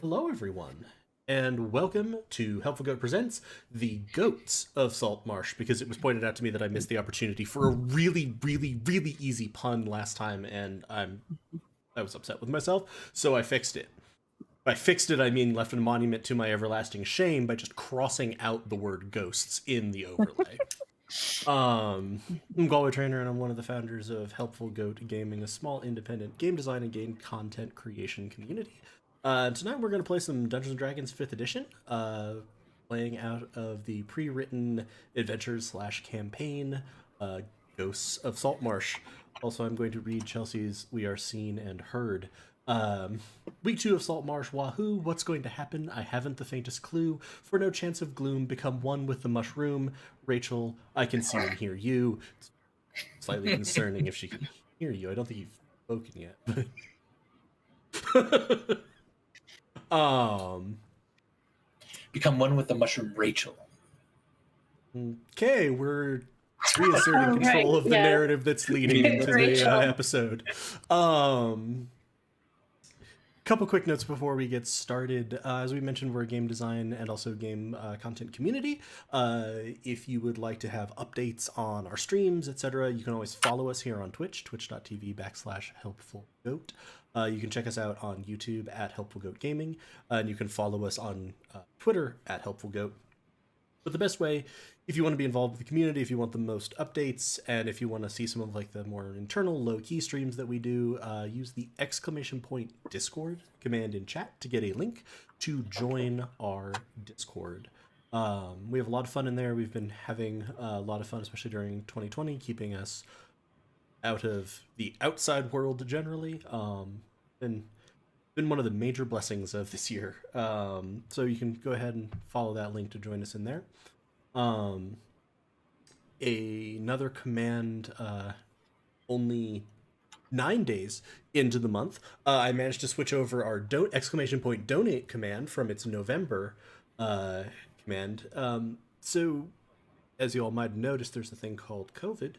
Hello, everyone, and welcome to Helpful Goat Presents The Goats of Saltmarsh, because it was pointed out to me that I missed the opportunity for a really, really, really easy pun last time, and I was upset with myself, so I fixed it. By fixed it, I mean left a monument to my everlasting shame by just crossing out the word ghosts in the overlay. I'm Galway Trainer, and I'm one of the founders of Helpful Goat Gaming, a small independent game design and game content creation community. Tonight we're going to play some Dungeons & Dragons 5th Edition, playing out of the pre-written adventures / campaign, Ghosts of Saltmarsh. Also, I'm going to read Chelsea's We Are Seen and Heard. Week 2 of Saltmarsh, wahoo, what's going to happen? I haven't the faintest clue. For no chance of gloom, become one with the mushroom. Rachel, I can see and hear you. It's slightly concerning if she can hear you. I don't think you've spoken yet, but... Become one with the mushroom, Rachel. Okay, we're reasserting control of the narrative that's leading into the episode. Couple quick notes before we get started. As we mentioned, we're a game design and also game content community. If you would like to have updates on our streams, etc., you can always follow us here on Twitch, twitch.tv/helpfulgoat. You can check us out on YouTube at Helpful Goat Gaming, and you can follow us on Twitter at Helpful Goat. But the best way, if you want to be involved with the community, if you want the most updates, and if you want to see some of like the more internal low-key streams that we do, use the !! Discord command in chat to get a link to join our Discord. We have a lot of fun in there. We've been having a lot of fun, especially during 2020, keeping us out of the outside world generally. Been one of the major blessings of this year. So you can go ahead and follow that link to join us in there. Another command, only 9 days into the month, I managed to switch over our !! Command from its November command. So as you all might have noticed, there's a thing called COVID.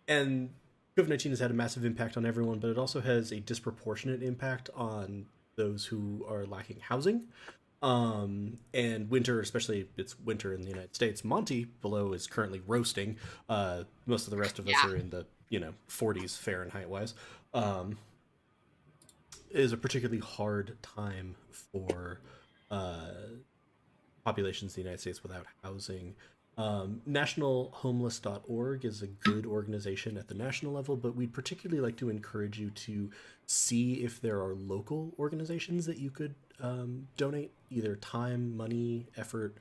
And COVID-19 has had a massive impact on everyone, but it also has a disproportionate impact on those who are lacking housing. And winter, especially it's winter in the United States. Monty below is currently roasting. Most of the rest of us are in the 40s Fahrenheit wise. Is a particularly hard time for populations in the United States without housing. Nationalhomeless.org is a good organization at the national level, but we'd particularly like to encourage you to see if there are local organizations that you could donate either time, money, effort,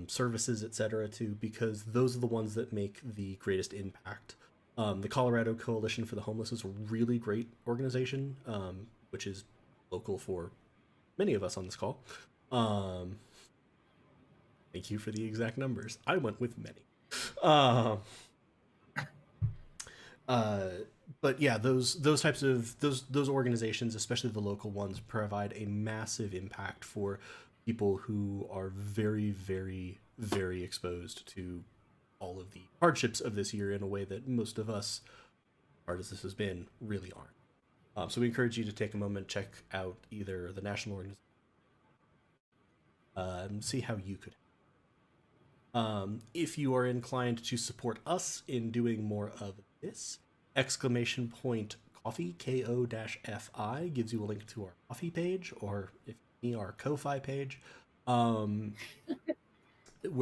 services, etc. to, because those are the ones that make the greatest impact. The Colorado Coalition for the Homeless is a really great organization, which is local for many of us on this call. Thank you for the exact numbers. I went with many. But yeah, those types of those organizations, especially the local ones, provide a massive impact for people who are very, very, very exposed to all of the hardships of this year in a way that most of us, hard as this has been, really aren't. So we encourage you to take a moment, check out either the national organization, and see how you could. If you are inclined to support us in doing more of this, !Coffee, KO-FI, gives you a link to our Coffee page, or if me, our Ko-Fi page, where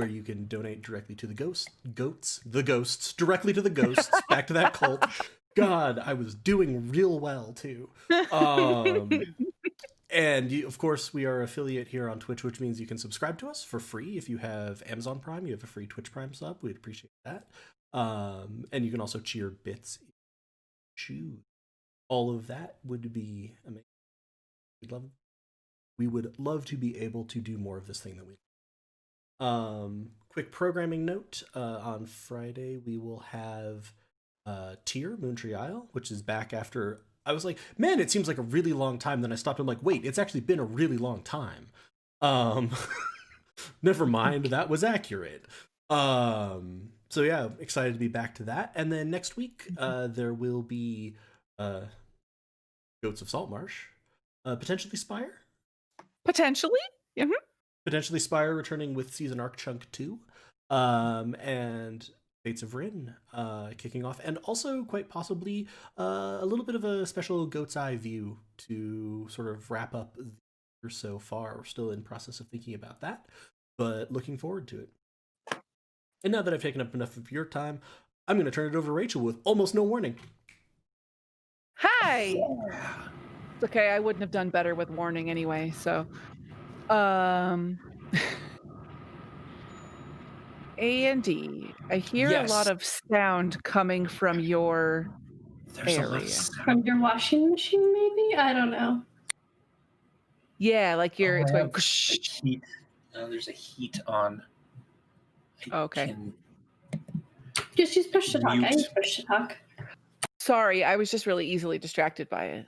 you can donate directly to the ghosts, directly to the ghosts, back to that cult. God, I was doing real well, too. And of course, we are affiliate here on Twitch, which means you can subscribe to us for free. If you have Amazon Prime, you have a free Twitch Prime sub. We'd appreciate that. And you can also cheer bits. Choose. All of that would be amazing. We would love to be able to do more of this thing that we. Quick programming note: on Friday we will have Tyr Moontree Isle, which is back after. I was like, man, it seems like a really long time. Then I stopped. I'm like, wait, it's actually been a really long time. Never mind, that was accurate. So yeah, excited to be back to that. And then next week, there will be Goats of Saltmarsh, Potentially Spire. Potentially. Mm-hmm. Potentially Spire returning with Season Arc Chunk 2. And Fates of Rin kicking off. And also, quite possibly, a little bit of a special Goat's Eye view to sort of wrap up the year so far. We're still in process of thinking about that, but looking forward to it. And now that I've taken up enough of your time, I'm going to turn it over to Rachel with almost no warning. Hi! It's okay, I wouldn't have done better with warning anyway, so... Andy, I hear Yes. a lot of sound coming from your There's a lot area. of sound. From your washing machine, maybe? I don't know. Yeah, like you're... it's I going... have heat. There's a heat on. Okay. Just use push to talk. I Mute. use push to talk. Sorry, I was just really easily distracted by it.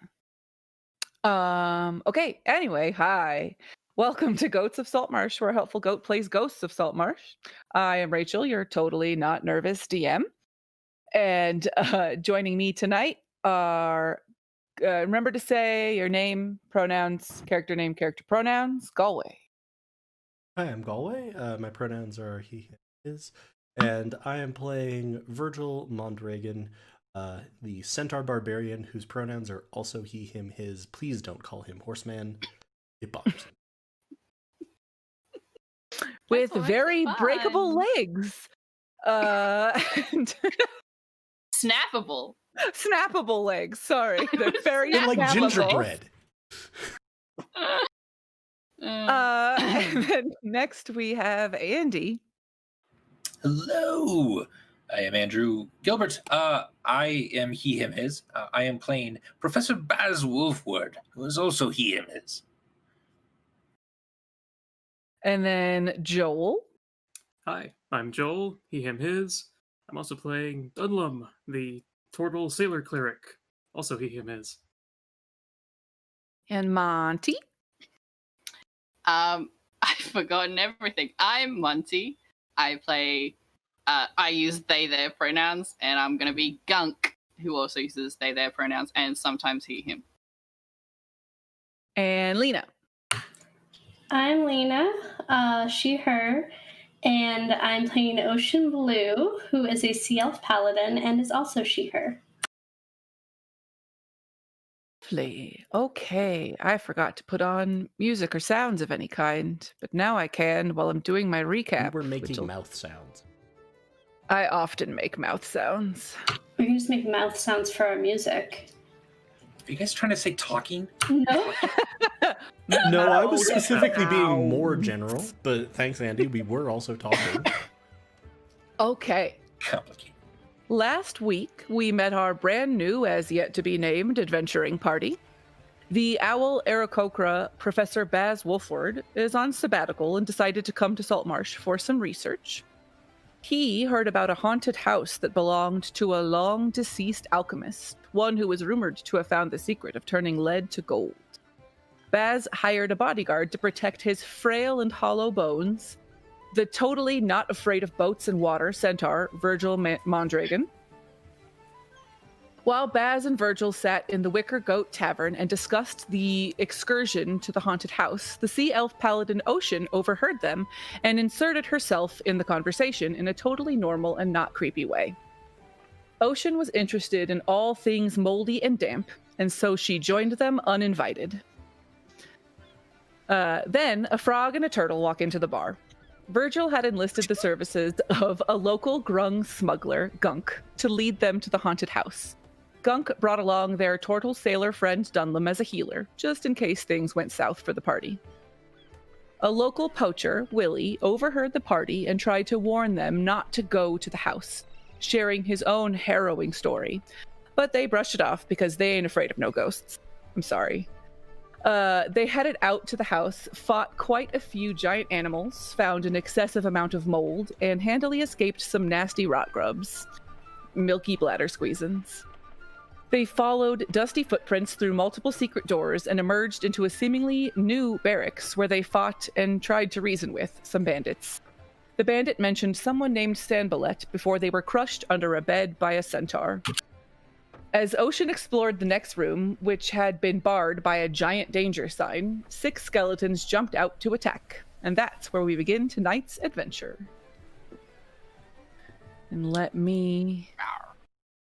Okay, anyway, hi. Welcome to Goats of Saltmarsh, where a helpful goat plays ghosts of Saltmarsh. I am Rachel, your totally not nervous DM. And joining me tonight are, remember to say your name, pronouns, character name, character pronouns, Galway. Hi, I'm Galway. My pronouns are he, his. And I am playing Virgil Mondragon, the centaur barbarian whose pronouns are also he, him, his. Please don't call him horseman. It bothers him. With That's very fun. breakable legs. And Snappable. snappable legs, sorry. They're very They're like snappable. gingerbread. And then next we have Andy. Hello, I am Andrew Gilbert. I am he, him, his. I am playing Professor Baz Wolfward, who is also he, him, his. And then Joel. Hi, I'm Joel, he, him, his. I'm also playing Dunlum, the Tortle Sailor Cleric, also he, him, his. And Monty. I've forgotten everything. I'm Monty. I use they, their pronouns, and I'm going to be Gunk, who also uses they, their pronouns, and sometimes he, him. And Lena. I'm Lena, she, her, and I'm playing Ocean Blue, who is a sea elf paladin and is also she, her. Lovely. Okay, I forgot to put on music or sounds of any kind, but now I can while I'm doing my recap. We're making which'll- mouth sounds. I often make mouth sounds. We can just make mouth sounds for our music. Are you guys trying to say talking? No? No, I was Mouth specifically being more sounds. general, but thanks, Andy. We were also talking. Okay. Complicated. Last week, we met our brand new, as yet to be named, adventuring party. The owl Aarakocra, Professor Baz Wolfward, is on sabbatical and decided to come to Saltmarsh for some research. He heard about a haunted house that belonged to a long-deceased alchemist, one who was rumored to have found the secret of turning lead to gold. Baz hired a bodyguard to protect his frail and hollow bones, the totally not afraid of boats and water centaur, Virgil Mondragon. While Baz and Virgil sat in the Wicker Goat Tavern and discussed the excursion to the haunted house, the sea elf paladin Ocean overheard them and inserted herself in the conversation in a totally normal and not creepy way. Ocean was interested in all things moldy and damp, and so she joined them uninvited. Then a frog and a turtle walk into the bar. Virgil had enlisted the services of a local grung smuggler, Gunk, to lead them to the haunted house. Gunk brought along their turtle sailor friend Dunlum as a healer, just in case things went south for the party. A local poacher, Willie, overheard the party and tried to warn them not to go to the house, sharing his own harrowing story. But they brushed it off because they ain't afraid of no ghosts. I'm sorry. They headed out to the house, fought quite a few giant animals, found an excessive amount of mold, and handily escaped some nasty rot grubs. Milky bladder squeezins. They followed dusty footprints through multiple secret doors and emerged into a seemingly new barracks where they fought and tried to reason with some bandits. The bandit mentioned someone named Sanballet before they were crushed under a bed by a centaur. As Ocean explored the next room, which had been barred by a giant danger sign, 6 skeletons jumped out to attack. And that's where we begin tonight's adventure. And let me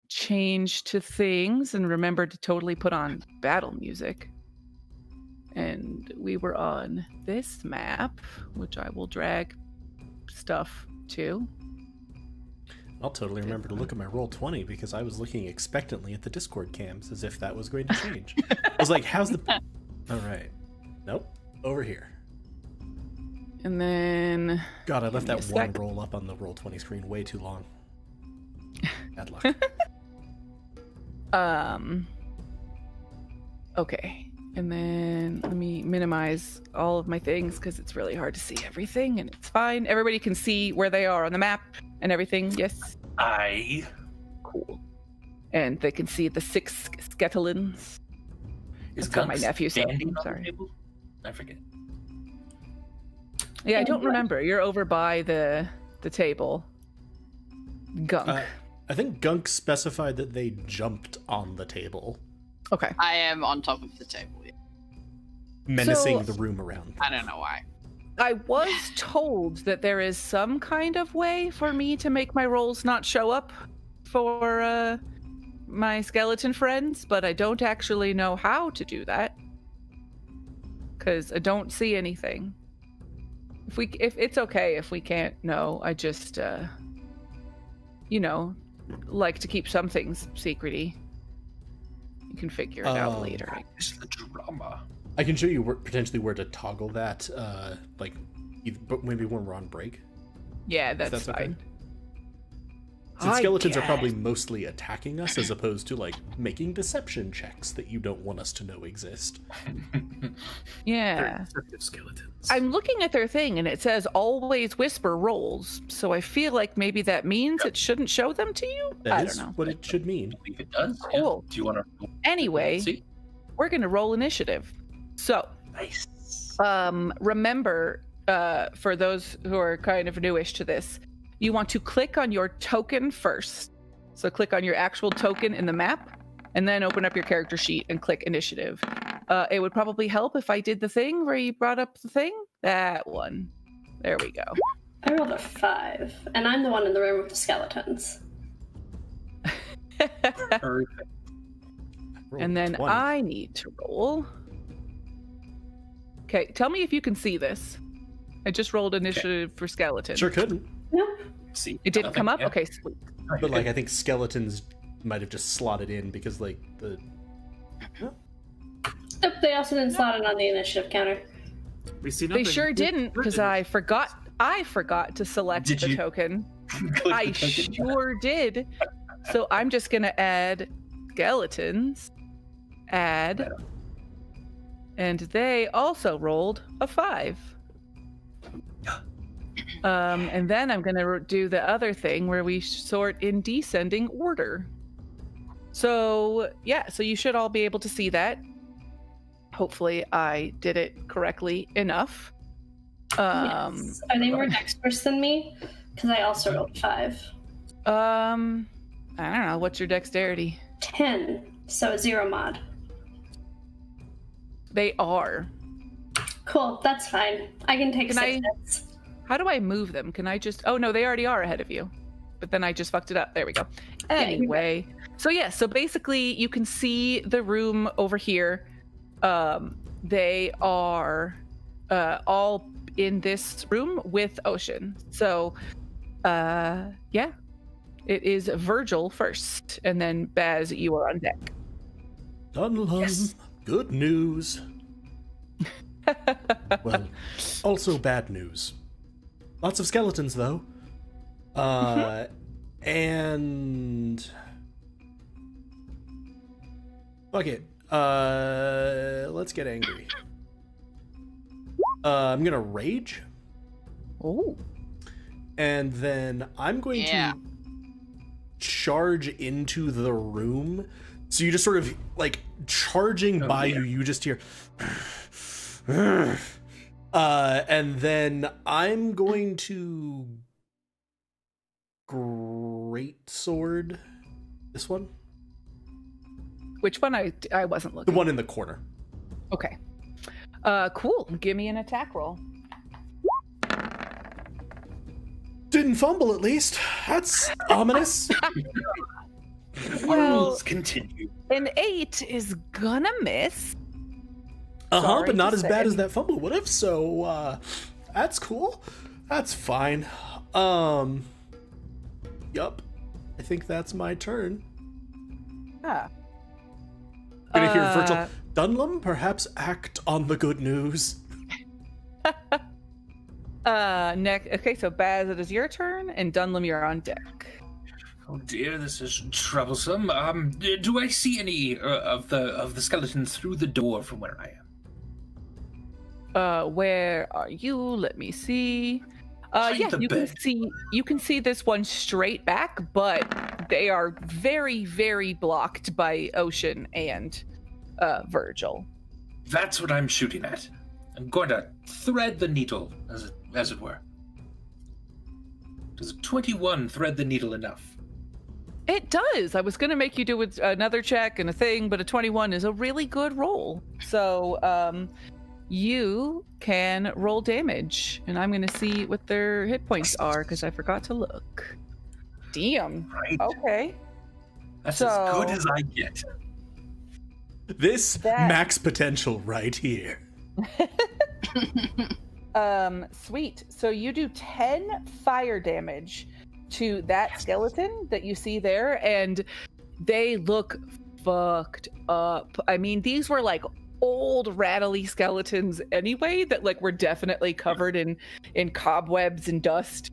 change to things and remember to totally put on battle music. And we were on this map, which I will drag stuff to. I'll totally remember to look at my Roll20 because I was looking expectantly at the Discord cams as if that was going to change. I was like, how's the... All right. Nope. Over here. And then... God, I left that one roll up on the Roll20 screen way too long. Bad luck. Okay. And then let me minimize all of my things because it's really hard to see everything, and it's fine. Everybody can see where they are on the map and everything. Yes? Aye. Cool. And they can see the 6 skeletons. Is That's what my nephew said. standing on Sorry. the table? I forget. Yeah, I don't remember. You're over by the table. Gunk. I think Gunk specified that they jumped on the table, Okay. I am on top of the table. Yeah. menacing So- the room around. I don't know why. I was told that there is some kind of way for me to make my rolls not show up for my skeleton friends, but I don't actually know how to do that because I don't see anything. If it's okay if we can't know, I just like to keep some things secrety. You can figure it out later. It's the drama. I can show you potentially where to toggle that, but maybe when we're on break. Yeah, if that's okay. fine. Since I skeletons are guess. probably mostly attacking us as opposed to, like, making deception checks that you don't want us to know exist. Yeah. Very deceptive skeletons. I'm looking at their thing and it says always whisper rolls, so I feel like maybe that means it shouldn't show them to you? That I is don't know. what it should mean. I believe it does. Cool. Yeah. Do you want to Anyway, see? we're going to roll initiative. So, Nice. remember, for those who are kind of newish to this, you want to click on your token first. So click on your actual token in the map, and then open up your character sheet and click initiative. It would probably help if I did the thing where you brought up the thing. That one. There we go. I rolled a 5, and I'm the one in the room with the skeletons. Perfect. And then 20. I need to roll. Okay, tell me if you can see this. I just rolled initiative for skeleton. Sure couldn't, Nope. See, It didn't come up? Yeah. Okay, sweet. but like I think skeletons might have just slotted in because like the Nope, they also didn't slot it on the initiative counter. We see They nothing. sure didn't, because I forgot to select Did the you? token. Click I the token. sure did. So I'm just gonna add skeletons. Add. And they also rolled a 5. And then I'm gonna do the other thing where we sort in descending order. So yeah, so you should all be able to see that. Hopefully I did it correctly enough. Yes. Are they more dexterous than me? Because I also rolled 5. I don't know. What's your dexterity? 10, so 0 mod. They are. Cool, that's fine. I can take Can 6 I- hits. How do I move them? Can I just... Oh, no, they already are ahead of you. But then I just fucked it up. There we go. you're Anyway. So, yeah. So, basically, you can see the room over here. They are all in this room with Ocean. So, yeah. It is Virgil first. And then, Baz, you are on deck. Dunlum, Yes. good news. Well, also bad news. Lots of skeletons, though. And... Fuck it. Let's get angry. I'm gonna rage, Oh. and then I'm going Yeah. to charge into the room. So you just sort of, like, charging by yeah. you just hear... and then I'm going to great sword this one. Which one? I wasn't looking. The one in the corner. Okay. Cool. Give me an attack roll. Didn't fumble, at least. That's ominous. Well, Rules continue. an 8 is gonna miss. But not to as bad say. as that fumble would have, so that's cool. That's fine. Yup. I think that's my turn. Ah. Gonna hear Virgil. Dunlum, perhaps act on the good news. Okay, so Baz, it is your turn, and Dunlum, you're on deck. Oh dear, this is troublesome. Do I see any of the skeletons through the door from where I am? Where are you? Let me see. Behind Yeah, the bed. you can see this one straight back, but they are very, very blocked by Ocean and Virgil. That's what I'm shooting at. I'm going to thread the needle, as it were. Does 21 thread the needle enough? It does. I was going to make you do another check and a thing, but a 21 is a really good roll. So you can roll damage, and I'm going to see what their hit points are because I forgot to look. Damn. Right. Okay. That's So- as good as I get. This max potential right here. Sweet. So you do 10 fire damage to that skeleton that you see there, and they look fucked up. I mean, these were like old rattly skeletons anyway that like were definitely covered in cobwebs and dust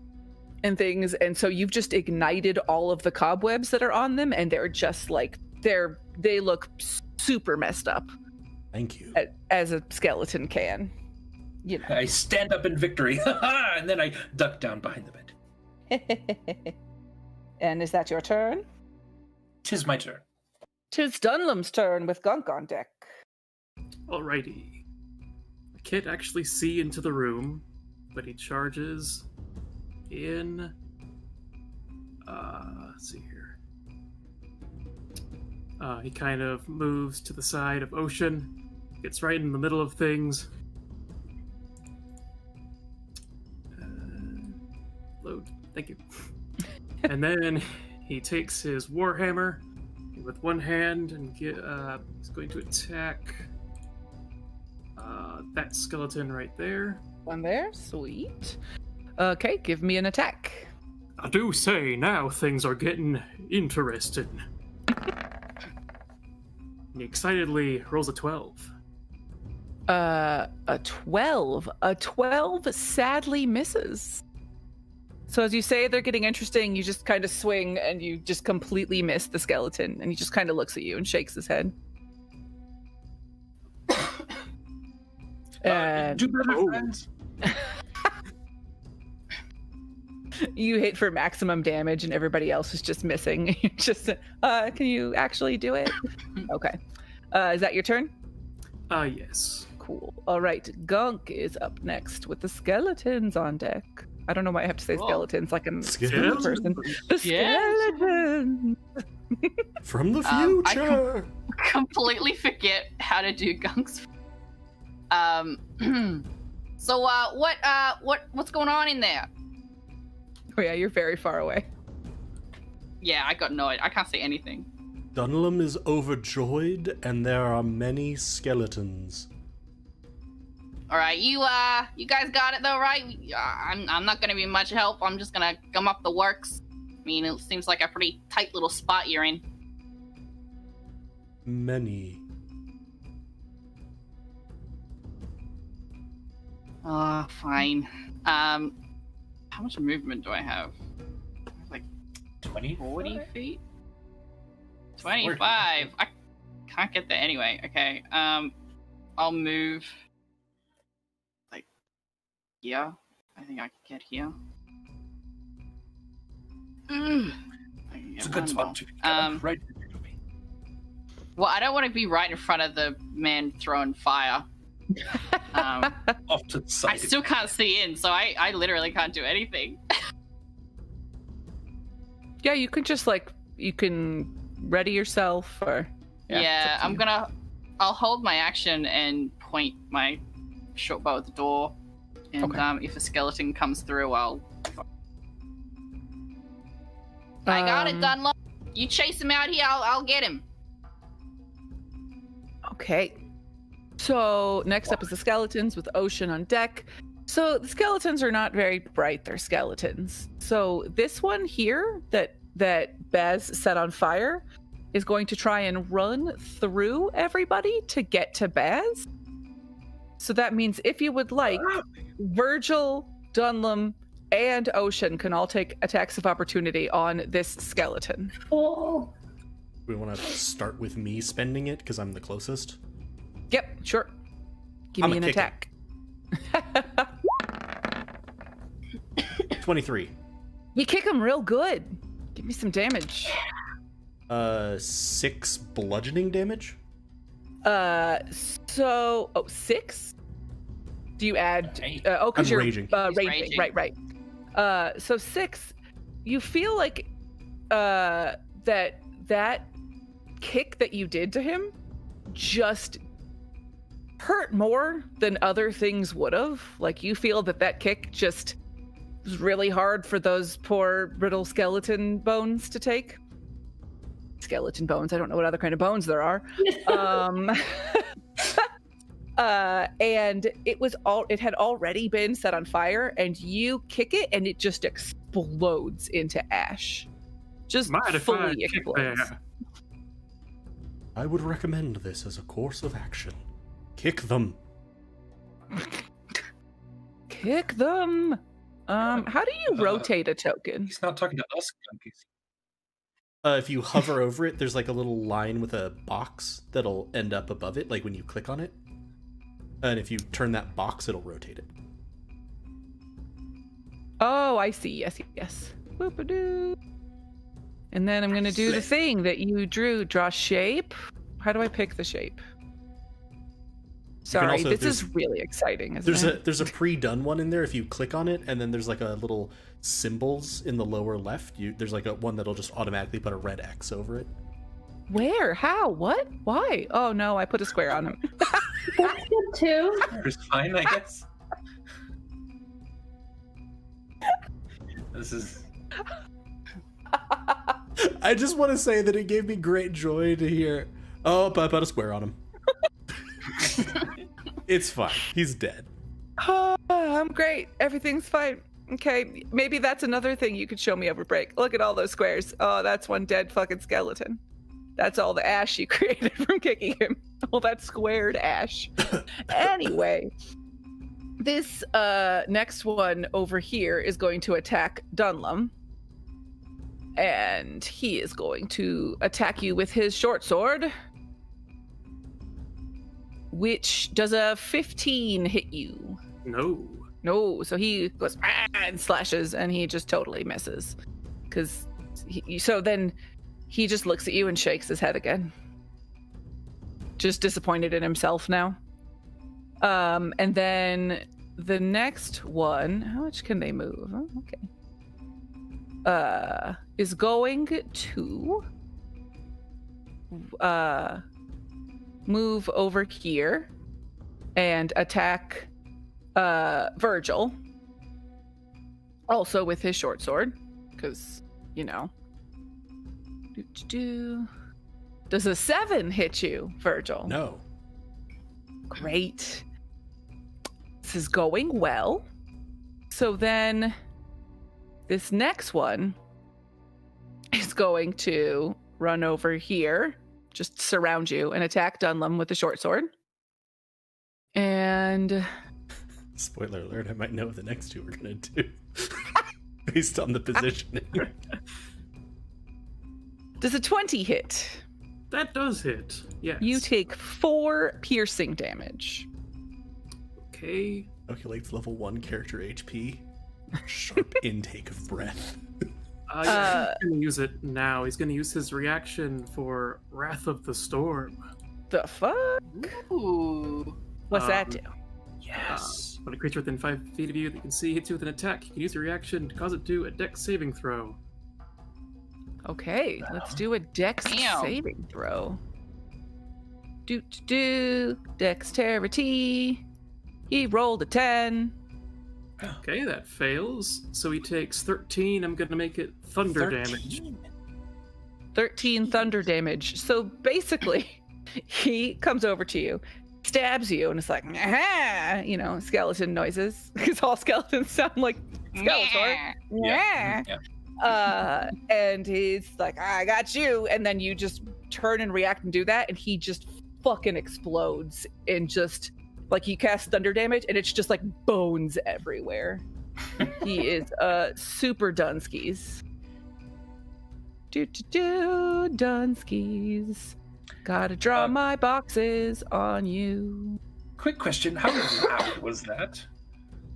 and things, and so you've just ignited all of the cobwebs that are on them, and they're just like they look super messed up. Thank you. As a skeleton can, you know. I stand up in victory, and then I duck down behind the bed. And is that your turn? 'Tis my turn. 'Tis Dunlum's turn with Gunk on deck. Alrighty. I can't actually see into the room, but he charges in. Let's see here. He kind of moves to the side of Ocean, gets right in the middle of things. Load. Thank you. And then he takes his warhammer with one hand and he's going to attack that skeleton right there. One there, sweet. Okay, give me an attack. I do say now things are getting interesting. He excitedly rolls a 12. A 12. A 12 sadly misses. So as you say they're getting interesting, you just kind of swing and you just completely miss the skeleton, and he just kind of looks at you and shakes his head. And Do better, friends. you hit for maximum damage and everybody else is just missing. You're just, can you actually do it? Okay. Is that your turn? Yes. Cool. All right. Gunk is up next with the skeletons on deck. I don't know why I have to say Cool. skeletons like I'm a Skeletons. person. The skeleton. From the I future. Completely forget how to do Gunk's. So what's going on in there? Oh yeah, you're very far away. Yeah, I got no idea. I can't say anything. Dunlum is overjoyed, and there are many skeletons. All right, you guys got it though, right? I'm not gonna be much help. I'm just gonna gum up the works. I mean, it seems like a pretty tight little spot you're in. Many. Fine. How much movement do I have? Like 20? 40 feet? 25. I can't get there anyway. Okay. I'll move. Like, yeah. I think I can get here. I can It's a get good one spot more. to be. Right. Well, I don't want to be right in front of the man throwing fire. Off to the side. I still can't see in, so I literally can't do anything. Yeah, you can just you can ready yourself, or Yeah, it's up to you. I'll hold my action and point my short bow at the door. And Okay. if a skeleton comes through, I got it, Dunlop. You chase him out here, I'll get him. Okay. So next up is the skeletons with Ocean on deck. So the skeletons are not very bright, they're skeletons. So this one here that Baz set on fire is going to try and run through everybody to get to Baz. So that means if you would like, Virgil, Dunlum, and Ocean can all take attacks of opportunity on this skeleton. Oh. We want to start with me spending it because I'm the closest. Yep, sure. Give I'ma me an kick attack. 23. You kick him real good. Give me some damage. 6 bludgeoning damage. So 6. Do you add? Because I'm you're raging. Raging. Right. So 6. You feel like that kick that you did to him just hurt more than other things would have. Like you feel that kick just was really hard for those poor brittle skeleton bones to take. Skeleton bones. I don't know what other kind of bones there are. And it had already been set on fire, and you kick it, and it just explodes into ash. Just fully explodes. I would recommend this as a course of action. Kick them. Kick them. How do you rotate a token? He's not talking to us, Gunkies. If you hover over it, there's like a little line with a box that'll end up above it, like when you click on it. And if you turn that box, it'll rotate it. Oh, I see. Yes. Whoop-a-doo. And then I'm going to do the thing that you drew. Draw shape. How do I pick the shape? Sorry, also- this is really exciting, isn't it? There's a pre-done one in there. If you click on it, and then there's like a little symbols in the lower left. There's like a one that'll just automatically put a red X over it. Where? How? What? Why? Oh no, I put a square on him. That's good too. It's fine, I guess. This is... I just want to say that it gave me great joy to hear. Oh, but I put a square on him. It's fine. He's dead. Oh, I'm great. Everything's fine. Okay, maybe that's another thing you could show me over break. Look at all those squares. Oh, that's one dead fucking skeleton. That's all the ash you created from kicking him. All that squared ash. Anyway, this next one over here is going to attack Dunlum. And he is going to attack you with his short sword. Which does a 15 hit you? No, so he goes and slashes, and he just totally misses. So then he just looks at you and shakes his head again. Just disappointed in himself now. And then the next one, how much can they move? Oh, okay. Is going to move over here and attack Virgil, also with his short sword, because does a 7 hit you, Virgil? No. Great. This is going well. So then this next one is going to run over here, just surround you, and attack Dunlum with the short sword. And spoiler alert, I might know what the next two are going to do. Based on the positioning. Does a 20 hit? That does hit. Yes. You take 4 piercing damage. Okay. Calculates level 1 character HP. Sharp intake of breath. He's going to use it now. He's going to use his reaction for Wrath of the Storm. The fuck? Ooh. What's that do? Yes. When a creature within 5 feet of you that you can see hits you with an attack, you can use your reaction to cause it to do a dex saving throw. Okay, let's do a dex Damn. saving throw. Dexterity. He rolled a 10. Okay, that fails. So he takes 13. I'm gonna make it thunder damage. 13 thunder damage. So basically, he comes over to you, stabs you, and it's like, "Ah," skeleton noises, because all skeletons sound like Skeletor. Yeah. And he's like, I got you. And then you just turn and react and do that, and he just fucking explodes and just, like, he casts thunder damage, and it's just like bones everywhere. He is super Dunskies. Dunskies. Gotta draw my boxes on you. Quick question, how loud was that?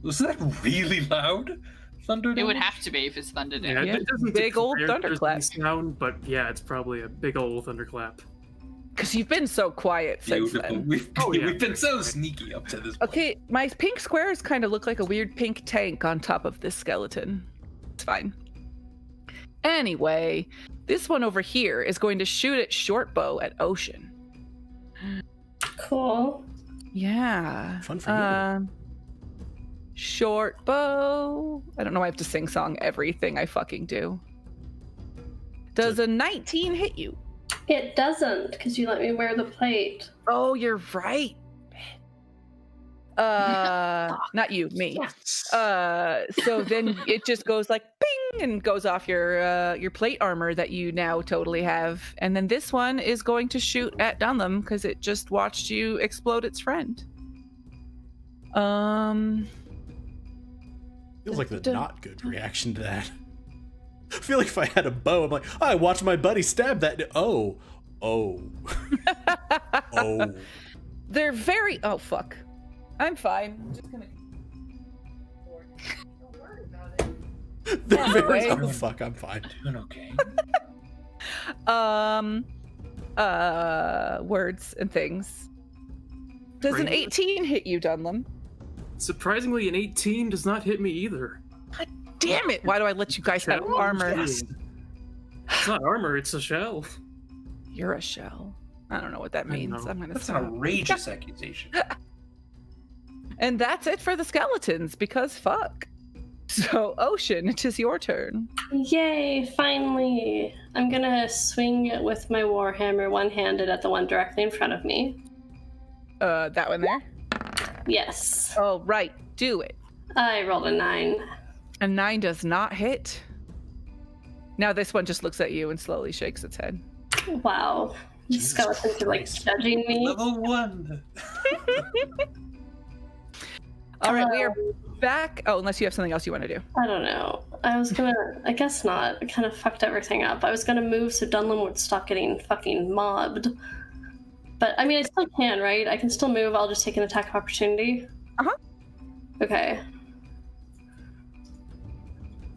Was that really loud? Thunder damage? It would have to be if it's thunder Yeah, damage. it doesn't Big old declare thunderclap. there's any sound, but yeah, it's probably a big old thunderclap. Because you've been so quiet since Beautiful. then. We've been so sneaky up to this point. Okay, my pink squares kind of look like a weird pink tank on top of this skeleton. It's fine. Anyway, this one over here is going to shoot its short bow at Ocean. Cool. Yeah. Fun for you. Short bow. I don't know why I have to sing song everything I fucking do. Does a 19 hit you? It doesn't, because you let me wear the plate. Oh, you're right. Not you, me. So then it just goes like ping and goes off your plate armor that you now totally have. And then this one is going to shoot at Dunlum because it just watched you explode its friend. Feels like the not good reaction to that. I feel like if I had a bow, I'm like, I watched my buddy stab that. Oh. They're very. Oh fuck. I'm fine. I'm just gonna. Don't worry about it. They're very. Anyway. Oh fuck, I'm fine. Doing okay. Words and things. Does an 18 hit you, Dunlum? Surprisingly, an 18 does not hit me either. God damn it! Why do I let you guys have Shell? armor? Yes. It's not armor, it's a shell. You're a shell. I don't know what that I means. know. I'm gonna That's an stop. outrageous accusation. And that's it for the skeletons, because fuck. So, Ocean, it is your turn. Yay, finally. I'm gonna swing with my warhammer one-handed at the one directly in front of me. That one there? Yes. Oh, right. Do it. I rolled a 9. A 9 does not hit. Now this one just looks at you and slowly shakes its head. Wow. These Jesus skeletons are like Christ. judging me. Level 1. All right, we are back. Oh, unless you have something else you want to do. I don't know. I guess not. I kind of fucked everything up. I was gonna move so Dunlum would stop getting fucking mobbed. But, I mean, I still can, right? I can still move. I'll just take an attack of opportunity. Uh-huh. Okay.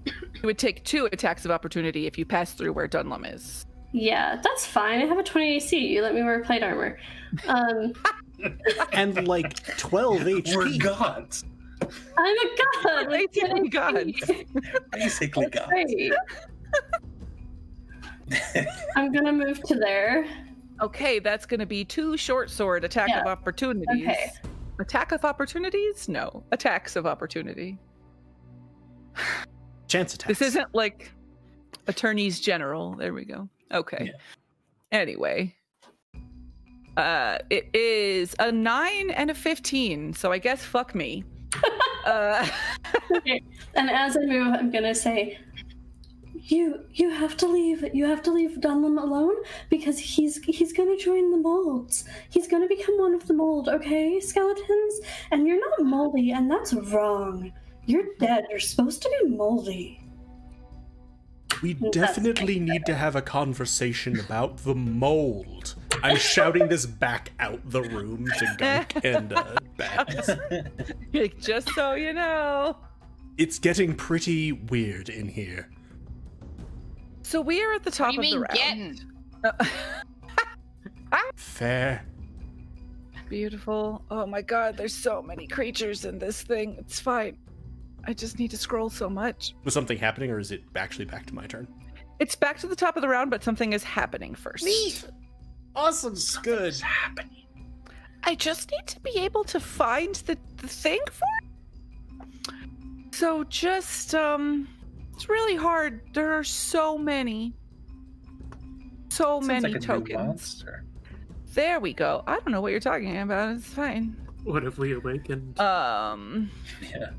It would take 2 attacks of opportunity if you pass through where Dunlum is. Yeah, that's fine. I have a 20 AC. You let me wear plate armor. And like 12 HP. We're gods. I'm a god! Basically gods. Basically That's gods. great. I'm gonna move to there. Okay, that's going to be 2 short sword attack Yeah. of opportunities. Okay. Attack of opportunities? No. Attacks of opportunity. Chance attacks. This isn't like attorneys general. There we go. Okay. Yeah. Anyway. It is a 9 and a 15, so I guess fuck me. Okay. And as I move, I'm gonna say, You have to leave. You have to leave Dunlum alone because he's gonna join the molds. He's gonna become one of the mold, okay, skeletons? And you're not moldy, and that's wrong. You're dead. You're supposed to be moldy. We definitely need to have a conversation about the mold. I'm shouting this back out the room to Gunk and Babs. Just so you know. It's getting pretty weird in here. So we are at the top What do you of the mean round. getting? Fair. Beautiful. Oh my god, there's so many creatures in this thing. It's fine. I just need to scroll so much. Was something happening, or is it actually back to my turn? It's back to the top of the round, but something is happening first. Awesome. Good. What's happening? I just need to be able to find the thing for it. So just, it's really hard. There are so many. So Sounds many like a new tokens. monster. There we go. I don't know what you're talking about. It's fine. What if we awakened? Yeah.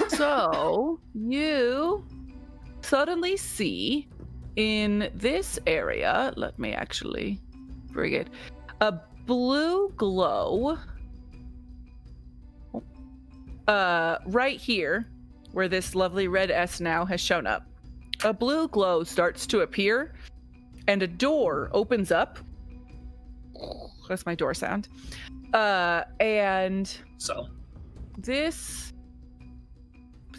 So you suddenly see in this area, let me actually bring it, a blue glow right here where this lovely red S now has shown up. A blue glow starts to appear and a door opens up. That's my door sound. And So this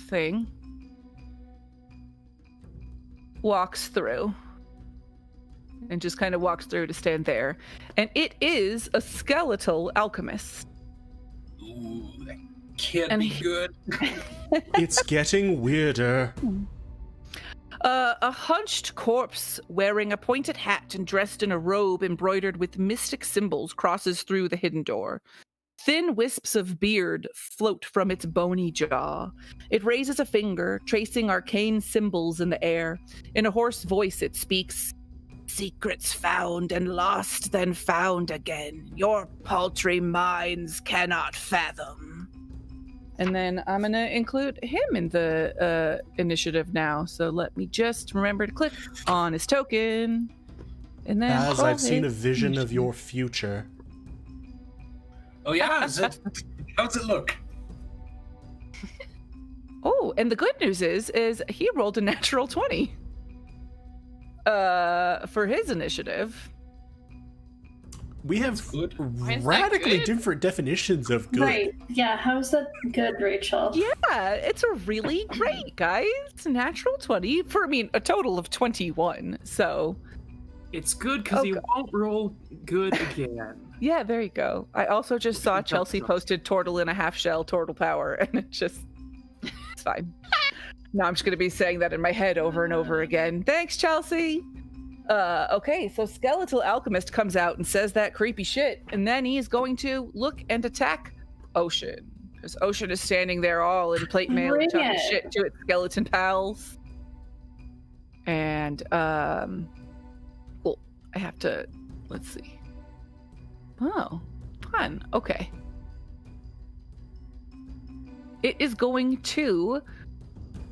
thing walks through and just kind of walks through to stand there. And it is a skeletal alchemist. ooh, that can't And be he- good. It's getting weirder. A hunched corpse wearing a pointed hat and dressed in a robe embroidered with mystic symbols crosses through the hidden door. Thin wisps of beard float from its bony jaw. It raises a finger, tracing arcane symbols in the air. In a hoarse voice, it speaks, "Secrets found and lost, then found again. Your paltry minds cannot fathom." And then I'm going to include him in the initiative now. So let me just remember to click on his token. And then As roll I've seen a his vision of initiative. your future. Oh yeah, how's it look? Oh, and the good news is he rolled a natural 20 for his initiative. We have good. is that radically good? different definitions of good. Right. Yeah, how's that good, Rachel? Yeah, it's a really great, guys. Natural 20 for, a total of 21. So, It's good because Oh, you God. won't roll good again. yeah, there you go. I also just saw Good job, Chelsea Chelsea. posted Tortle in a half shell, Tortle power, and it's fine. Now I'm just going to be saying that in my head over and over again. Thanks, Chelsea. Okay, so Skeletal Alchemist comes out and says that creepy shit, and then he's going to look and attack Ocean. Because Ocean is standing there all in plate mail Bring talking it. shit to its skeleton pals. And, cool. I have to, let's see. Oh, fun. Okay. It is going to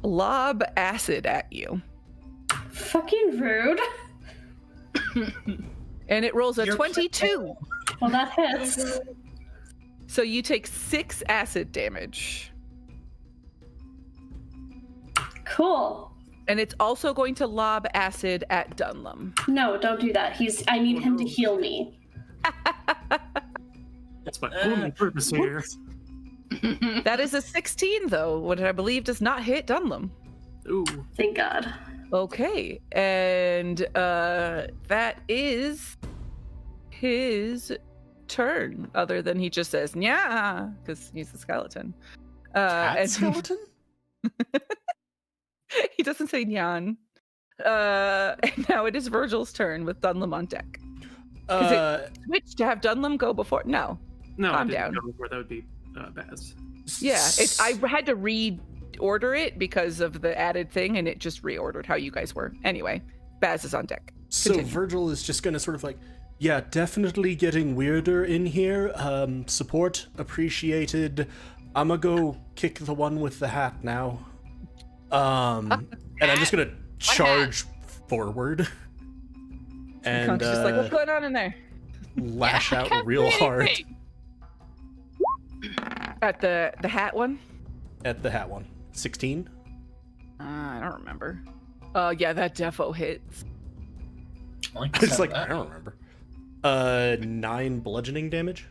lob acid at you. Fucking rude. And it rolls a You're 22. Well, that hits. So you take 6 acid damage. Cool. And it's also going to lob acid at Dunlum. No, don't do that. I need him to heal me. That's my only purpose here. That is a 16, though, which I believe does not hit Dunlum. Ooh. Thank God. Okay, and that is his turn, other than he just says, "Nya," because he's a skeleton. Cat skeleton? He doesn't say nyan. And now it is Virgil's turn with Dunlum on deck. Switch to have Dunlum go before. No. No, Calm I didn't down. go before. That would be Baz. Yeah, I had to reorder it because of the added thing, and it just reordered how you guys were. Anyway, Baz is on deck. So Continue. Virgil is just gonna sort of like, yeah, definitely getting weirder in here. Support appreciated. I'ma go kick the one with the hat now. And I'm just gonna charge forward and Conk's just like, what's going on in there? lash Yeah, I out can't real see hard anything. At the hat one? at the hat one. 16. I don't remember. Yeah, that defo hits. It's like, I don't remember. 9 bludgeoning damage.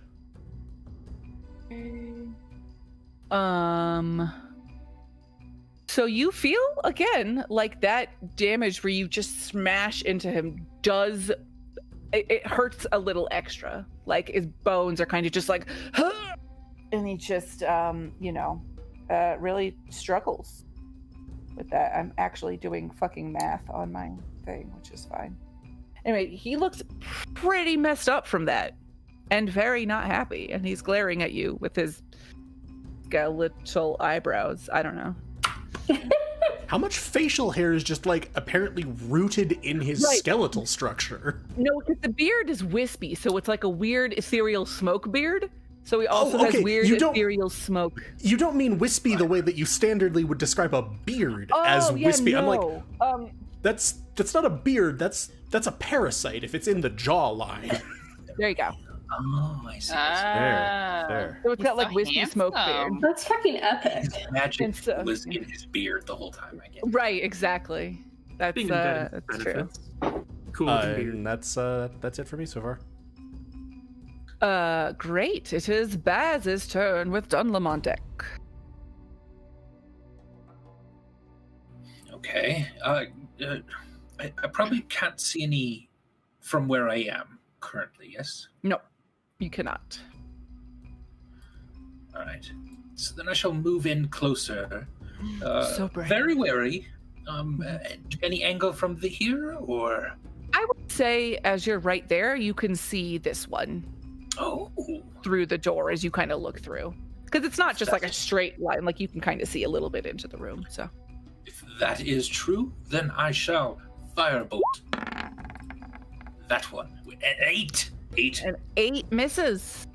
So you feel again like that damage where you just smash into him does it hurts a little extra. Like his bones are kind of just like, and he just really struggles with that. I'm actually doing fucking math on my thing, which is fine. Anyway, he looks pretty messed up from that and very not happy. And he's glaring at you with his skeletal eyebrows. I don't know. How much facial hair is just like apparently rooted in his skeletal structure? No, because the beard is wispy, so it's like a weird ethereal smoke beard. So he also has weird ethereal smoke. You don't mean wispy the way that you standardly would describe a beard as wispy. No. I'm like, that's not a beard. That's a parasite if it's in the jawline. There you go. Oh, I see. There. So it's got like wispy smoke beard. That's fucking epic. His magic was in his beard the whole time, I guess. Right, exactly. That's true. Cool. And that's it for me so far. Great. It is Baz's turn with Dunlam on deck. Okay. I probably can't see any from where I am currently, yes? No, you cannot. All right. So then I shall move in closer. So brave. Very wary. Any angle from here, or? I would say as you're right there, you can see this one. Oh. Through the door as you kind of look through. Because it's not just like a straight line, like you can kind of see a little bit into the room, so. If that is true, then I shall firebolt that one. An 8. 8. An 8 misses.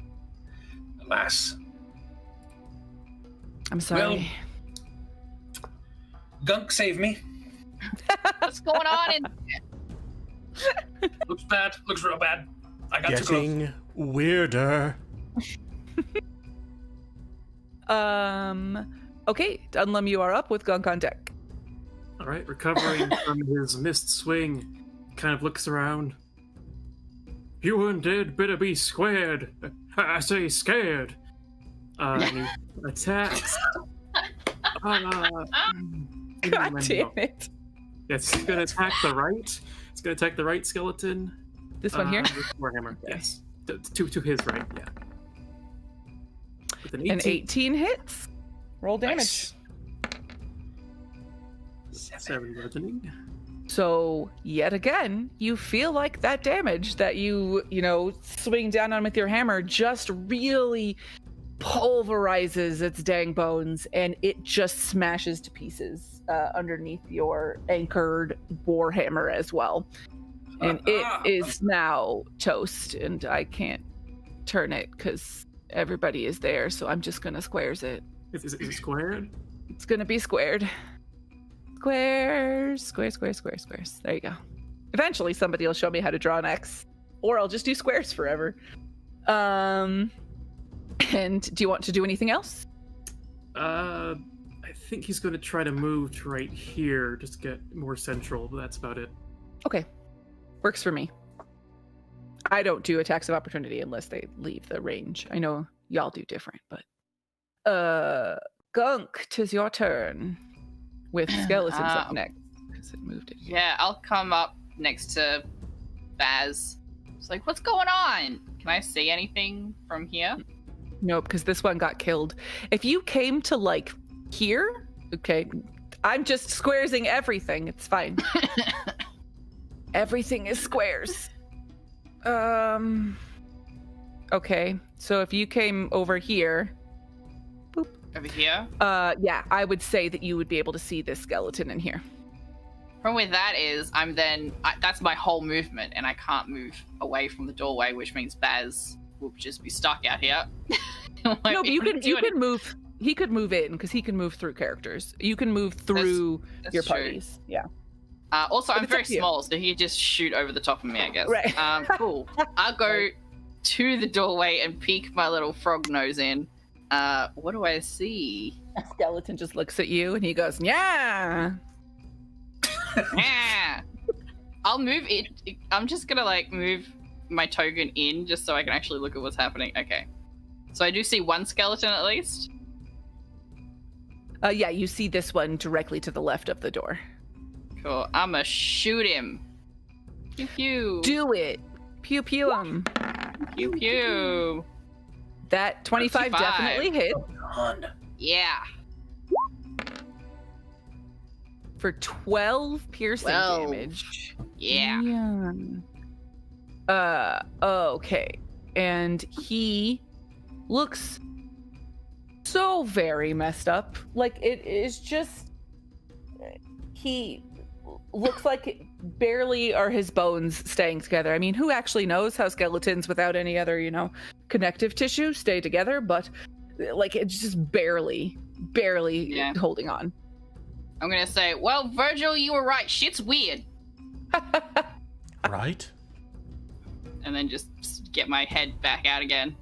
Alas. I'm sorry. Well, Gunk, save me. What's going on in Looks bad. Looks real bad. I got too close. Getting weirder. Okay, Dunlam, you are up with Gunk on deck. All right, recovering from his missed swing, kind of looks around. You undead better be squared. I say scared. And he attacks. God damn it. Yes, it's going to attack the right. It's going to attack the right skeleton. This one here? Warhammer, yes. To his right, yeah. With an 18 hits. Roll damage. Nice. 7 bludgeoning. So, yet again, you feel like that damage that you swing down on with your hammer just really pulverizes its dang bones, and it just smashes to pieces underneath your anchored warhammer as well. And it is now toast, and I can't turn it because everybody is there, so I'm just gonna squares it. Is it squared? It's gonna be squared. Squares. There you go. Eventually somebody will show me how to draw an X, or I'll just do squares forever. And do you want to do anything else? I think he's going to try to move to right here, just to get more central, but that's about it. Okay. Works for me. I don't do attacks of opportunity unless they leave the range. I know y'all do different, but Gunk, 'tis your turn. With skeletons up next, because it moved it. Yeah, I'll come up next to Baz. It's like, what's going on? Can I see anything from here? Nope, because this one got killed. If you came to like here, okay, I'm just squaresing everything. It's fine. Everything is squares. Okay, so if you came over here. Boop. Over here? Yeah, I would say that you would be able to see this skeleton in here. From where that is, that's my whole movement, and I can't move away from the doorway, which means Baz will just be stuck out here. No, but you can move. He could move in because he can move through characters. You can move through that's your true. Parties. Yeah. Also, But I'm it's very up to you. small, so he could just shoot over the top of me, I guess. Right. Cool. I'll go to the doorway and peek my little frog nose in. What do I see? A skeleton just looks at you and he goes, "Yeah." Yeah. I'll move it. I'm just gonna move my token in just so I can actually look at what's happening. Okay. So I do see one skeleton at least. Yeah, you see this one directly to the left of the door. Cool. I'ma shoot him. Pew pew. Do it. Pew pew him. Pew pew. That 25 definitely hit Yeah. for 12 piercing damage. Yeah. Okay. And he looks so very messed up. Like, it is just... He looks like barely are his bones staying together. I mean, who actually knows how skeletons without any other, connective tissue stay together? But, like, it's just barely holding on. I'm gonna say, well, Virgil, you were right. Shit's weird. Right? And then just get my head back out again.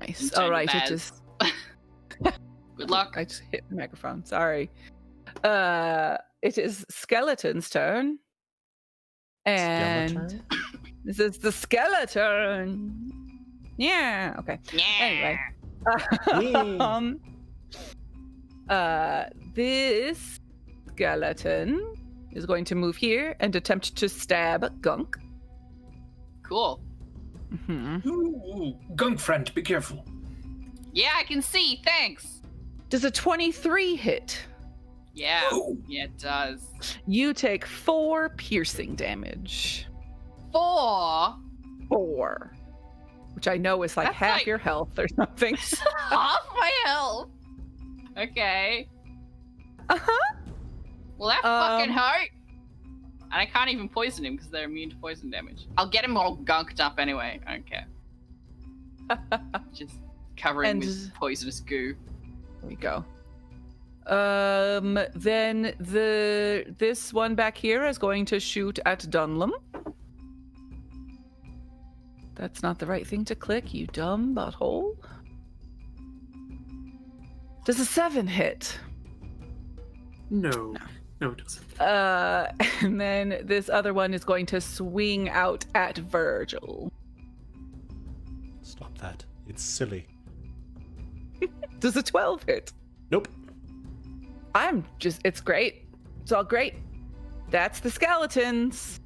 Nice. All right, it is... Good luck. I just hit the microphone. Sorry. It is Skeleton's turn. And this is the skeleton. Yeah. Okay. Yeah. Anyway. This skeleton is going to move here and attempt to stab Gunk. Cool. Mm-hmm. Ooh, Gunk friend, be careful. Yeah, I can see. Thanks. Does a 23 hit? Yeah. Ooh. Yeah, it does. You take 4 piercing damage. 4? 4. Which I know is like That's half like- your health or something. Half my health. Okay. Uh-huh. Well, that fucking hurt. And I can't even poison him because they're immune to poison damage. I'll get him all gunked up anyway. I don't care. Just cover him And- with poisonous goo. There we go. Then this one back here is going to shoot at Dunlum. That's not the right thing to click, you dumb butthole. Does a 7 hit? No, it doesn't. And then this other one is going to swing out at Virgil. Stop that. It's silly. Does a 12 hit? Nope. It's great. It's all great. That's the skeletons.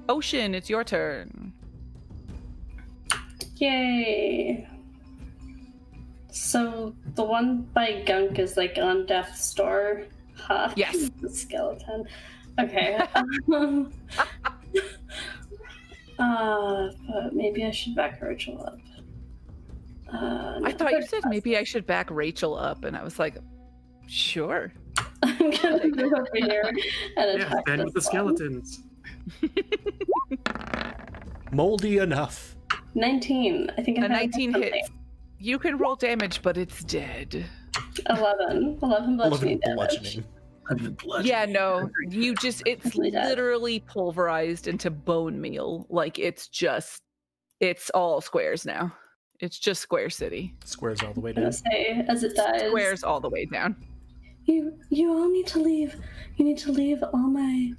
Ocean, it's your turn. Yay. So the one by Gunk is like on death's door. Ha. Yes. The skeleton. Okay. But maybe I should back Virgil up. I thought you said maybe I should back Rachel up, and I was like, sure. I'm gonna go over here and Yeah, attack then this with the skeletons. Moldy enough. 19. I think I A 19 hits. You can roll damage, but it's dead. 11 bludgeoning 11 damage. bludgeoning. Yeah, no. It's Definitely dead. literally pulverized into bone meal. Like, it's all squares now. It's just Square City. Squares all the way I'm gonna down. say as it dies. Squares all the way down. You all need to leave. You need to leave all my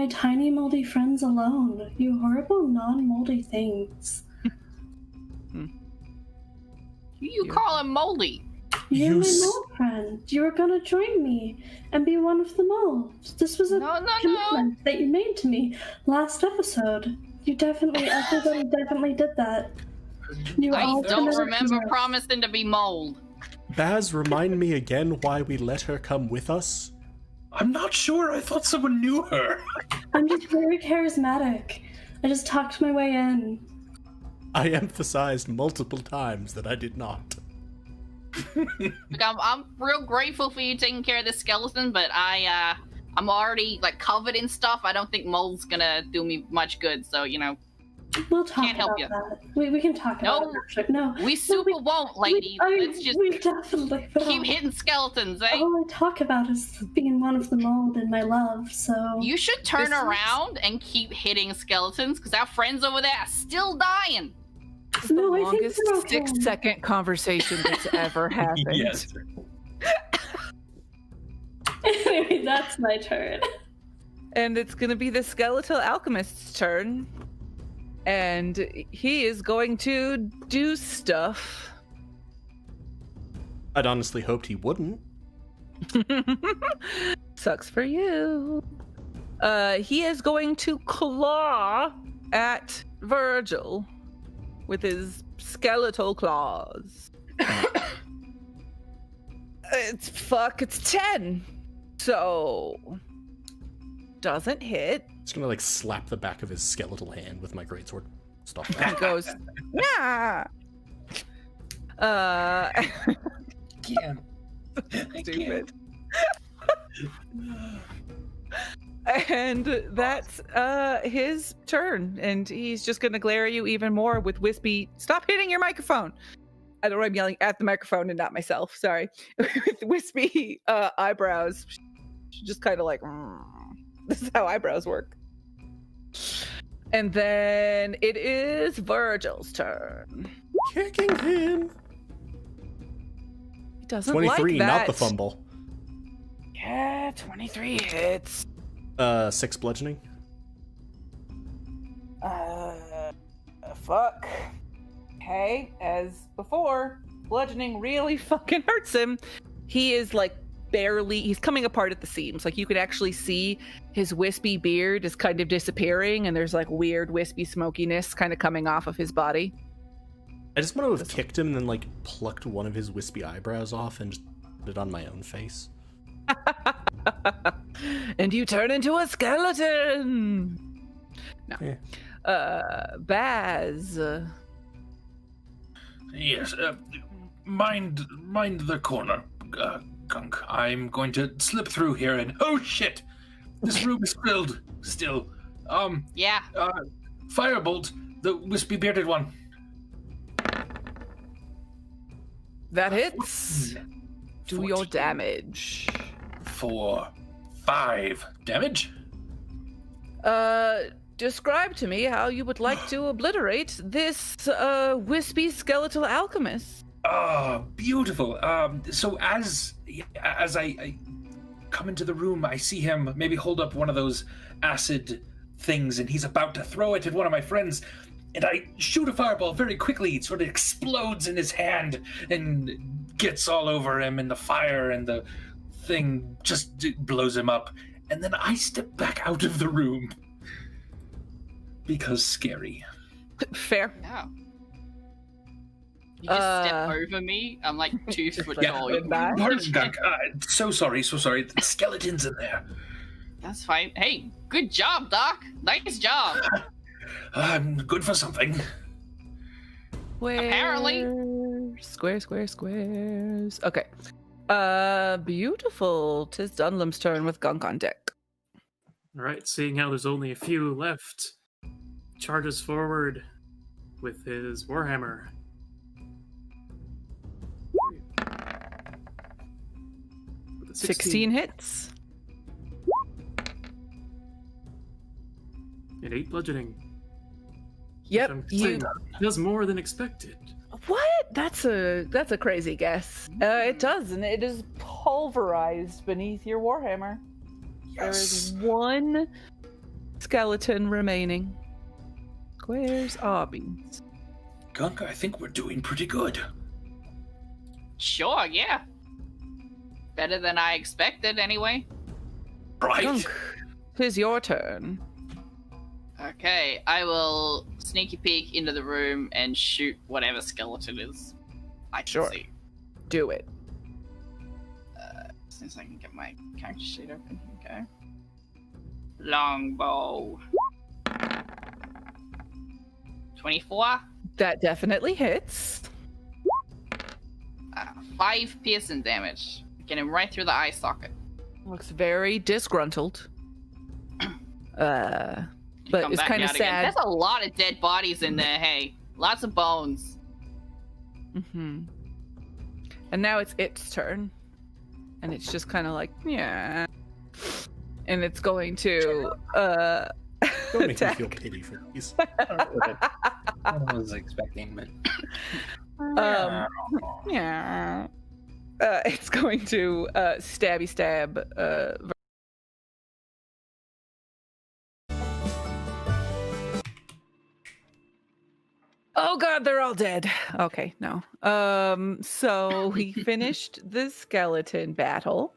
tiny moldy friends alone. You horrible non-moldy things. You call him moldy. You're You my s- mold friend. You were gonna join me and be one of the molds. This was a No. commitment that you made to me last episode. Everybody definitely did that. You I all don't committed remember to it. promising to be mold. Baz, remind me again why we let her come with us? I'm not sure. I thought someone knew her. I'm just very charismatic. I just talked my way in. I emphasized multiple times that I did not. Like, I'm real grateful for you taking care of this skeleton, but I'm already like covered in stuff. I don't think mold's gonna do me much good. So We'll talk Can't help about you. that. We can talk about No. it after. No, we super won't, lady. Let's just we definitely will. keep hitting skeletons, eh? All I talk about is being one of the mold and my love. So You should turn This is- around and keep hitting skeletons, because our friends over there are still dying. It's the No, I think longest they're okay. 6-second conversation that's ever happened. Yes. anyway, that's my turn. And it's going to be the skeletal alchemist's turn. And he is going to do stuff. I'd honestly hoped he wouldn't. Sucks for you. He is going to claw at Virgil with his skeletal claws. It's 10. So doesn't hit. Just gonna like slap the back of his skeletal hand with my greatsword. Stop He that. goes, nah. Can't. Stupid. And that's his turn, and he's just gonna glare at you even more with wispy. Stop hitting your microphone. I don't know. I'm yelling at the microphone and not myself. Sorry. With wispy eyebrows, just kind of like. This is how eyebrows work. And then it is Virgil's turn. Kicking him. He doesn't 23, like that. not the fumble. Yeah, 23 hits. 6 bludgeoning. Fuck. Okay, as before, bludgeoning really fucking hurts him. He is like he's coming apart at the seams. Like you could actually see his wispy beard is kind of disappearing, and there's like weird wispy smokiness kind of coming off of his body. I just want to have kicked him and then like plucked one of his wispy eyebrows off and just put it on my own face. And you turn into a skeleton. No. Yeah. Baz. Yes, mind the corner, Gunk. I'm going to slip through here and oh shit, this room is filled still. Yeah. Firebolt, the wispy bearded one. That hits. Do 14. your damage. 4, 5 damage. Describe to me how you would like to obliterate this wispy skeletal alchemist. Oh, beautiful. So as I come into the room, I see him maybe hold up one of those acid things, and he's about to throw it at one of my friends. And I shoot a fireball very quickly. It sort of explodes in his hand and gets all over him in the fire, and the thing just blows him up. And then I step back out of the room because scary. Fair. Yeah. You just step over me. I'm like 2 foot tall. Pardon, Gunk. So sorry. The skeleton's in there. That's fine. Hey, good job, Doc. Nice job. I'm good for something. Apparently. Squares. Okay. Beautiful. 'Tis Dunlam's turn with Gunk on deck. All right, seeing how there's only a few left, charges forward with his warhammer. With a 16 hits. and 8 bludgeoning. Yep. I'm saying does more than expected. What? That's a crazy guess. It does, and it is pulverized beneath your warhammer. Yes. There is 1 skeleton remaining. Where's Arby's? Gunk, I think we're doing pretty good. Sure, yeah. Better than I expected, anyway. Right. Gunk, 'tis your turn. Okay, I will sneaky peek into the room and shoot whatever skeleton is I can Sure. see. Do it. Since I can get my character sheet open. Okay. Longbow. 24. That definitely hits. 5 piercing damage. Get him right through the eye socket. Looks very disgruntled. He But come it's back kind of out again. sad. There's a lot of dead bodies in there, hey. Lots of bones. Mm-hmm. And now it's its turn. And it's just kind of like, yeah. And it's going to Don't make me attack. feel pity for these. I was expecting, but Yeah. It's going to stabby stab. Oh god, they're all dead. Okay, no. So we finished the skeleton battle.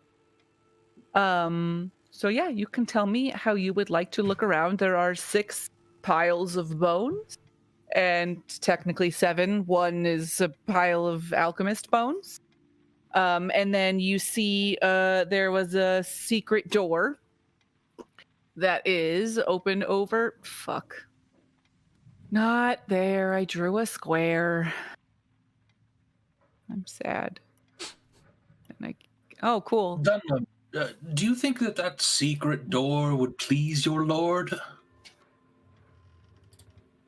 So yeah, you can tell me how you would like to look around. There are 6 piles of bones, and technically 7. 1 is a pile of alchemist bones. And then you see there was a secret door that is open over. Fuck. Not there. I drew a square. I'm sad. And oh, cool. Dunlop, do you think that secret door would please your lord?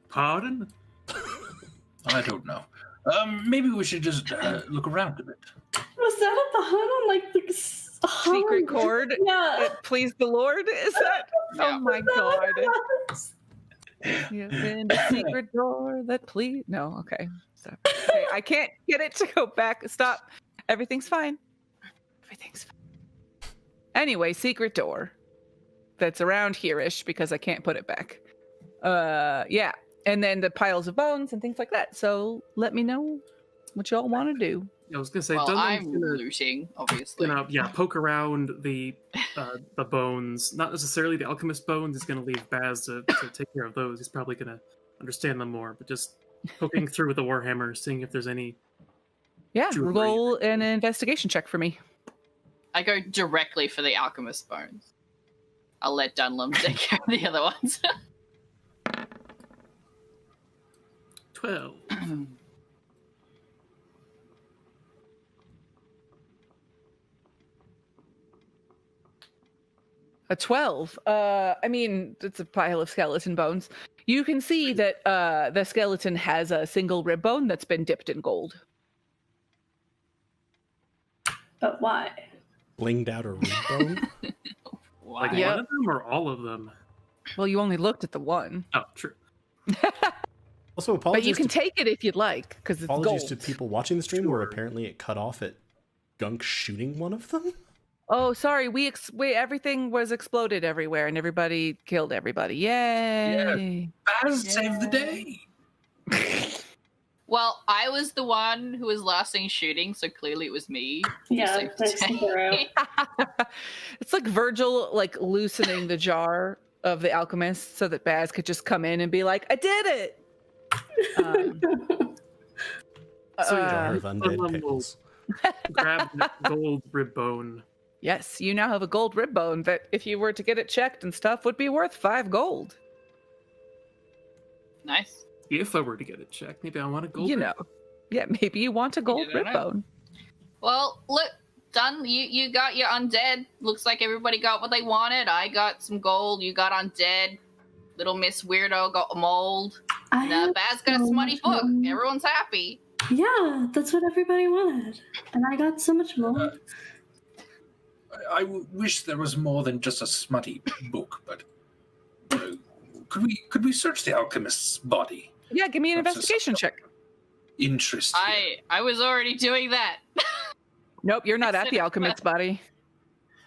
Pardon? I don't know. Maybe we should just look around a bit. Was that at the hut on like the Secret chord? Yeah. It please the Lord? Is that? Yeah. Oh my god. You've been the secret door that please. No, okay. Stop. Okay, I can't get it to go back. Stop. Everything's fine. Everything's fine. Anyway, secret door. That's around here-ish because I can't put it back. Yeah. And then the piles of bones and things like that. So let me know what y'all want to do. I was gonna say, Well, Dunlop's I'm gonna, looting, obviously. poke around the bones. Not necessarily the alchemist bones. He's gonna leave Baz to take care of those. He's probably gonna understand them more. But just poking through with the warhammer, seeing if there's any. Yeah, Jewelry. roll an investigation check for me. I go directly for the alchemist bones. I'll let Dunlum take care of the other ones. 12. A 12. I mean, it's a pile of skeleton bones. You can see that the skeleton has a single rib bone that's been dipped in gold. But why? Blinged out a rib bone. Wow. Like Yeah. one of them or all of them? Well, you only looked at the one. Oh, true. Also, But apologies you can to, take it if you'd like, because it's apologies gold. to people watching the stream where Sure. apparently it cut off at Gunk shooting one of them. Oh, sorry. We everything was exploded everywhere, and everybody killed everybody. Yay! Baz saved the day. Well, I was the one who was last seen shooting, so clearly it was me. who Yeah, saved the thanks to day. Hero. It's like Virgil loosening the jar of the alchemist so that Baz could just come in and be like, "I did it." Jar of undead Dunlop will pickles. grab that gold rib bone. Yes, you now have a gold rib bone that, if you were to get it checked and stuff, would be worth 5 gold. Nice. If I were to get it checked, maybe I want a gold. You rib know, yeah, maybe you want a gold don't rib know. bone. Well, look, Dun, you got your undead. Looks like everybody got what they wanted. I got some gold. You got undead. Little Miss Weirdo got a mold. I And had Baz got a so smutty much book. money. Everyone's happy. Yeah, that's what everybody wanted. And I got so much more. I wish there was more than just a smutty book, but could we search the alchemist's body? Yeah, give me an Perhaps investigation check. Interest. here. I was already doing that. Nope, you're not at the alchemist's body.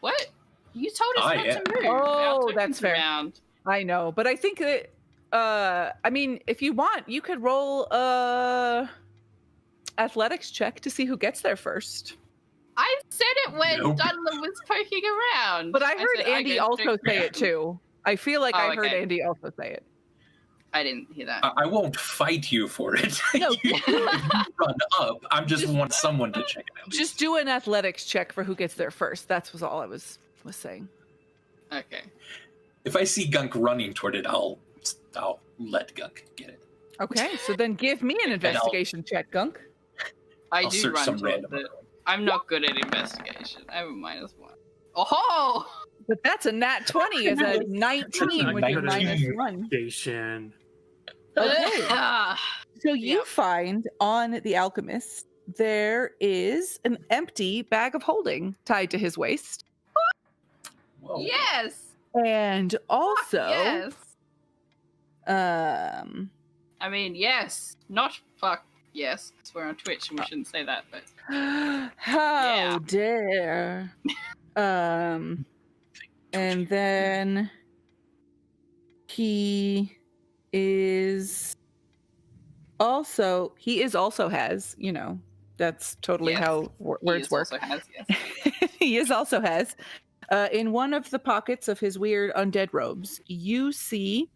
What? You told us I not am. to move. Oh, Our that's tokens fair. around. I know, but I think that, I mean, if you want, you could roll a athletics check to see who gets there first. I said it when Nope. Dunlop was poking around. But I heard said Andy go also straight say it too. I feel like Oh, I heard okay. Andy also say it. I didn't hear that. I won't fight you for it. No. If you run up. I just want someone to check it out. Just do an athletics check for who gets there first. That's was all I was saying. Okay. If I see Gunk running toward it, I'll let Gunk get it. Okay, so then give me an investigation check, Gunk. I I'll do search run some towards random. it. I'm not good at investigation. I have a -1. Oh! But that's a nat 20 is a 19 with your 19. -1. Station. Okay. Ah. So you Yep. find on the alchemist there is an empty bag of holding tied to his waist. Whoa. Yes! And also Yes! I I mean, yes. Not fuck. Yes. Because we're on Twitch and we shouldn't say that, but. how Yeah. dare. And then he also has, you know, that's totally Yes. how words work. Also has, yes. He also has, in one of the pockets of his weird undead robes, you see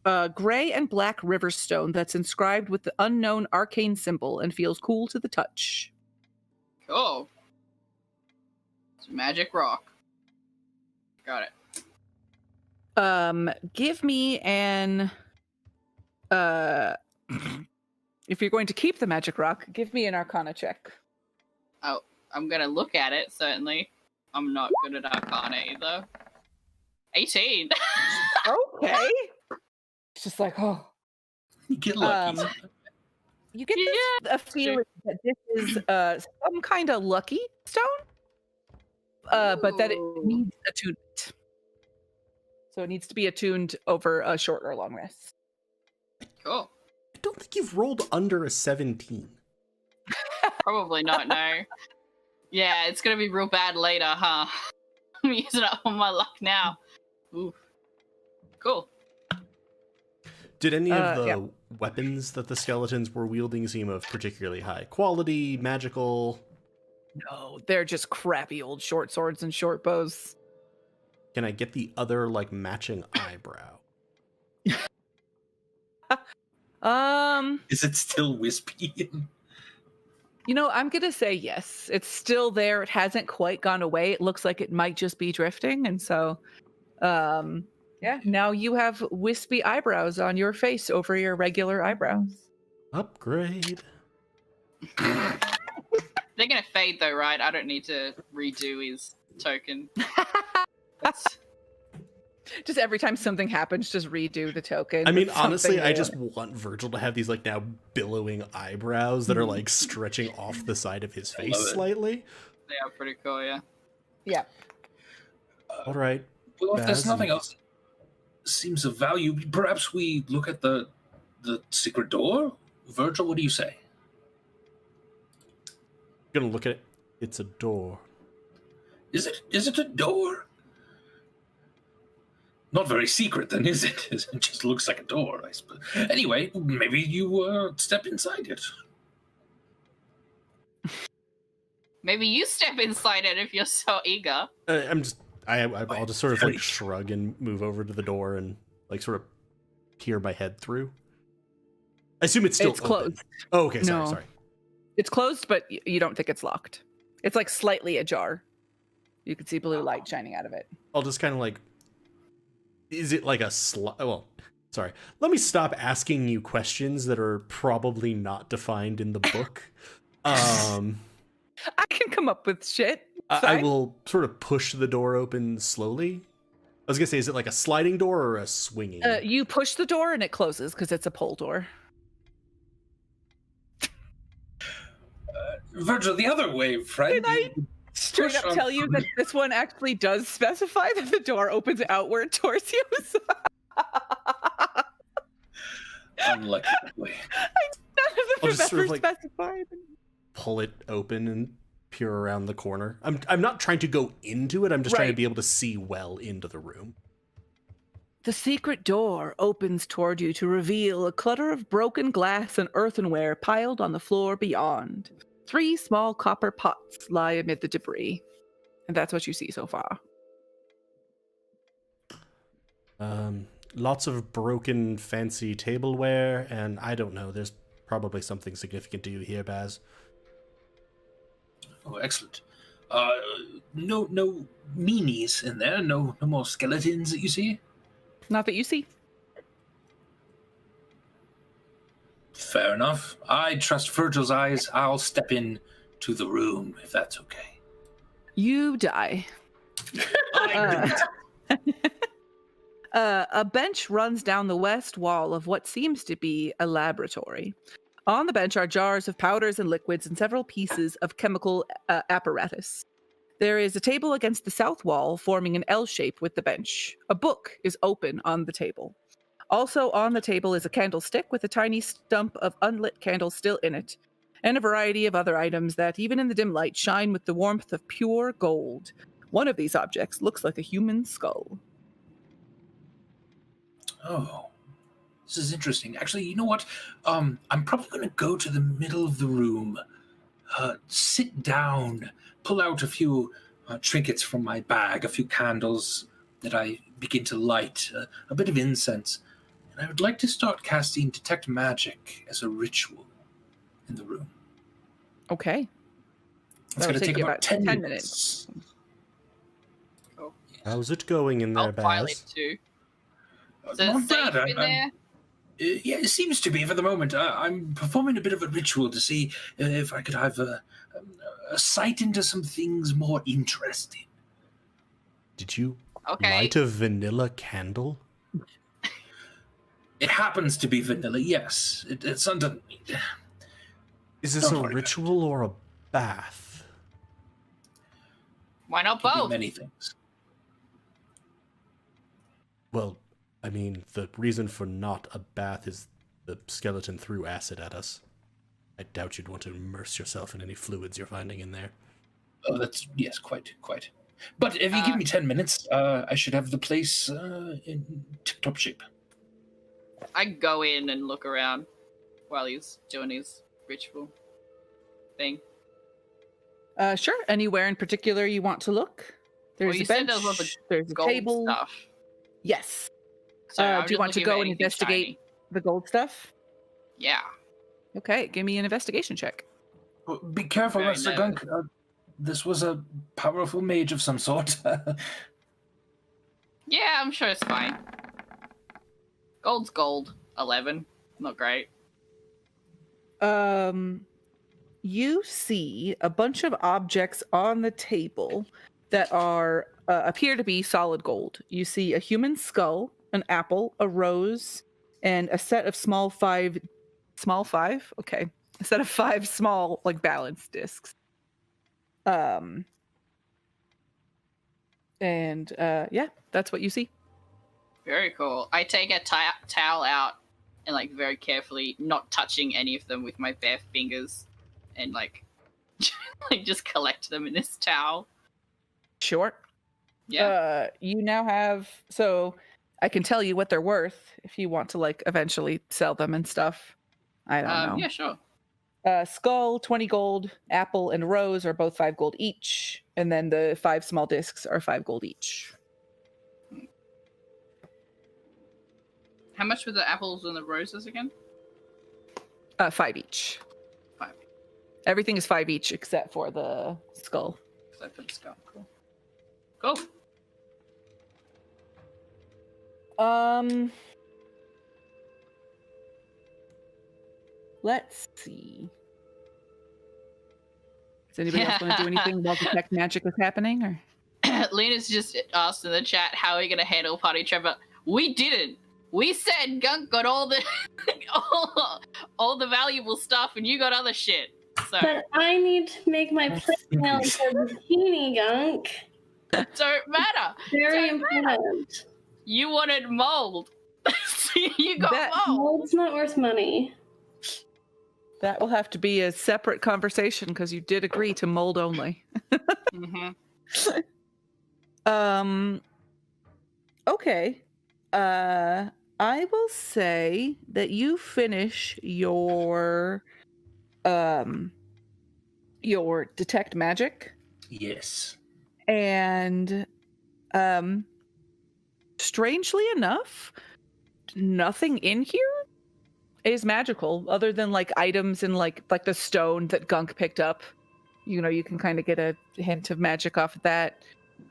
a gray and black river stone that's inscribed with the unknown arcane symbol and feels cool to the touch. Cool. It's a magic rock. Got it. Give me an if you're going to keep the magic rock, give me an Arcana check. Oh, I'm gonna look at it, certainly. I'm not good at Arcana either. 18. Okay. It's just like, oh. You get lucky. You get a feeling that this is some kind of lucky stone, but that it needs attunement. So it needs to be attuned over a short or long rest. Cool. I don't think you've rolled under a 17. Probably not, no. Yeah, it's gonna be real bad later, huh? I'm using up all my luck now. Ooh. Cool. Did any of the weapons that the skeletons were wielding seem of particularly high quality, magical? No, they're just crappy old short swords and short bows. Can I get the other, like, matching eyebrow? Is it still wispy? You know, I'm gonna say yes. It's still there. It hasn't quite gone away. It looks like it might just be drifting, and so, yeah. Now you have wispy eyebrows on your face over your regular eyebrows. Upgrade. They're gonna fade though, right? I don't need to redo his token. Just every time something happens, just redo the token. I mean, honestly, I just want Virgil to have these, like, now billowing eyebrows that are, like, stretching off the side of his face slightly. They are pretty cool, yeah. Yeah. All right. Well, if there's nothing else that seems of value, perhaps we look at the secret door? Virgil, what do you say? I'm gonna look at it. It's a door. Is it a door? Not very secret, then, is it? It just looks like a door, I suppose. Anyway, maybe you step inside it. Maybe you step inside it if you're so eager. I'll just sort of, like, shrug and move over to the door and, like, sort of peer my head through. I assume it's still open. Closed. Oh, okay, sorry. It's closed, but you don't think it's locked. It's, like, slightly ajar. You can see blue light shining out of it. I'll just kind of, like... Is it like a well, sorry. Let me stop asking you questions that are probably not defined in the book. I can come up with shit. I will sort of push the door open slowly. I was gonna say, is it like a sliding door or a swinging? You push the door and it closes because it's a pull door. Virgil, the other way, friend. Can I straight up tell you that this one actually does specify that the door opens outward towards you? Unlucky boy. None of them have ever specified. Pull it open and peer around the corner. I'm not trying to go into it. I'm just trying to be able to see well into the room. The secret door opens toward you to reveal a clutter of broken glass and earthenware piled on the floor beyond. 3 small copper pots lie amid the debris. And that's what you see so far. Lots of broken fancy tableware, and I don't know, there's probably something significant to you here, Baz. Oh, excellent. No meanies in there? No more skeletons that you see? Not that you see. Fair enough. I trust Virgil's eyes. I'll step in to the room, if that's okay. You die. A bench runs down the west wall of what seems to be a laboratory. On the bench are jars of powders and liquids and several pieces of chemical apparatus. There is a table against the south wall forming an L shape with the bench. A book is open on the table. Also on the table is a candlestick with a tiny stump of unlit candle still in it, and a variety of other items that, even in the dim light, shine with the warmth of pure gold. One of these objects looks like a human skull. Oh, this is interesting. Actually, you know what? I'm probably going to go to the middle of the room, sit down, pull out a few trinkets from my bag, a few candles that I begin to light, a bit of incense. And I would like to start casting Detect Magic as a ritual in the room. Okay. It's going to take about 10 minutes. Cool. How's it going in there, I'll file it Baz? too. So Not it's safe bad. in there? Yeah, it seems to be for the moment. I'm performing a bit of a ritual to see if I could have a sight into some things more interesting. Did you Okay. light a vanilla candle? It happens to be vanilla, yes. It's under... Is this Don't a worry about ritual or a bath? Why not Could be both? many things. Well, I mean, the reason for not a bath is the skeleton threw acid at us. I doubt you'd want to immerse yourself in any fluids you're finding in there. Oh, that's... Yes, quite. But if you give me 10 minutes, I should have the place in tip-top shape. I go in and look around while he's doing his ritual thing. Sure. Anywhere in particular you want to look? There's you a said bench. there was lots of There's a Gold table. stuff. Yes. So I'm Do you just want to looking go for and anything investigate shiny. the gold stuff? Yeah. Okay, give me an investigation check. Well, be careful, Very Mr. nervous. Gunk. This was a powerful mage of some sort. Yeah, I'm sure it's fine. Gold's gold. 11. Not great. You see a bunch of objects on the table that are appear to be solid gold. You see a human skull, an apple, a rose, and a set of small five. Okay, a set of 5 small balance discs. Yeah, that's what you see. Very cool. I take a towel out and very carefully, not touching any of them with my bare fingers, and just collect them in this towel. Sure. Yeah. You now have, so I can tell you what they're worth if you want to eventually sell them and stuff. I don't know. Yeah, sure. Skull, 20 gold, apple and rose are both 5 gold each, and then the 5 small discs are 5 gold each. How much were the apples and the roses again? 5 each. 5. Everything is 5 each except for the skull. Except for the skull. Cool. Let's see. Does anybody else want to do anything while detect magic is happening? Or Lena's just asked in the chat, how are we going to handle Party Trevor? We didn't. We said Gunk got all the all the valuable stuff, and you got other shit. So But I need to make my playstyle into bikini, Gunk. don't matter. Very Don't matter. important. You wanted mold. So you got That- mold. Mold's not worth money. that will have to be a separate conversation because you did agree to mold only. Mm-hmm. Okay. I will say that you finish your detect magic, Yes. and strangely enough, nothing in here is magical other than items and like the stone that Gunk picked up. You can kind of get a hint of magic off of that.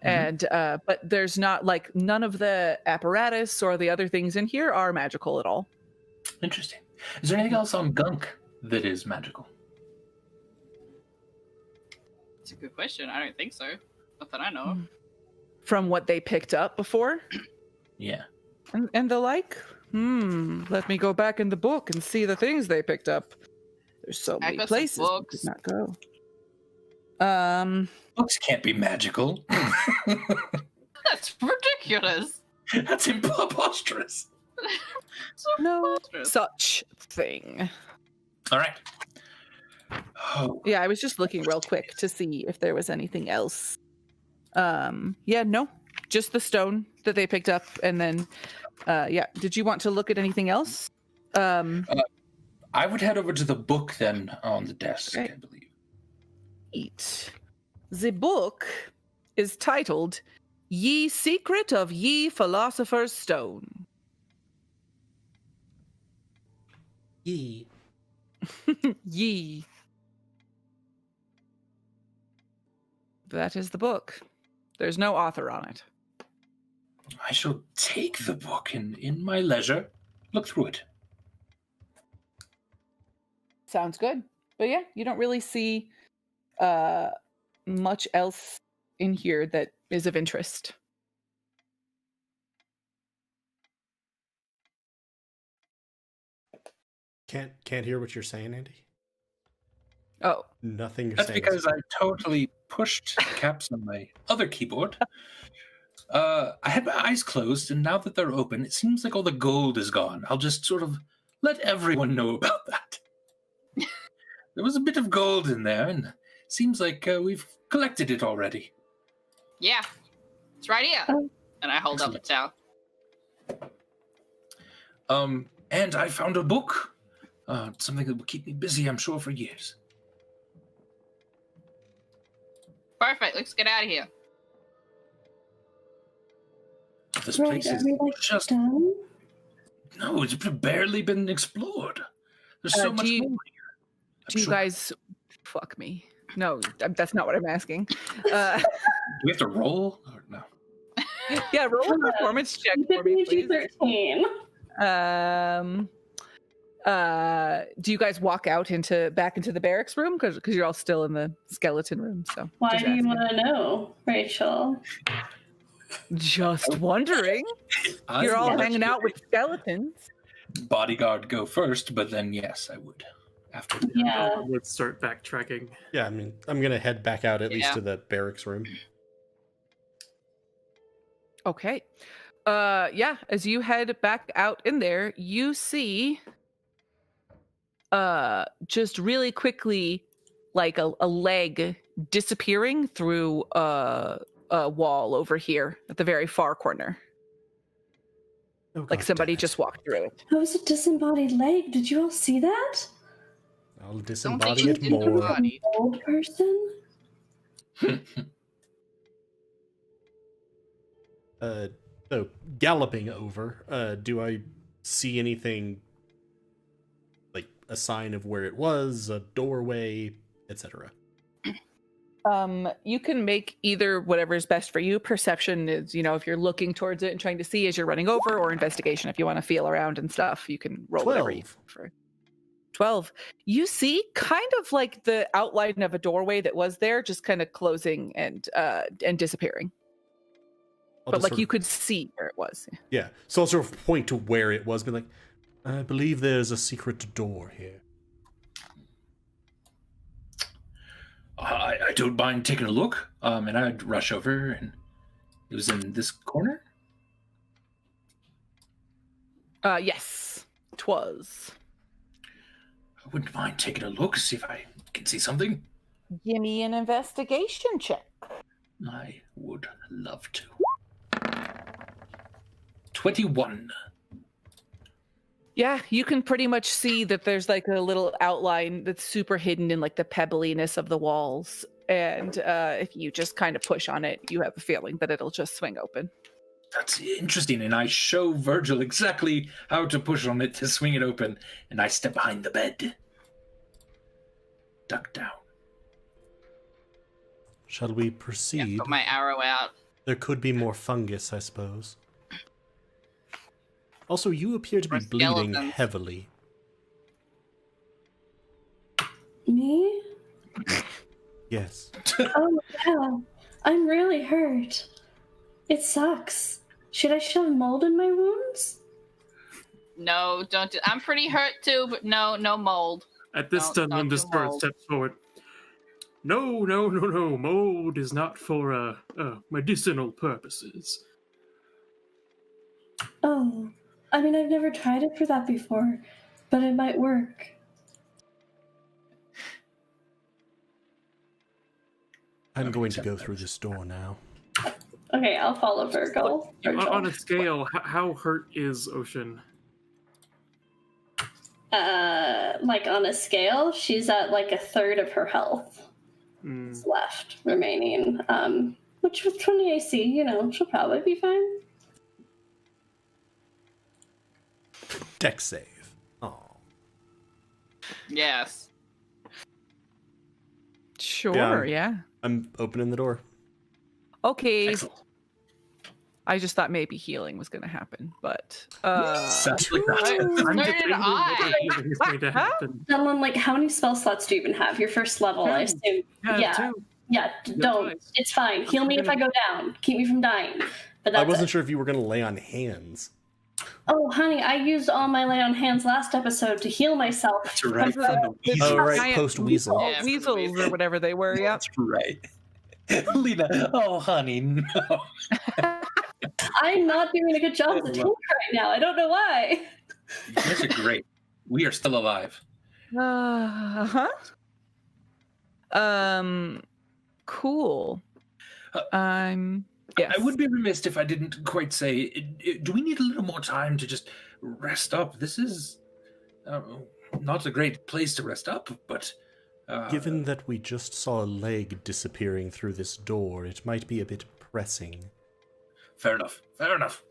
And but there's not none of the apparatus or the other things in here are magical at all. Interesting. Is there anything else on Gunk that is magical? That's a good question. I don't think so. Not that I know of. From what they picked up before. Yeah. And the let me go back in the book and see the things they picked up. There's so I many got some places we books. could not go. Books can't be magical. That's ridiculous. That's preposterous. So No preposterous. such thing. All right. Oh, Yeah, I was just looking real quick to see if there was anything else. Yeah, no, just the stone that they picked up, and then, yeah. Did you want to look at anything else? I would head over to the book then on the desk, Okay. I believe. The book is titled "Ye Secret of Ye Philosopher's Stone." Yee. Ye. That is the book. There's no author on it. I shall take the book and, in my leisure, look through it. Sounds good. But yeah, you don't really see much else in here that is of interest. Can't hear what you're saying, Andy. Oh, Nothing you're That's saying. because I totally pushed caps on my other keyboard. I had my eyes closed, and now that they're open, it seems like all the gold is gone. I'll just sort of let everyone know about that. There was a bit of gold in there, and it seems like we've collected it already. Yeah, it's right here. Oh. And I hold up the towel. And I found a book. Something that will keep me busy, I'm sure, for years. Perfect. Let's get out of here. This Right, place are is we like just... done? No, it's barely been explored. There's so much more here. Do you guys... Fuck me. No, that's not what I'm asking. Do we have to roll? Or no. Yeah, roll a performance check for me, please. PG-13. Do you guys walk out back into the barracks room? Because you're all still in the skeleton room. So Why just do you asking. want to know, Rachel? Just wondering. You're all hanging out with skeletons. Bodyguard go first, but then yes, I would. After that. Yeah. Let's start backtracking. Yeah, I mean, I'm gonna head back out at least to the barracks room. Okay. Yeah, as you head back out in there, you see just really quickly like a leg disappearing through a wall over here at the very far corner. Oh, Like God somebody damn it. just walked through it. That was a disembodied leg. Did you all see that? I'll Don't disembody think it it's more. disembodied. Old person? So galloping over, do I see anything like a sign of where it was, a doorway, etc.? You can make either whatever is best for you. Perception is, if you're looking towards it and trying to see as you're running over, or investigation if you want to feel around and stuff. You can roll whatever you 12. prefer. 12. You see kind of like the outline of a doorway that was there, just kind of closing and disappearing. I'll But just like sort you of- could see where it was. Yeah, so I'll sort of point to where it was, be like, I believe there's a secret door here. I don't mind taking a look. And I'd rush over, and it was in this corner. Yes, 'twas. I wouldn't mind taking a look, see if I can see something. Give me an investigation check. I would love to. 21. Yeah, you can pretty much see that there's like a little outline that's super hidden in like the pebbliness of the walls. And if you just kind of push on it, you have a feeling that it'll just swing open. That's interesting, and I show Virgil exactly how to push on it to swing it open, and I step behind the bed. Duck down. Shall we Yeah, proceed? put my arrow out. There could be more fungus, I suppose. Also, you appear to be Or bleeding skeletons. heavily. Me? Yes. Oh, yeah. I'm really hurt. It sucks. Should I shove mold in my wounds? No, don't do. I'm pretty hurt too, but no mold. At this Don't time, when the do spirit mold. steps forward. No. Mold is not for medicinal purposes. Oh, I mean, I've never tried it for that before, but it might work. I'm going to go through this door now. Okay, I'll follow Virgil. On a scale, how hurt is Ocean? Like on a scale, she's at like a third of her health is left remaining. Which with 20 AC, she'll probably be fine. Dex save. Oh. Yes. Sure, yeah. I'm opening the door. Okay. Excellent. I just thought maybe healing was going to happen, but Sounds like that. So I'm did debating I. whether healing is going to happen. Someone like, how many spell slots do you even have? Your first level, I assume. Yeah. Two. Yeah, don't. Twice. It's fine. Heal me if I go down. Keep me from dying. But I that's wasn't it. sure if you were going to lay on hands. Oh, honey, I used all my lay on hands last episode to heal myself. That's right. From the Weasel. Oh, right, giant post-weasel. Yeah, from the weasels weasel. or whatever they were. Yeah. That's right. Lena, oh honey, no. I'm not doing a good job as a twink right now. I don't know why. You guys are great. We are still alive. Huh. Cool. Yes. I would be remiss if I didn't quite say, do we need a little more time to just rest up? This is not a great place to rest up, but... Given that we just saw a leg disappearing through this door, it might be a bit pressing. Fair enough. Fair enough.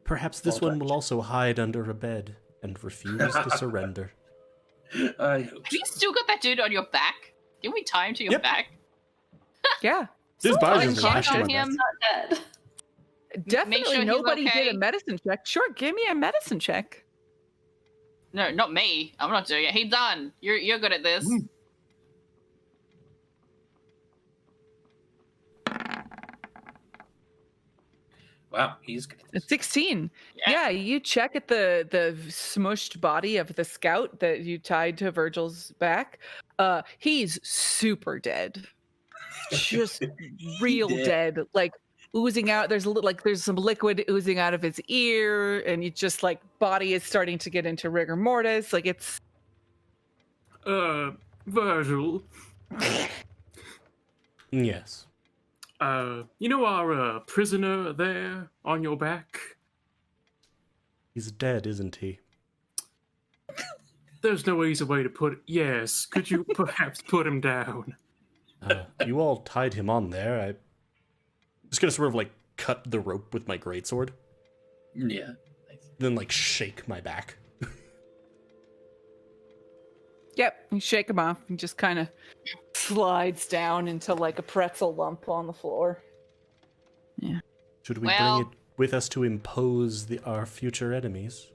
Perhaps this Well one done. will also hide under a bed and refuse to surrender. I hope Have you still got that dude on your back? Can we tie him to your Yep. back? Yeah. His Someone body is check lashed to on my him. back. Not dead. Definitely sure he's nobody okay. did a medicine check. Sure, give me a medicine check. No, not me. I'm not doing it. He done. You're good at this. Wow, he's good. It's 16. Yeah. Yeah, you check at the smushed body of the scout that you tied to Virgil's back. He's super dead. Just real dead. Like oozing out. There's some liquid oozing out of his ear, and you just like body is starting to get into rigor mortis. Like it's Virgil, Yes. you know our prisoner there on your back? He's dead, isn't he? There's no easy way to put it. Yes, could you perhaps put him down? You all tied him on there. I'm just gonna sort of like cut the rope with my greatsword, Yeah. then like shake my back. Yep, you shake him off and just kind of slides down into like a pretzel lump on the floor. Should we Well- bring it with us to impose our future enemies?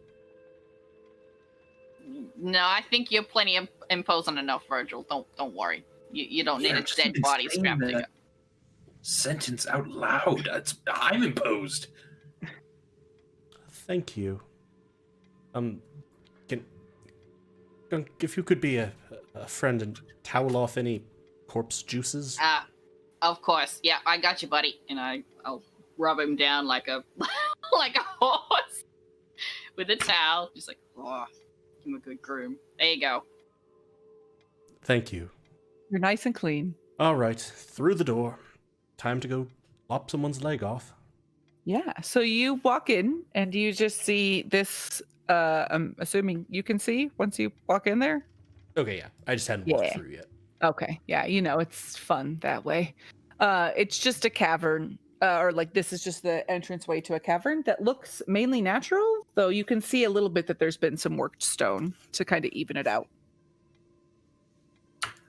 No, I think you're plenty imposing enough, Virgil. Don't worry. You don't need Yeah, a just dead body saying scrap that digger. Sentence out loud. I'm imposed. Thank you. If you could be a friend and towel off any corpse juices. Of course. Yeah, I got you, buddy. And I'll rub him down like a like a horse with a towel. Just like, oh, give him a good groom. There you go. Thank you. You're nice and clean. All right, through the door. Time to go lop someone's leg off. Yeah. So you walk in and you just see this. I'm assuming you can see once you walk in there. Okay, yeah. I just hadn't walked Yeah. through yet. Okay. Yeah. You know, it's fun that way. It's just a cavern, or like this is just the entranceway to a cavern that looks mainly natural, though you can see a little bit that there's been some worked stone to kind of even it out.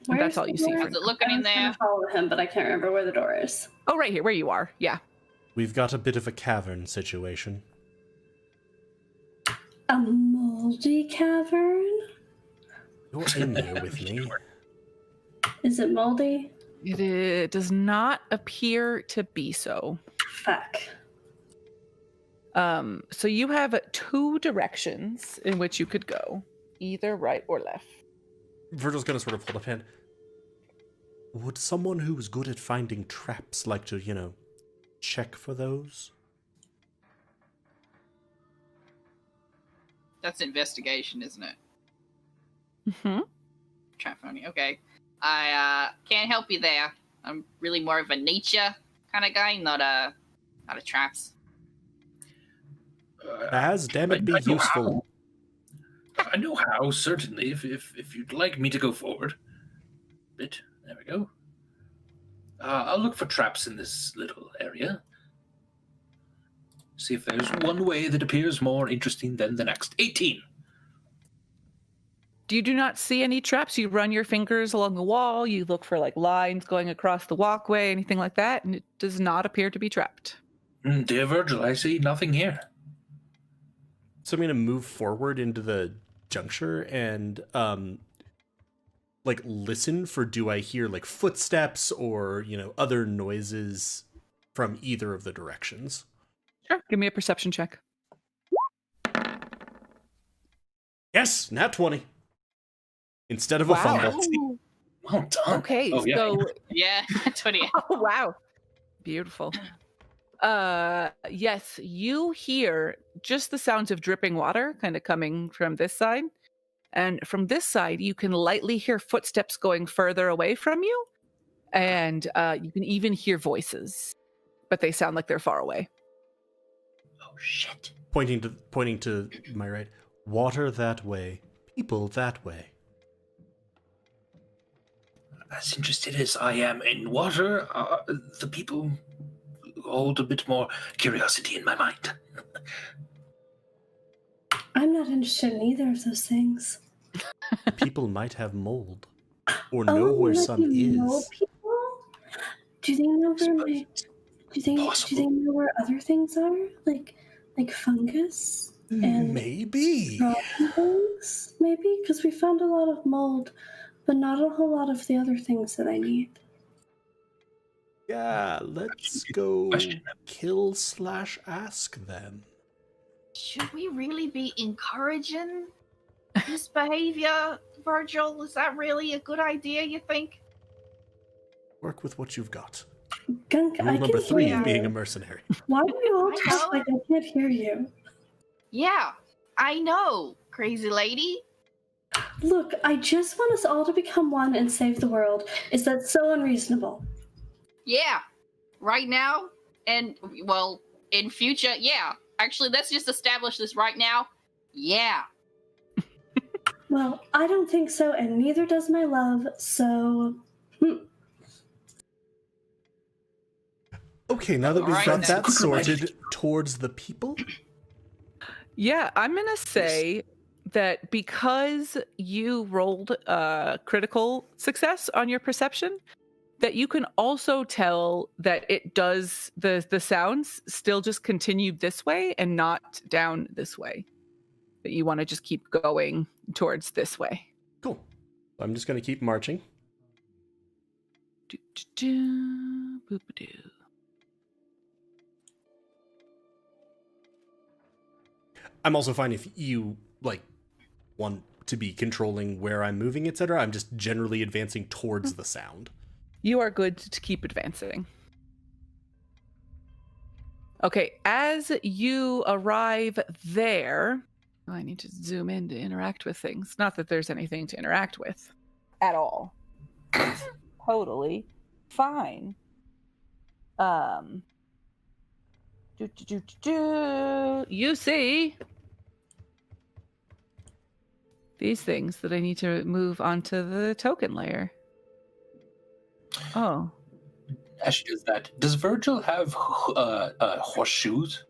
And that's all you see for How's it looking in I'm trying there? to follow him, but I can't remember where the door is. Oh, right here, where you are. Yeah. We've got a bit of a cavern situation. A moldy cavern? You're in there with me. Is it moldy? It does not appear to be so. Fuck. So you have 2 directions in which you could go, either right or left. Virgil's gonna sort of hold up hand. Would someone who's good at finding traps like to, check for those? That's investigation, isn't it? Mm-hmm. Trap finding. Okay. I can't help you there. I'm really more of a nature kind of guy, not a traps. As damn it, be I know useful. how. I know how, certainly, if you'd like me to go forward. Bit. There we go. I'll look for traps in this little area. See if there's one way that appears more interesting than the next. 18. You do not see any traps. You run your fingers along the wall. You look for like lines going across the walkway, anything like that, and it does not appear to be trapped. Dear Virgil, I see nothing here. So I'm going to move forward into the juncture and like listen for, do I hear like footsteps or, you know, other noises from either of the directions? Sure. Give me a perception check. Yes, nat 20. Instead of a fumble. Ooh. Well done. Okay, Oh, yeah. so Yeah, 20. oh, wow. Beautiful. Yes, you hear just the sounds of dripping water kind of coming from this side. And from this side, you can lightly hear footsteps going further away from you. And you can even hear voices, but they sound like they're far away. Oh, shit. Pointing to my right. Water that way, people that way. As interested as I am in water, the people hold a bit more curiosity in my mind. I'm not interested in either of those things. People might have mold or know where some Know is. people? Do they know where do they know where other things are? Like fungus and Maybe. rotten things? Maybe? Because we found a lot of mold, but not a whole lot of the other things that I need. Yeah, let's go Question. kill/ask them. Should we really be encouraging this behavior, Virgil? Is that really a good idea, you think? Work with what you've got. Gunk, Rule I number can 3 hear of being you. a mercenary. Why do you all I talk know. like I can't hear you? Yeah, I know, crazy lady. Look, I just want us all to become one and save the world. Is that so unreasonable? Yeah, right now, and, well, in future, yeah. Actually, let's just establish this right now. Yeah. Well, I don't think so, and neither does my love, so... Okay, now that we've Alright, got then. that sorted towards the people, Yeah, I'm going to say that because you rolled critical success on your perception, that you can also tell that it does, the sounds still just continue this way and not down this way. That you want to just keep going towards this way. cool. I'm just going to keep marching. Boop-a-doo. I'm also fine if you, like, want to be controlling where I'm moving, etc. I'm just generally advancing towards the sound. You are good to keep advancing. Okay, as you arrive there, I need to zoom in to interact with things. Not that there's anything to interact with at all. It's totally fine. You see these things that I need to move onto the token layer. Oh. As she does that, does Virgil have horseshoes?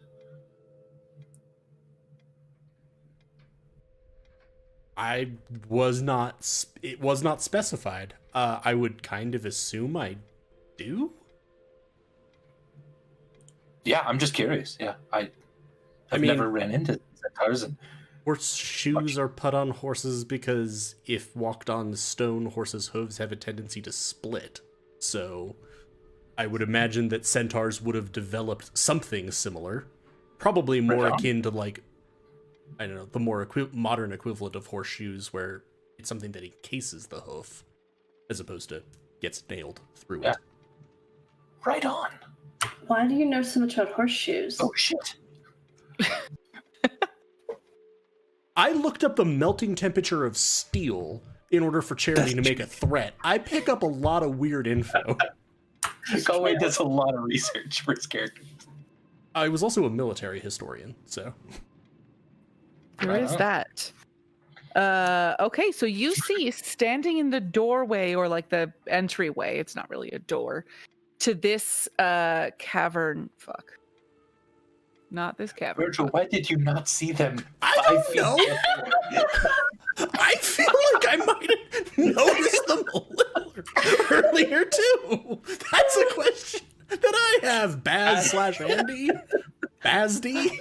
It was not specified. I would kind of assume I do. Yeah, I'm just curious. Yeah, I've never ran into centaurs. And Horseshoes are put on horses because if walked on stone, horses' hooves have a tendency to split. So I would imagine that centaurs would have developed something similar. Probably more akin to, like, I don't know, the more modern equivalent of horseshoes, where it's something that encases the hoof as opposed to gets nailed through it. Right on. Why do you know so much about horseshoes? Oh, shit. I looked up the melting temperature of steel in order for Charity to make a threat. I pick up a lot of weird info. Galway does a lot of research for his characters. I was also a military historian, so... There is that. Okay, so you see standing in the doorway, or like the entryway, it's not really a door, to this cavern. Fuck. Not this cavern. Virgil, why did you not see them? I don't know. I feel like I might have noticed them a little earlier too. That's a question that I have Baz / Andy? Bazdy?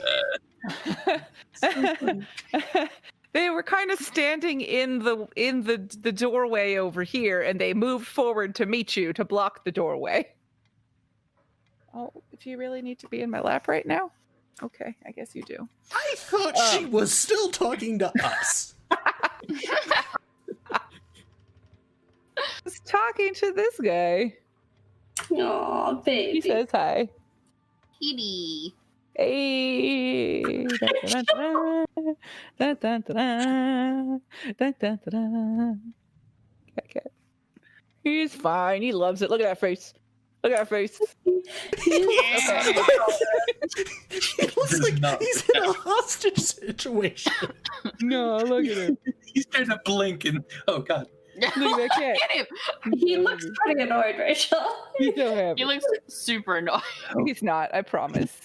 They were kind of standing in the doorway over here, and they moved forward to meet you to block the doorway. Oh, do you really need to be in my lap right now? Okay, I guess you do. I thought she was still talking to us. I was talking to this guy. Aw, baby. He says hi. Kitty. Hey. Cat. He's fine. He loves it. Look at that face. Look at that face. He looks like he's in a hostage situation. No, look at him. He's trying to blink and oh god. Look at that cat. Get him. He looks pretty annoyed, Rachel. He's so happy. He looks super annoyed. He's not, I promise.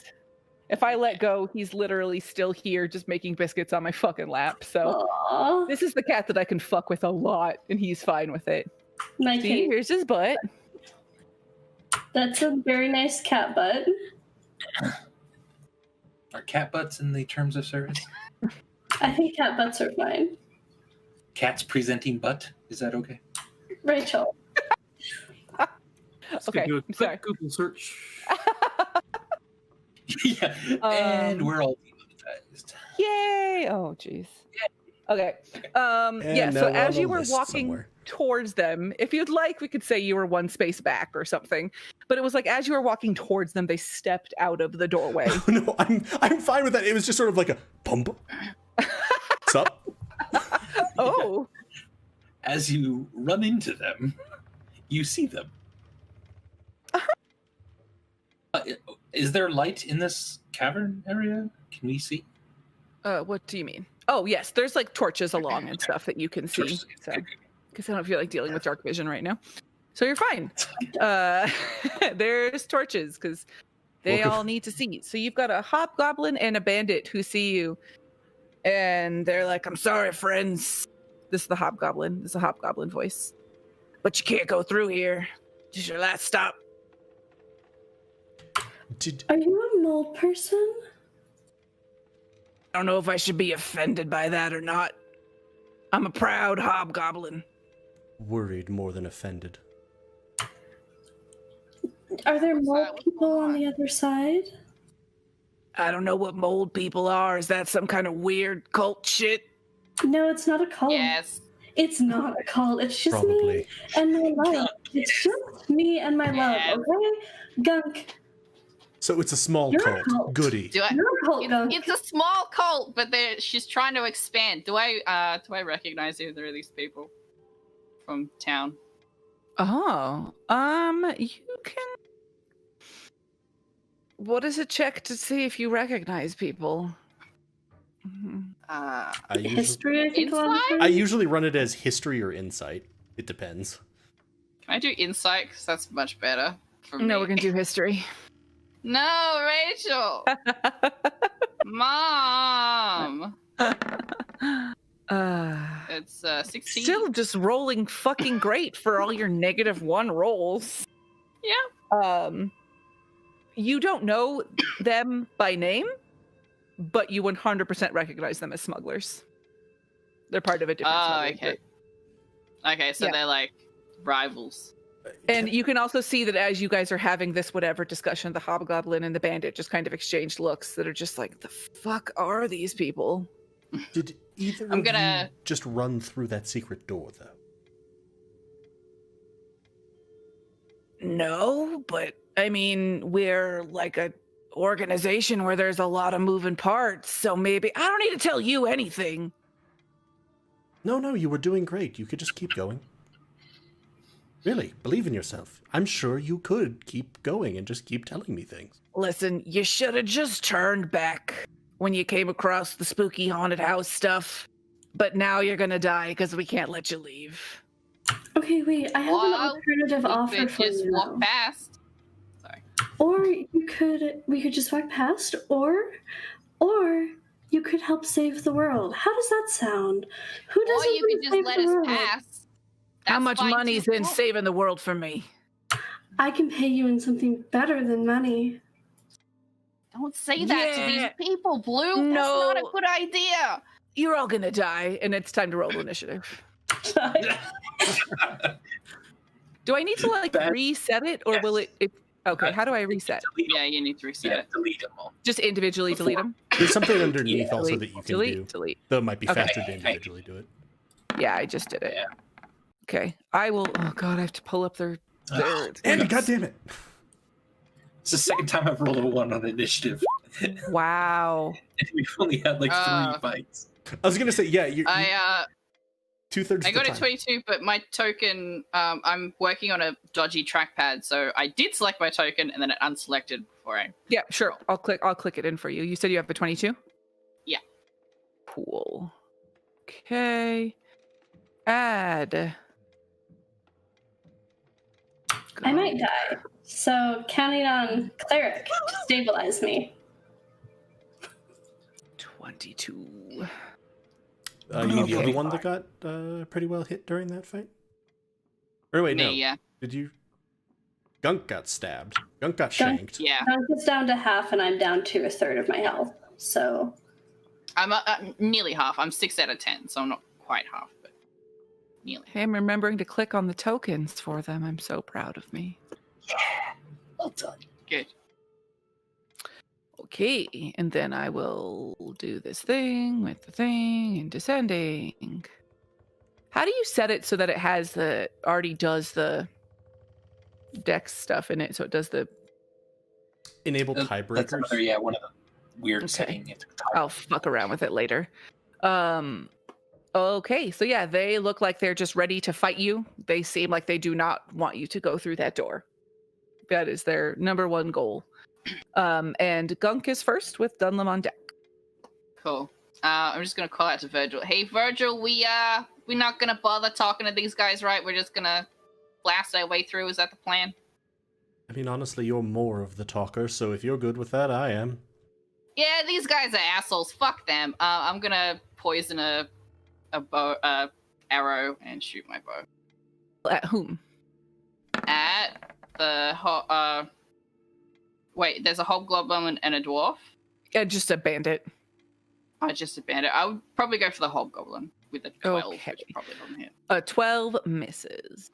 If I let go, he's literally still here just making biscuits on my fucking lap. So Aww. this is the cat that I can fuck with a lot, and he's fine with it. My See, cat. here's his butt. That's a very nice cat butt. Are cat butts in the terms of service? I think cat butts are fine. Cats presenting butt? Is that okay? Rachel. Okay, Do a I'm quick sorry. Google search. Yeah. And we're all demonetized. Yay! Oh, jeez. Okay. And Yeah. now So we're as on you a were list walking somewhere. towards them, if you'd like, we could say you were one space back or something. But it was like as you were walking towards them, they stepped out of the doorway. No, I'm fine with that. It was just sort of like a bump. What's up? Oh. As you run into them, you see them. Is there light in this cavern area? Can we see? What do you mean? Oh, yes. There's like torches along and stuff that you can see. Torches. So, because I don't feel like dealing with dark vision right now. So you're fine. There's torches because they all need to see. So you've got a hobgoblin and a bandit who see you. And they're like, I'm sorry, friends. This is the hobgoblin. This is a hobgoblin voice. But you can't go through here. This is your last stop. Are you a mold person? I don't know if I should be offended by that or not. I'm a proud hobgoblin. Worried more than offended. Are there What's mold that? What's people going on on? the other side? I don't know what mold people are. Is that some kind of weird cult shit? No, it's not a cult. Yes. It's not a cult. It's just Probably. me and my love. It's just me and my love, Yeah. okay? Gunk. So it's a small You're a cult. cult. Goody. Do I? You're a cult, Gunk. It's a small cult, but she's trying to expand. Do I recognize either of these people from town? Oh, you can. What is a check to see if you recognize people? Mhm. I usually, History, I think. a lot of Inside? I times. usually run it as history or insight. It depends. Can I do insight? Because that's much better for me. No, we're gonna do history. No, Rachel. Mom. It's 16. Still just rolling fucking great for all your -1 rolls. Yeah. You don't know them by name, but you 100% recognize them as smugglers. They're part of a different Oh, smuggling okay. group. Okay, so Yeah. they're like rivals. And you can also see that as you guys are having this whatever discussion, the hobgoblin and the bandit just kind of exchange looks that are just like, the fuck are these people? Did either I'm of gonna- you just run through that secret door, though? No, but I mean, we're like a organization where there's a lot of moving parts, so maybe I don't need to tell you anything. No, you were doing great. You could just keep going. Really, believe in yourself. I'm sure you could keep going and just keep telling me things. Listen, you should have just turned back when you came across the spooky haunted house stuff. But now you're gonna die because we can't let you leave. Okay, wait. I have an Well, alternative We offer could for just you. walk Though. past. Sorry. Or we could just walk past, or you could help save the world. How does that sound? Who Or doesn't you could just save let the us world? pass. How That's much fine money's too. in saving the world for me? I can pay you in something better than money. Don't say that to these people, Blue. No. That's not a good idea. You're all gonna die, and it's time to roll initiative. Do I need to like reset it, or will it? Okay, how do I reset? Yeah, you need to reset it. Delete them all. Just individually delete them? There's something underneath Yeah. also that you can do. Delete. Though it might be Okay. faster to individually do it. Yeah, I just did it. Yeah. Okay, I will. Oh god, I have to pull up their. Andy, goddammit! It's the second time I've rolled a 1 on initiative. Wow. And we've only had like 3 fights. I was gonna say, yeah, you're I 2/3 I of the got a time. 22, but my token, I'm working on a dodgy trackpad, so I did select my token and then it unselected before I. Yeah, sure. I'll click it in for you. You said you have a 22? Yeah. Cool. Okay. Add. I might die. So counting on cleric to stabilize me. 22. You mean the Okay. other one that got pretty well hit during that fight? Or wait, no. Me, yeah. Did you? Gunk got stabbed. Gunk got shanked. Yeah. It's down to half, and I'm down to a third of my health. So I'm nearly half. I'm 6 out of 10, so I'm not quite half, but nearly. Hey, I'm remembering to click on the tokens for them. I'm so proud of me. Well done. Good. Okay, and then I will do this thing with the thing and descending. How do you set it so that it has already does the dex stuff in it, so it does the... Enable That's tiebreakers. another, one of the weird Okay. settings. I'll fuck around with it later. Okay, so yeah, they look like they're just ready to fight you. They seem like they do not want you to go through that door. That is their number one goal. And Gunk is first with Dunlum on deck. Cool. I'm just gonna call out to Virgil. Hey, Virgil, we're not gonna bother talking to these guys, right? We're just gonna blast our way through. Is that the plan? I mean, honestly, you're more of the talker, so if you're good with that, I am. Yeah, these guys are assholes. Fuck them. I'm gonna poison a arrow and shoot my bow At whom? at the Wait, there's a hobgoblin and a dwarf. Just a bandit. Oh, just a bandit. I would probably go for the hobgoblin with the 12, Okay. which probably doesn't hit. 12 misses.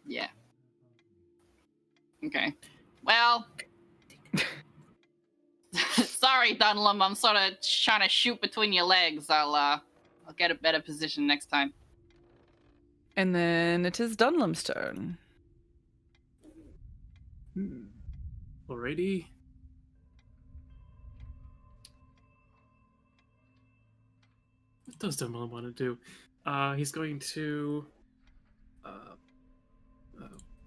Yeah. Okay. Well. Sorry, Dunlum. I'm sort of trying to shoot between your legs. I'll get a better position next time. And then it is Dunlum's turn. Alrighty. What does Dunlum want to do? He's going to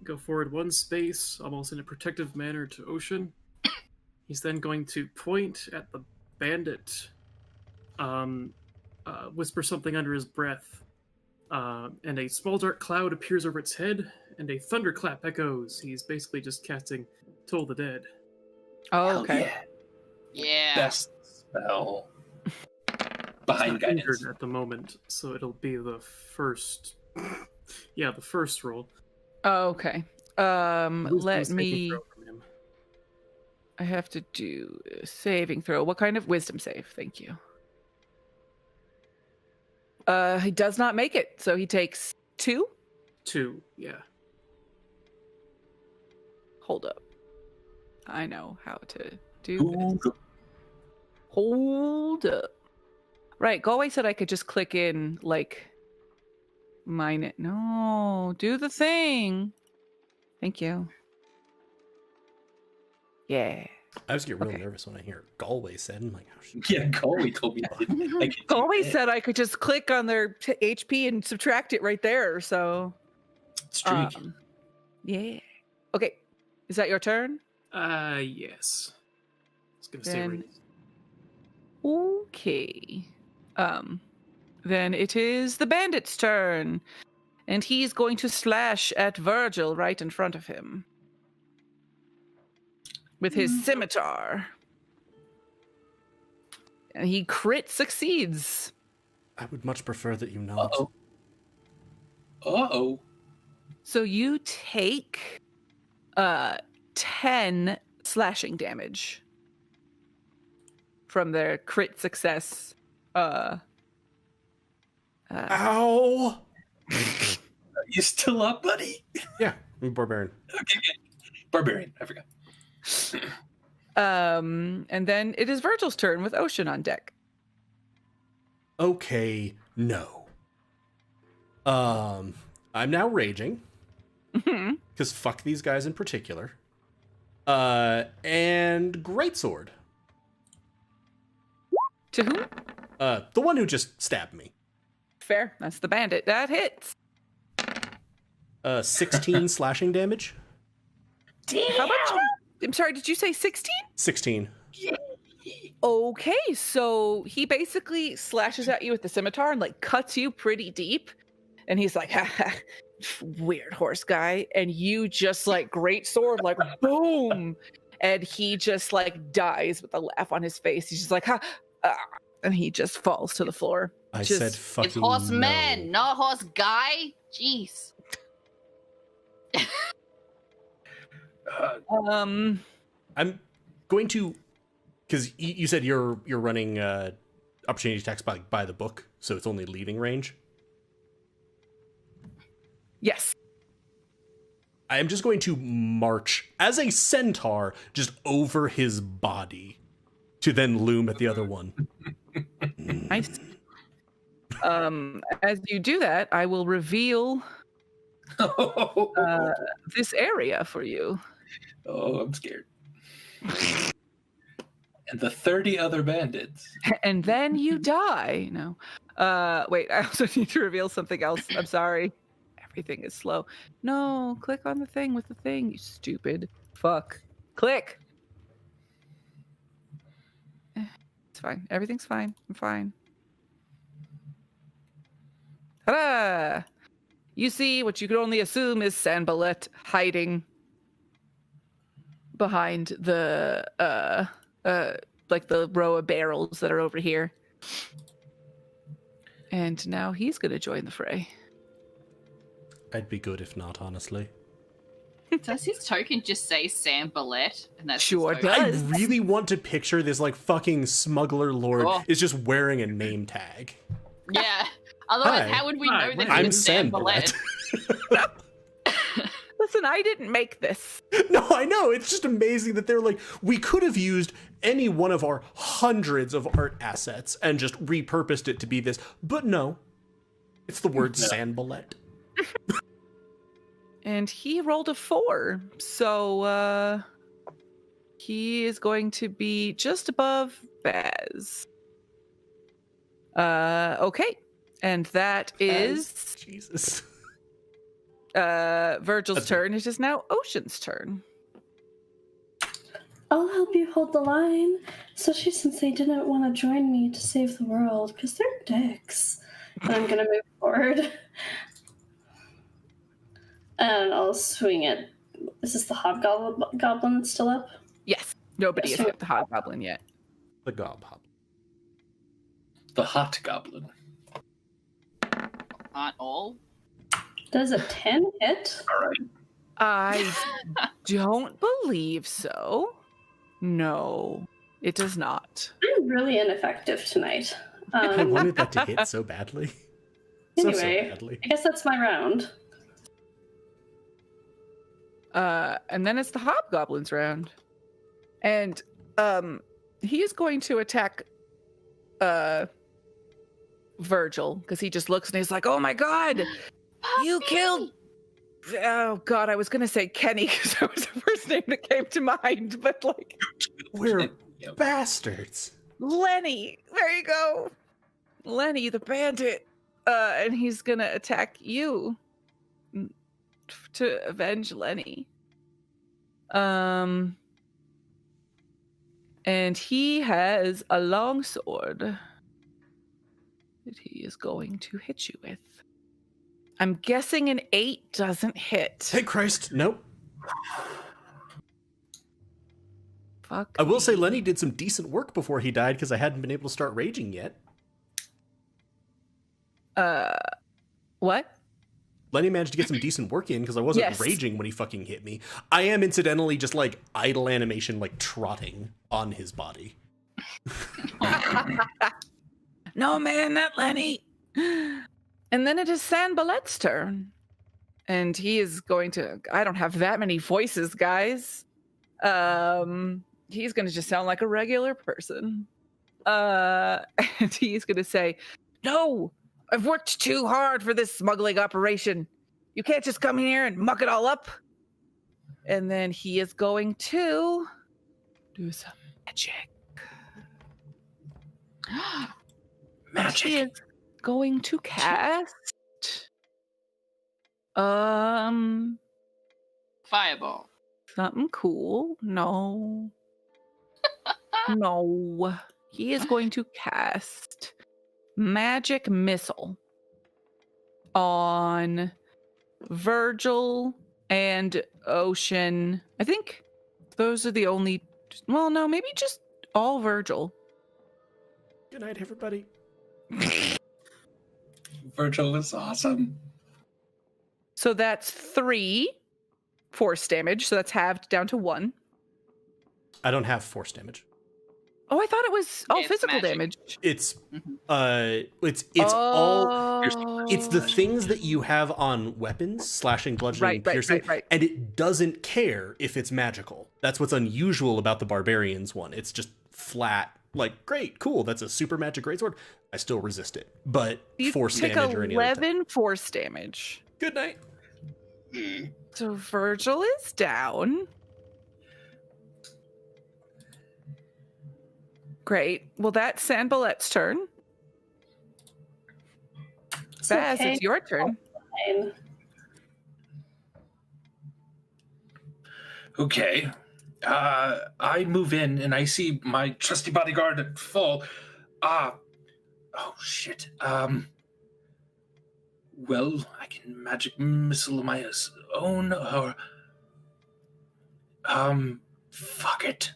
go forward 1 space, almost in a protective manner, to Ocean. He's then going to point at the bandit, whisper something under his breath, and a small dark cloud appears over its head, and a thunderclap echoes. He's basically just casting Toll the Dead. Oh, okay. Yeah. Best spell. Behind He's not injured guidance. at the moment, so it'll be the first. Yeah, the first roll. Oh, okay. Wisdom Let saving me... throw from him. I have to do a saving throw. What kind of wisdom save? Thank you. He does not make it, so he takes 2. 2, yeah. Hold up. I know how to do this. Ooh, Hold up. Right, Galway said I could just click in, like, mine it. No, do the thing. Thank you. Yeah. I always get real Okay. nervous when I hear Galway said. I'm like, oh, shit. Yeah, Galway told me I could do Galway that. said I could just click on their HP and subtract it right there, so... It's true. Yeah. Okay, is that your turn? Yes. I was gonna say Then- right. Okay. Then it is the bandit's turn. And he's going to slash at Virgil right in front of him. With his scimitar. And he crit succeeds. I would much prefer that you not. Uh-oh. Uh-oh. So you take 10 slashing damage from their crit success. Ow! You still up, buddy? Yeah, I'm barbarian. Okay, good. Barbarian, I forgot. And then it is Virgil's turn with Ocean on deck. Okay, no. I'm now raging. Because fuck these guys in particular. And Greatsword. To whom? The one who just stabbed me. Fair. That's the bandit. That hits. 16 slashing damage. Damn! How much? I'm sorry, did you say 16? 16. Okay, so he basically slashes at you with the scimitar and like cuts you pretty deep. And he's like, ha, weird horse guy. And you just like great sword, like boom. And he just like dies with a laugh on his face. He's just like, ha, and he just falls to the floor. I Just- said fucking It's horseman, no. not horse guy. Jeez. I'm going to, because you said you're running opportunity attacks by the book, so it's only leading range. Yes. I am just going to march as a centaur just over his body to then loom at the other one. Nice. As you do that, I will reveal this area for you. Oh, I'm scared. And the 30 other bandits. And then you die. No. Wait, I also need to reveal something else. I'm sorry. Everything is slow. No, click on the thing with the thing, you stupid fuck. Click. It's fine. Everything's fine. I'm fine. Ta-da! You see what you could only assume is Sanballat hiding behind the like the row of barrels that are over here. And now he's gonna join the fray. I'd be good if not, honestly. Does his token just say Sam Ballet? And that's his Sure token? I does. really want to picture this like fucking smuggler lord Oh. is just wearing a name tag. Yeah. Otherwise, Hi. how would we Hi, know that I'm he was Sam Sam Ballet? Ballet. Listen, I didn't make this. No, I know. It's just amazing that they're like, we could have used any one of our hundreds of art assets and just repurposed it to be this. But no, it's the word Sanballet. And he rolled a 4. So he is going to be just above Baz. Okay. And that is Jesus. Virgil's That's turn. It is now Ocean's turn. I'll help you hold the line, especially since they didn't want to join me to save the world, because they're dicks. And I'm gonna move forward. And I'll swing it. Is this the hobgoblin still up? Yes. Nobody Yes, has so- hit the hobgoblin yet. The gob hop. The hot goblin. Not all. Does a 10 hit? All right. I don't believe so. No, it does not. I'm really ineffective tonight. I wanted that to hit so badly. So Anyway. badly. I guess that's my round. And then it's the hobgoblin's round. And he is going to attack Virgil because he just looks and he's like, "Oh my god, you killed!" Oh god, I was gonna say Kenny because that was the first name that came to mind, but like We're Yep. bastards. Lenny. There you go, Lenny the bandit. And he's gonna attack you to avenge Lenny. And he has a long sword that he is going to hit you with. I'm guessing an 8 doesn't hit. Hey Christ, nope. Fuck. I will say Lenny did some decent work before he died because I hadn't been able to start raging yet. What? Lenny managed to get some decent work in because I wasn't Yes. raging when he fucking hit me. I am incidentally just like idle animation, like trotting on his body. No, man, not Lenny. And then it is Sanballet's turn. And he is going to, I don't have that many voices, guys. He's going to just sound like a regular person. And he's going to say, no, I've worked too hard for this smuggling operation. You can't just come here and muck it all up. And then he is going to do some magic. Magic. He is going to cast Fireball. something cool. No. No. He is going to cast Magic Missile on Virgil and Ocean. I think those are the only. Well, no, maybe just all Virgil. Good night, everybody. Virgil is awesome. So that's 3 force damage. So that's halved down to 1. I don't have force damage. Oh, I thought it was It's physical magic. damage. It's Mhm. it's all it's the things that you have on weapons, slashing, bludgeoning, piercing, right. and it doesn't care if it's magical. That's what's unusual about the barbarians one. It's just flat, like, great, cool, that's a super magic greatsword. I still resist it, but You force take damage or any other thing. 11 force damage. Good night. So Virgil is down. Great. Well, that's Sanballet's turn. It's Baz, okay. it's your turn. Fine. Okay. I move in and I see my trusty bodyguard at full. Oh shit. Well, I can magic missile my own, or fuck it.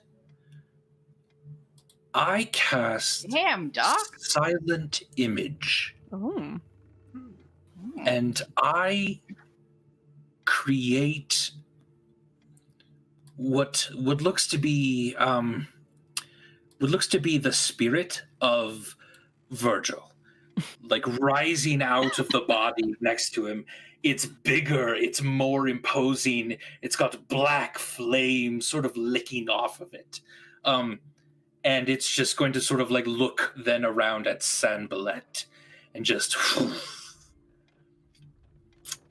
I cast Damn, Doc. Silent Image, Oh. and I create what looks to be the spirit of Virgil, like rising out of the body next to him. It's bigger, it's more imposing, it's got black flame sort of licking off of it. And it's just going to sort of like look then around at Sanballet and just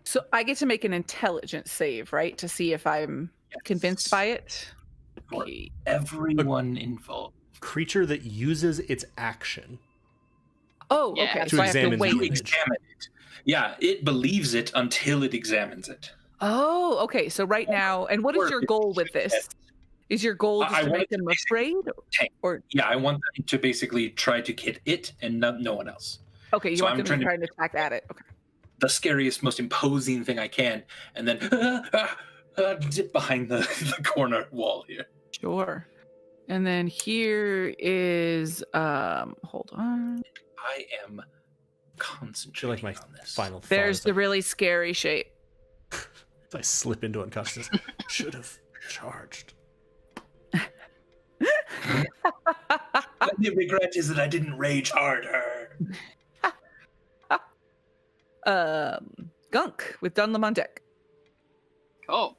So I get to make an intelligence save, right? To see if I'm convinced by it. For Okay. everyone involved. Creature that uses its action. Oh, Yeah. okay. To So I have to examine the wait. To image. examine it. Yeah, it believes it until it examines it. Oh, okay. So right now, and what is your goal with this? Is your goal just I to want make it to them basically afraid? tank. Or Yeah, I want them to basically try to hit it and no one else. okay, you So want I'm them to trying to- try and attack at it. Okay. The scariest, most imposing thing I can, and then dip behind the corner wall here. Sure. And then here is hold on. I am I feel concentrating like my on this. final thought There's is the like, really scary shape. I slip into unconsciousness. Should have charged. The regret is that I didn't rage harder. Gunk with Dunlum on deck. Cool.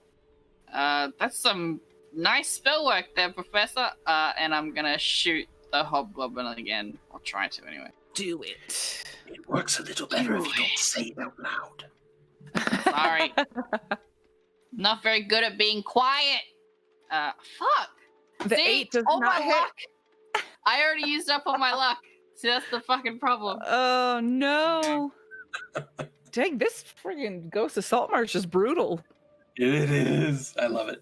That's some nice spell work there, Professor. And I'm gonna shoot the hobgoblin again. I'll try to anyway. Do it. It works a little better if you don't say it out loud. Sorry. Not very good at being quiet. Fuck. The See? 8 does All not my hit. luck. I already used up all my luck. See, that's the fucking problem. Oh no. Dang, this friggin' Ghost of Saltmarsh is brutal. It is. I love it.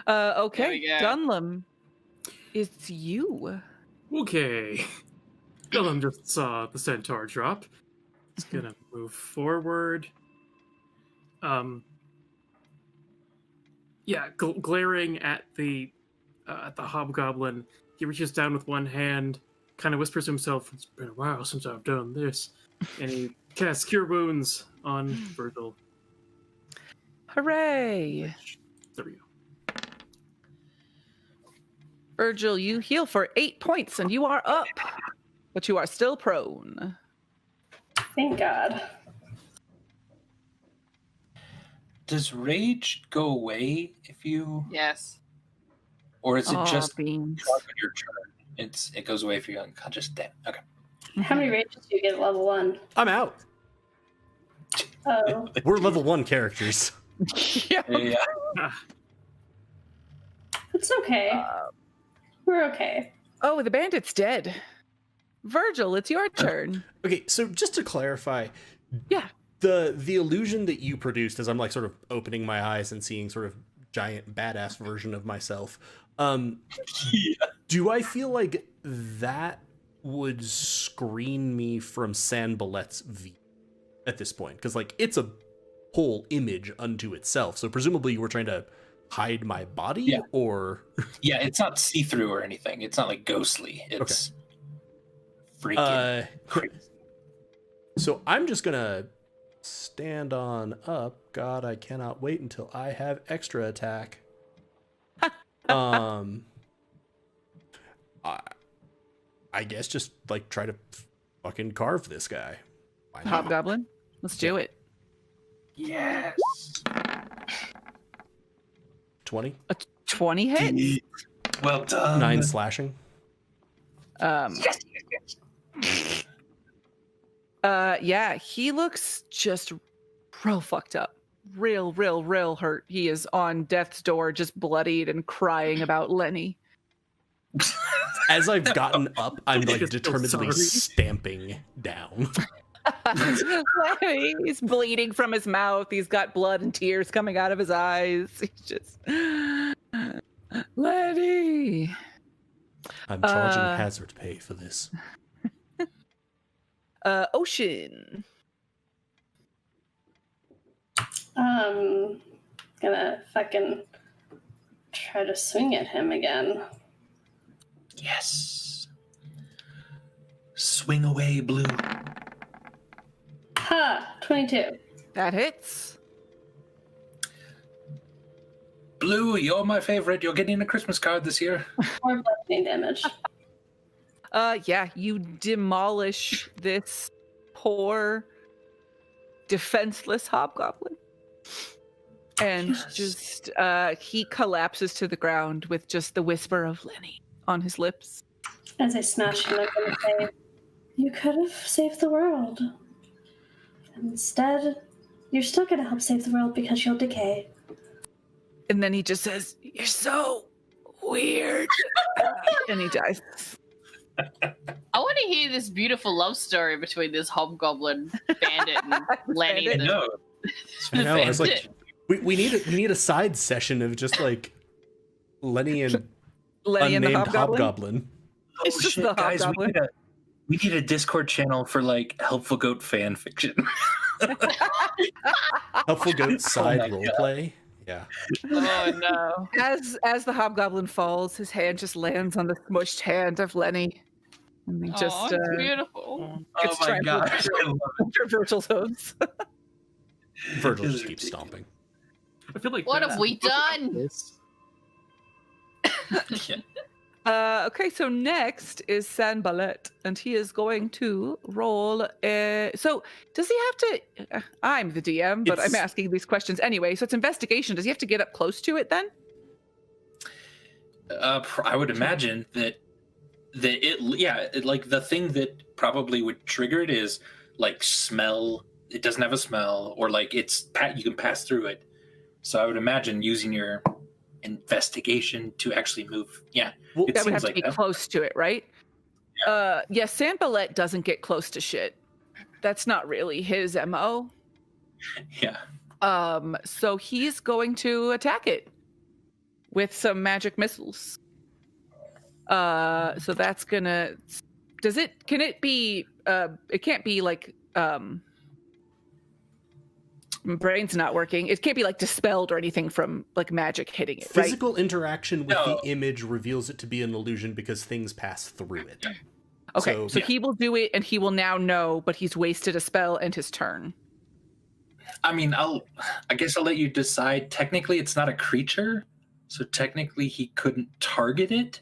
Okay, we go. Dunlum. It's you. Okay. Willem just saw the centaur drop. It's gonna move forward. Yeah, glaring at the hobgoblin, he reaches down with one hand, kind of whispers to himself, "It's been a while since I've done this," And he casts Cure Wounds on Virgil. Hooray! There we go. Virgil, you heal for 8 points and you are up, but you are still prone. Thank God. Does rage go away if you, Yes. or is it just beans. on your turn? It goes away if you're unconscious. Damn. Okay. How many rages do you get at level 1? I'm out. Oh. We're level 1 characters. Yeah. Yeah. It's okay. We're okay. Oh, the bandit's dead. Virgil, it's your turn. Okay, so just to clarify, Yeah. the illusion that you produced as I'm like sort of opening my eyes and seeing sort of giant badass version of myself, do I feel like that would screen me from Sanbalet's view at this point? Because like it's a whole image unto itself, so presumably you were trying to hide my body. Yeah. Or Yeah, it's not see-through or anything. It's not like ghostly. It's freaking crazy. So I'm just gonna stand on up. God, I cannot wait until I have extra attack. I guess just like try to fucking carve this guy. Why not? Hobgoblin, let's do it. Yes. 20? A 20 hit? Well done. 9 slashing. Yeah, he looks just real fucked up. Real hurt. He is on death's door, just bloodied and crying about Lenny. As I've gotten up, I'm like Just determinedly sorry. stamping down. He's bleeding from his mouth. He's got blood and tears coming out of his eyes. He's just Lenny. I'm charging hazard pay for this. Ocean. Gonna fucking try to swing at him again. Yes. Swing away, Blue. Ha! 22. That hits. Blue, you're my favorite. You're getting a Christmas card this year. Or bludgeoning damage. Yeah, you demolish this poor, defenseless hobgoblin. And Yes. just, he collapses to the ground with just the whisper of Lenny on his lips. As I smash him, I'm gonna say, you could have saved the world. Instead, you're still gonna help save the world because you'll decay. And then he just says, "You're so weird." And he dies. I want to hear this beautiful love story between this hobgoblin bandit and Lenny. Bandit. the- No. I know, I was like, bandit. we need a side session of just like Lenny and Lenny and the unnamed hobgoblin. hobgoblin. It's just the guys, hobgoblin. we need a Discord channel for like Helpful Goat fan fiction. Helpful Goat side my roleplay. Yeah. Oh no. As the hobgoblin falls, his hand just lands on the smushed hand of Lenny. And he just Oh, it's beautiful. gets Oh my trampled gosh. I love under Virgil's hooves. Virgil It just is keeps stomping. I feel like What that's have we the book about done? this. it. Okay, so next is Sanbalet, and he is going to roll. So does he have to? I'm the DM, but It's- I'm asking these questions anyway. So it's investigation. Does he have to get up close to it then? I would imagine that like the thing that probably would trigger it is like smell. It doesn't have a smell, or like you can pass through it. So I would imagine using your investigation to actually move. Yeah, Well, it That would seems have to like be that. close to it, right? Yeah, Sanbalet doesn't get close to shit. That's not really his MO. Yeah. So he's going to attack it with some magic missiles. So that's gonna. Can it be? It can't be like. My brain's not working. It can't be like dispelled or anything from like magic hitting it, right? Physical interaction with No. the image reveals it to be an illusion because things pass through it. Okay, so yeah. he will do it, and he will now know, but he's wasted a spell and his turn. I mean, I guess I'll let you decide. Technically, it's not a creature, so technically he couldn't target it.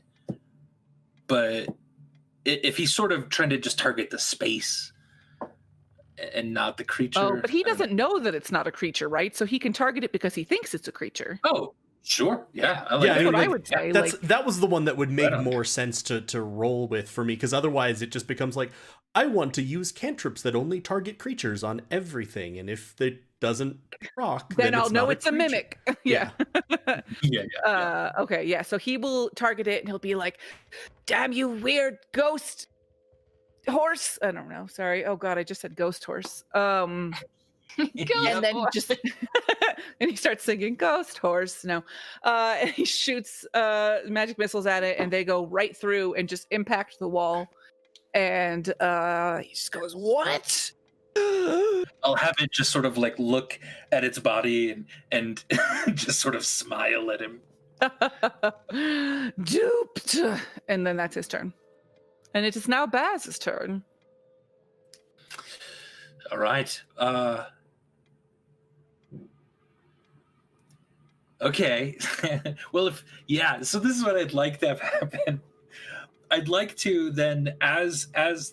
But if he's sort of trying to just target the space and not the creature. Oh, but he doesn't know that it's not a creature, right? So he can target it because he thinks it's a creature. Oh, sure. Yeah. I like Yeah, that. That's what I like, would say. that was the one that would make Right on. more sense to roll with for me, because otherwise it just becomes like, I want to use cantrips that only target creatures on everything, and if it doesn't proc, then I'll know it's a creature. mimic. Yeah. Yeah. Okay, yeah. So he will target it, and he'll be like, "Damn you, weird ghost horse!" I don't know. Sorry. Oh God, I just said ghost horse. And then just and he starts singing "Ghost Horse." No, and he shoots magic missiles at it, and they go right through and just impact the wall. And he just goes, "What?" I'll have it just sort of like look at its body and just sort of smile at him. Duped. And then that's his turn. And it is now Baz's turn. All right. Okay. Well, so this is what I'd like to have happen. I'd like to then, as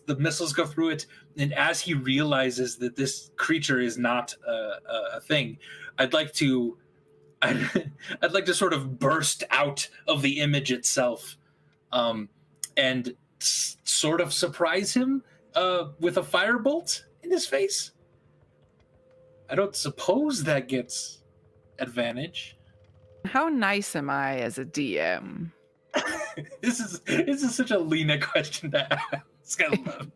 the missiles go through it, and as he realizes that this creature is not a thing, I'd like to sort of burst out of the image itself, and sort of surprise him with a firebolt in his face. I don't suppose that gets advantage. How nice am I as a DM? This is such a Lena question to ask. I love.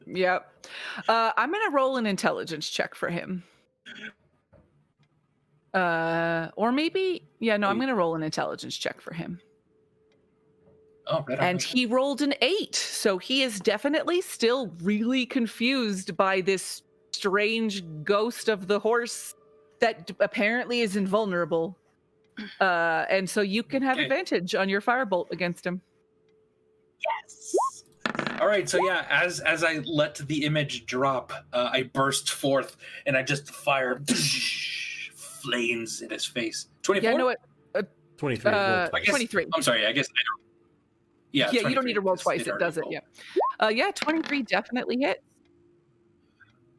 Yep. I'm gonna roll an intelligence check for him. Or maybe, I'm gonna roll an intelligence check for him. Oh, right on. And he rolled an 8, so he is definitely still really confused by this strange ghost of the horse that apparently is invulnerable. And so you can have advantage on your firebolt against him. Yes. All right. So yeah, as I let the image drop, I burst forth and I just fire flames in his face. 24. Yeah, no, 23. 23. I'm sorry. I guess I don't. Yeah. Yeah, you don't need to roll twice. It does it. Yeah. 23 definitely hits.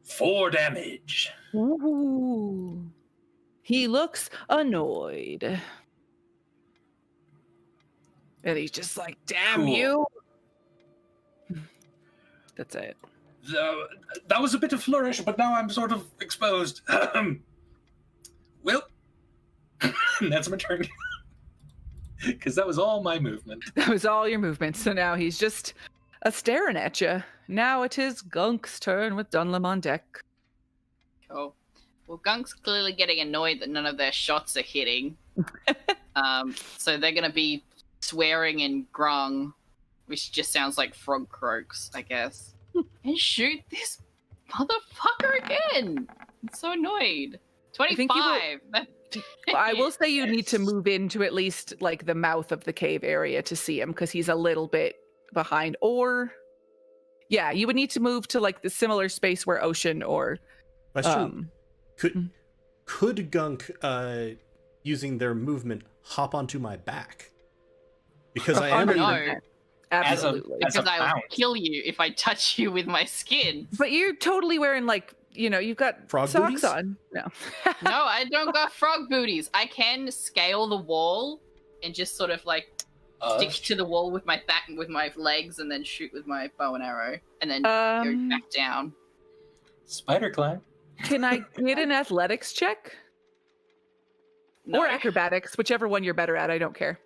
4 damage. Ooh. He looks annoyed. And he's just like, "Damn Cool. you." That's it. That was a bit of flourish, but now I'm sort of exposed. Well, that's my turn. Because that was all my movement. That was all your movement. So now he's just staring at you. Now it is Gunk's turn with Dunlam on deck. Cool. Well, Gunk's clearly getting annoyed that none of their shots are hitting. So they're going to be swearing in Grung, which just sounds like frog croaks, I guess. And shoot this motherfucker again. I'm so annoyed. 25. I will say you need to move into at least like the mouth of the cave area to see him, because he's a little bit behind. Or, yeah, you would need to move to like the similar space where Ocean or... Question. Could Gunk, using their movement, hop onto my back? Because I am... No. Absolutely. Because I will kill you if I touch you with my skin. But you're totally wearing like, you've got frog socks booties on. No. No, I don't got frog booties. I can scale the wall and just sort of like stick to the wall with my back, with my legs, and then shoot with my bow and arrow, and then go back down. Spider climb. Can I get an athletics check? No. Or acrobatics, whichever one you're better at. I don't care.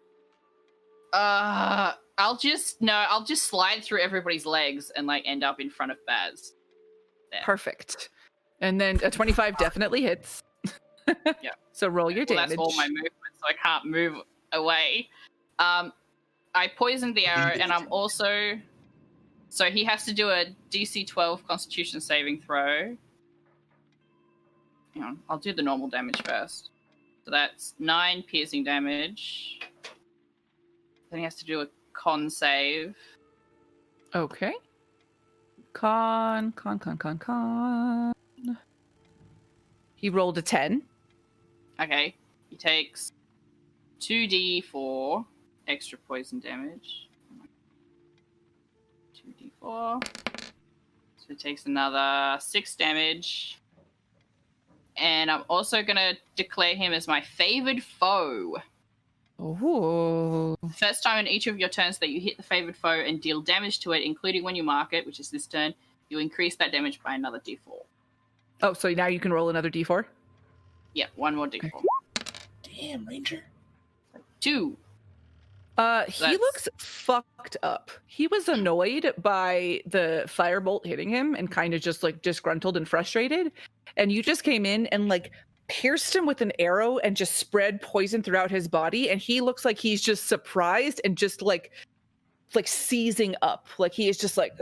I'll just slide through everybody's legs and like end up in front of Baz. There. Perfect. And then a 25 definitely hits. Yeah. So roll your damage. That's all my movement, so I can't move away. I poisoned the arrow, and I'm also... So he has to do a DC 12 Constitution saving throw. Hang on, I'll do the normal damage first. So that's 9 piercing damage. Then he has to do a con save. Okay. Con. He rolled a 10. Okay. He takes 2d4 extra poison damage. 2d4. So he takes another 6 damage. And I'm also going to declare him as my favored foe. Oh. First time in each of your turns that you hit the favored foe and deal damage to it, including when you mark it, which is this turn, you increase that damage by another d4. Oh, so now you can roll another d4? Yeah, one more d4. Damn, Ranger. 2. He looks fucked up. He was annoyed by the firebolt hitting him and kind of just like disgruntled and frustrated. And you just came in and like pierced him with an arrow and just spread poison throughout his body. And he looks like he's just surprised and just like seizing up. Like he is just like,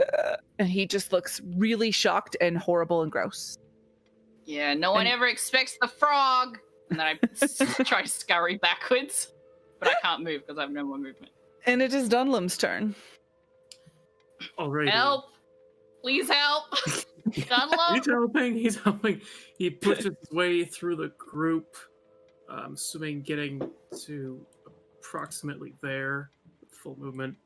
and he just looks really shocked and horrible and gross. Yeah, no one ever expects the frog. And then I try to scurry backwards. But I can't move because I have no more movement. And it is Dunlam's turn. Alrighty. Help! Please help! Dunlop! He's helping. He pushes his way through the group, assuming getting to approximately there with full movement.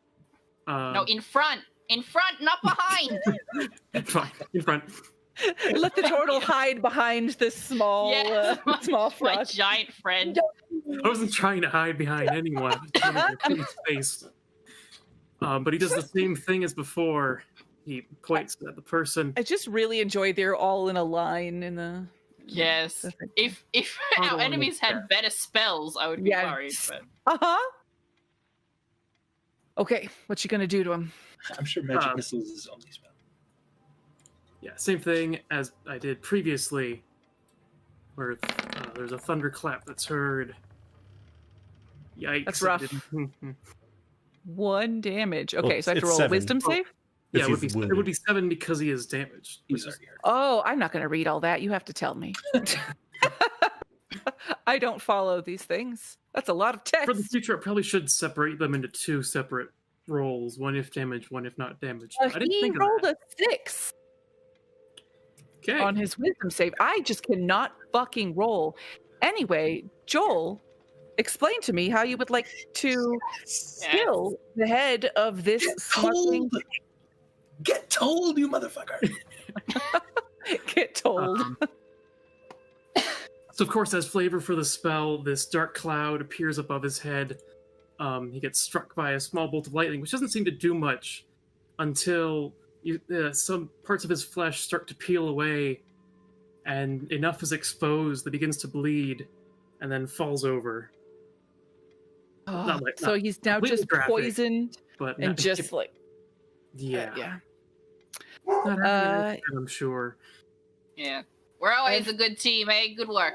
No, in front! In front, not behind! Fine, in front. Let the turtle hide behind this small, small frog. My giant friend. I wasn't trying to hide behind anyone. I was trying to get in space. But he does the same thing as before. He points at the person. I just really enjoy they're all in a line in the. Yes. If our enemies had better spells, I would be worried. But... Okay, what you gonna do to him? I'm sure magic missiles is his only spell. Yeah, same thing as I did previously, where there's a thunderclap that's heard. Yikes. That's rough. 1 damage. Okay, so I have to roll a wisdom save? Yeah, it would be 7 because he is damaged. Oh, I'm not going to read all that. You have to tell me. I don't follow these things. That's a lot of text. For the future, I probably should separate them into 2 separate rolls. 1 if damaged, 1 if not damaged. I didn't think of that. He rolled a 6 on his wisdom save. I just cannot fucking roll. Anyway, Joel, explain to me how you would like to kill the head of this smuggling... Get told, you motherfucker! Get told. So, of course, as flavor for the spell, this dark cloud appears above his head. He gets struck by a small bolt of lightning, which doesn't seem to do much until some parts of his flesh start to peel away, and enough is exposed that he begins to bleed, and then falls over. So he's now just poisoned, but and just like... Yeah. Yeah. I'm sure. Yeah. We're always a good team, eh? Good work.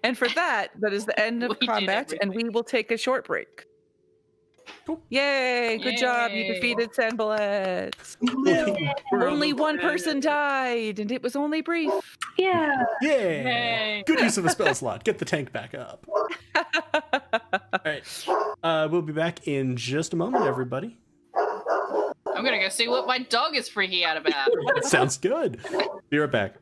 And for that is the end of combat, and we will take a short break. Cool. Yay! Good job. You defeated Sanballat. Only one person died, and it was only brief. Yeah. Yeah. Good use of a spell slot. Get the tank back up. All right. We'll be back in just a moment, everybody. I'm gonna go see what my dog is freaking out about. Sounds good. Be right back.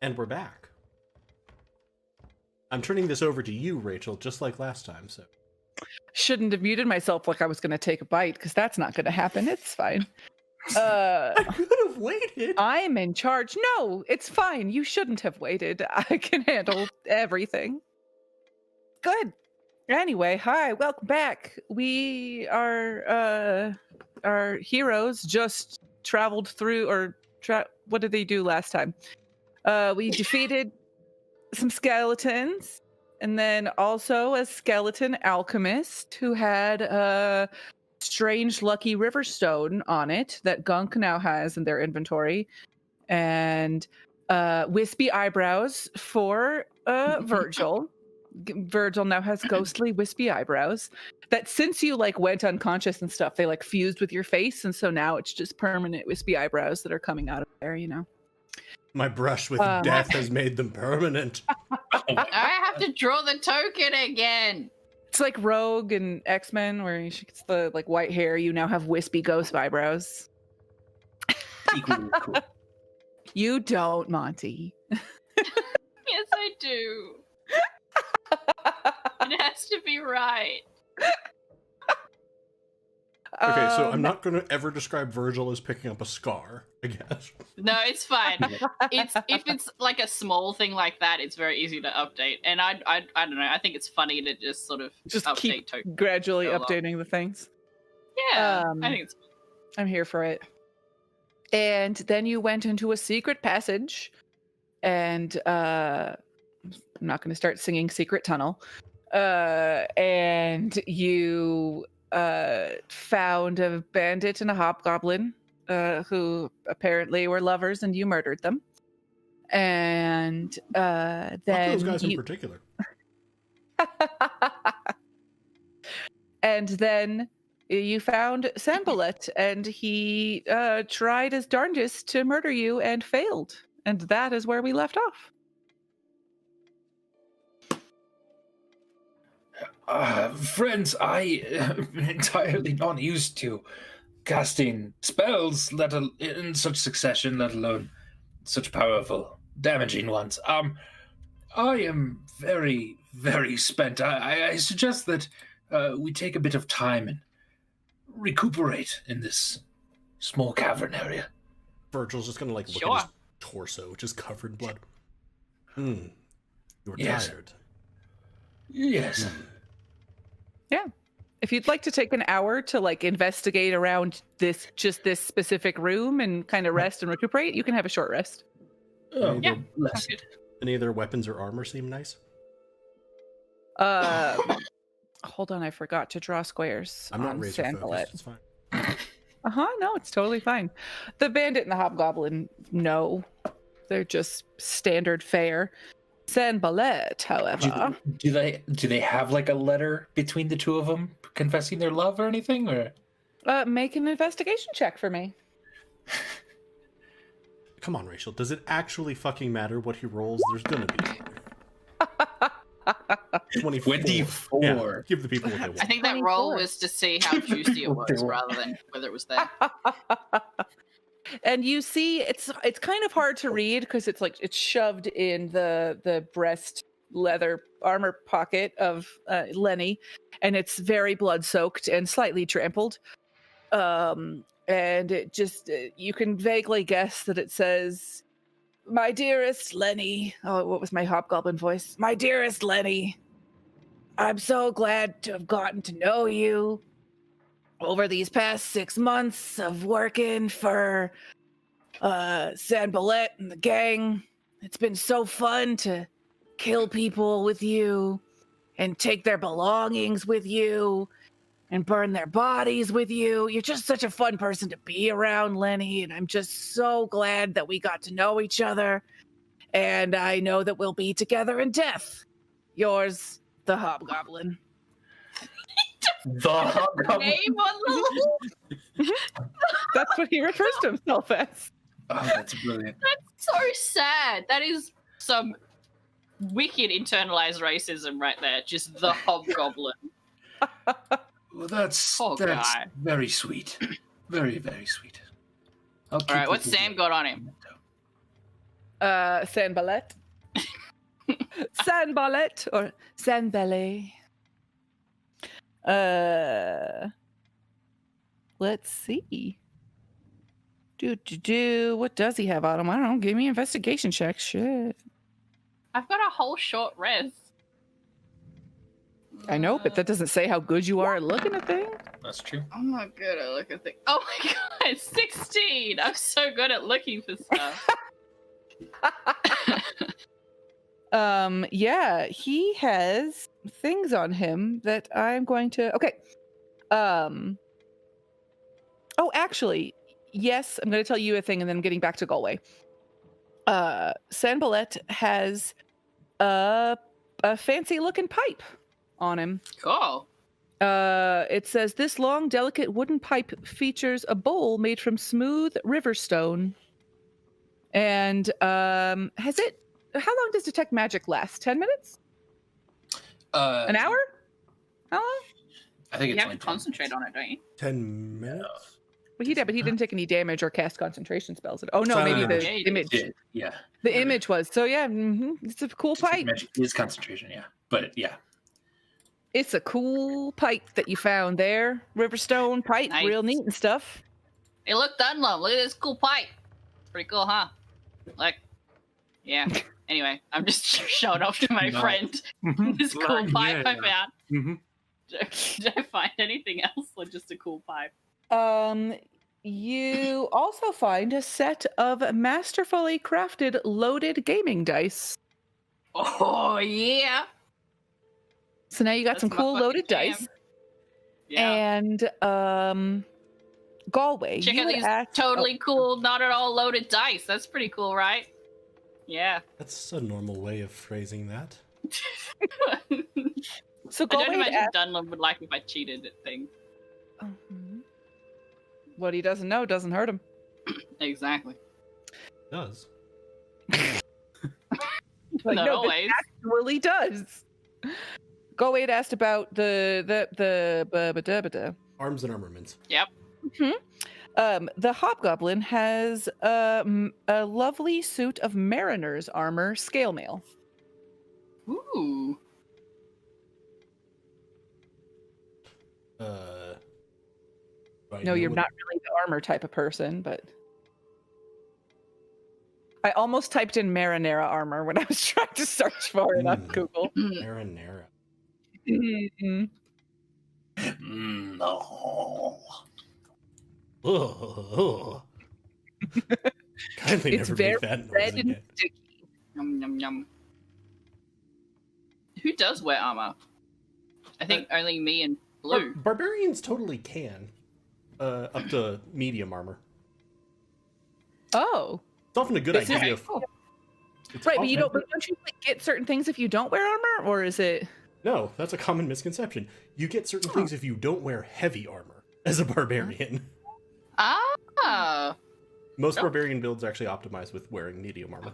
And we're back. I'm turning this over to you, Rachel, just like last time. So Shouldn't have muted myself like I was going to take a bite, because that's not going to happen. It's fine. I could have waited. I'm in charge. No, it's fine. You shouldn't have waited. I can handle everything. Good. Anyway, hi, welcome back. We are our heroes just traveled through, or what did they do last time? We defeated some skeletons, and then also a skeleton alchemist who had a strange lucky riverstone on it that Gunk now has in their inventory, and wispy eyebrows for Virgil. Virgil now has ghostly wispy eyebrows that, since you like went unconscious and stuff, they like fused with your face, and so now it's just permanent wispy eyebrows that are coming out of there, you know. My brush with death has made them permanent. I have to draw the token again. It's like Rogue and X-Men, where she gets the like white hair. You now have wispy ghost eyebrows. Equally cool. You don't, Monty. Yes, I do. It has to be right. Okay, so I'm not going to ever describe Virgil as picking up a scar, I guess. No, it's fine. If it's like a small thing like that, it's very easy to update. And I don't know. I think it's funny to just sort of just update keep tokens. gradually updating the things. Yeah, I think it's. I'm here for it. And then you went into a secret passage, and I'm not going to start singing Secret Tunnel. And you found a bandit and a hobgoblin who apparently were lovers, and you murdered them. And then those guys in particular. And then you found Sambalet, and he tried his darndest to murder you and failed. And that is where we left off. Friends, I am entirely not used to casting spells, in such succession, let alone such powerful, damaging ones. I am very, very spent. I suggest that we take a bit of time and recuperate in this small cavern area. Virgil's just going to look Sure. at his torso, which is covered in blood. You're Yes. tired. Yes. Yeah. If you'd like to take an hour to like investigate around this specific room and kind of rest and recuperate, you can have a short rest. Oh, Yeah, bless sounds you. good. Any of their weapons or armor seem nice? Hold on, I forgot to draw squares. I'm not on razor Sandalet. focused, it's fine. No, it's totally fine. The bandit and the hobgoblin, no. They're just standard fare. Sanbalet, however. Do they have like a letter between the two of them confessing their love or anything? Or Make an investigation check for me. Come on, Rachel. Does it actually fucking matter what he rolls? There's gonna be 24. 24. Yeah, give the people what they I want. think that 24. roll was to see how juicy it was rather than whether it was there. And you see, it's kind of hard to read because it's like it's shoved in the breast leather armor pocket of Lenny, and it's very blood soaked and slightly trampled. And it just you can vaguely guess that it says, "My dearest Lenny." Oh, what was my hobgoblin voice? "My dearest Lenny, I'm so glad to have gotten to know you over these past 6 months of working for Sanbalet and the gang. It's been so fun to kill people with you and take their belongings with you and burn their bodies with you. You're just such a fun person to be around, Lenny, and I'm just so glad that we got to know each other. And I know that we'll be together in death. Yours, the Hobgoblin." the hobgoblin. Name on the That's what he refers to himself as. Oh, that's brilliant. so sad. That is some wicked internalized racism right there. Just the hobgoblin. Well, that's Poor guy. very sweet. Very, very sweet. All right, what's Sam got on him? Sanballet. Sanballet or Sanbele. Let's see. What does he have on him? I don't know. Give me investigation check. Shit. I've got a whole short rest. I know, but that doesn't say how good you are at looking at things. That's true. I'm not good at looking at things. Oh my god, 16! I'm so good at looking for stuff. Yeah, he has things on him that I'm going to. Okay. Oh, actually, yes, I'm going to tell you a thing, and then I'm getting back to Galway. Sanballet has a fancy-looking pipe on him. Cool. It says this long, delicate wooden pipe features a bowl made from smooth river stone. And has it? How long does detect magic last? 10 minutes? An hour? How long? I think You it's have to like 10. concentrate on it, don't you? 10 minutes? Well, he didn't take any damage or cast concentration spells. Oh no, maybe the Yeah, image. Yeah. The image was. So yeah, it's a cool pipe. Magic is concentration, yeah. But yeah. It's a cool pipe that you found there. Riverstone pipe, Nice. real neat and stuff. Hey, look, Dunlop, look at this cool pipe. Pretty cool, huh? Like, yeah. Anyway, I'm just showing off to my No. friend this cool pipe I found. Mm-hmm. Did I find anything else or just a cool pipe? You also find a set of masterfully crafted loaded gaming dice. Oh, yeah. So now you got That's some my cool fucking loaded jam. dice. Yeah. And Galway, Check you out would these ask- totally cool, not at all loaded dice. That's pretty cool, right? Yeah. That's a normal way of phrasing that. So I don't Galway imagine asked, Dunlop would like if I cheated at things. what he doesn't know doesn't hurt him. Exactly. It does. Like, Not no, always. It actually does. Galway asked about the Arms and armaments. Yep. the hobgoblin has a lovely suit of mariner's armor, scale mail. Ooh. Do I No, know you're what- not really the armor type of person, but I almost typed in marinara armor when I was trying to search for it on Google. Marinara. Mhm. No. Oh. Kindly It's never very make that noise red and again. sticky. Yum, yum, yum. Who does wear armor? I think only me and Blue. Barbarians totally can. Up to medium armor. Oh, It's often a good This is- idea. Okay, cool. It's right, but you often- don't you like, get certain things if you don't wear armor, or is it? No, that's a common misconception. You get certain things if you don't wear heavy armor as a barbarian. Ah. Most Oh. barbarian builds are actually optimized with wearing medium armor.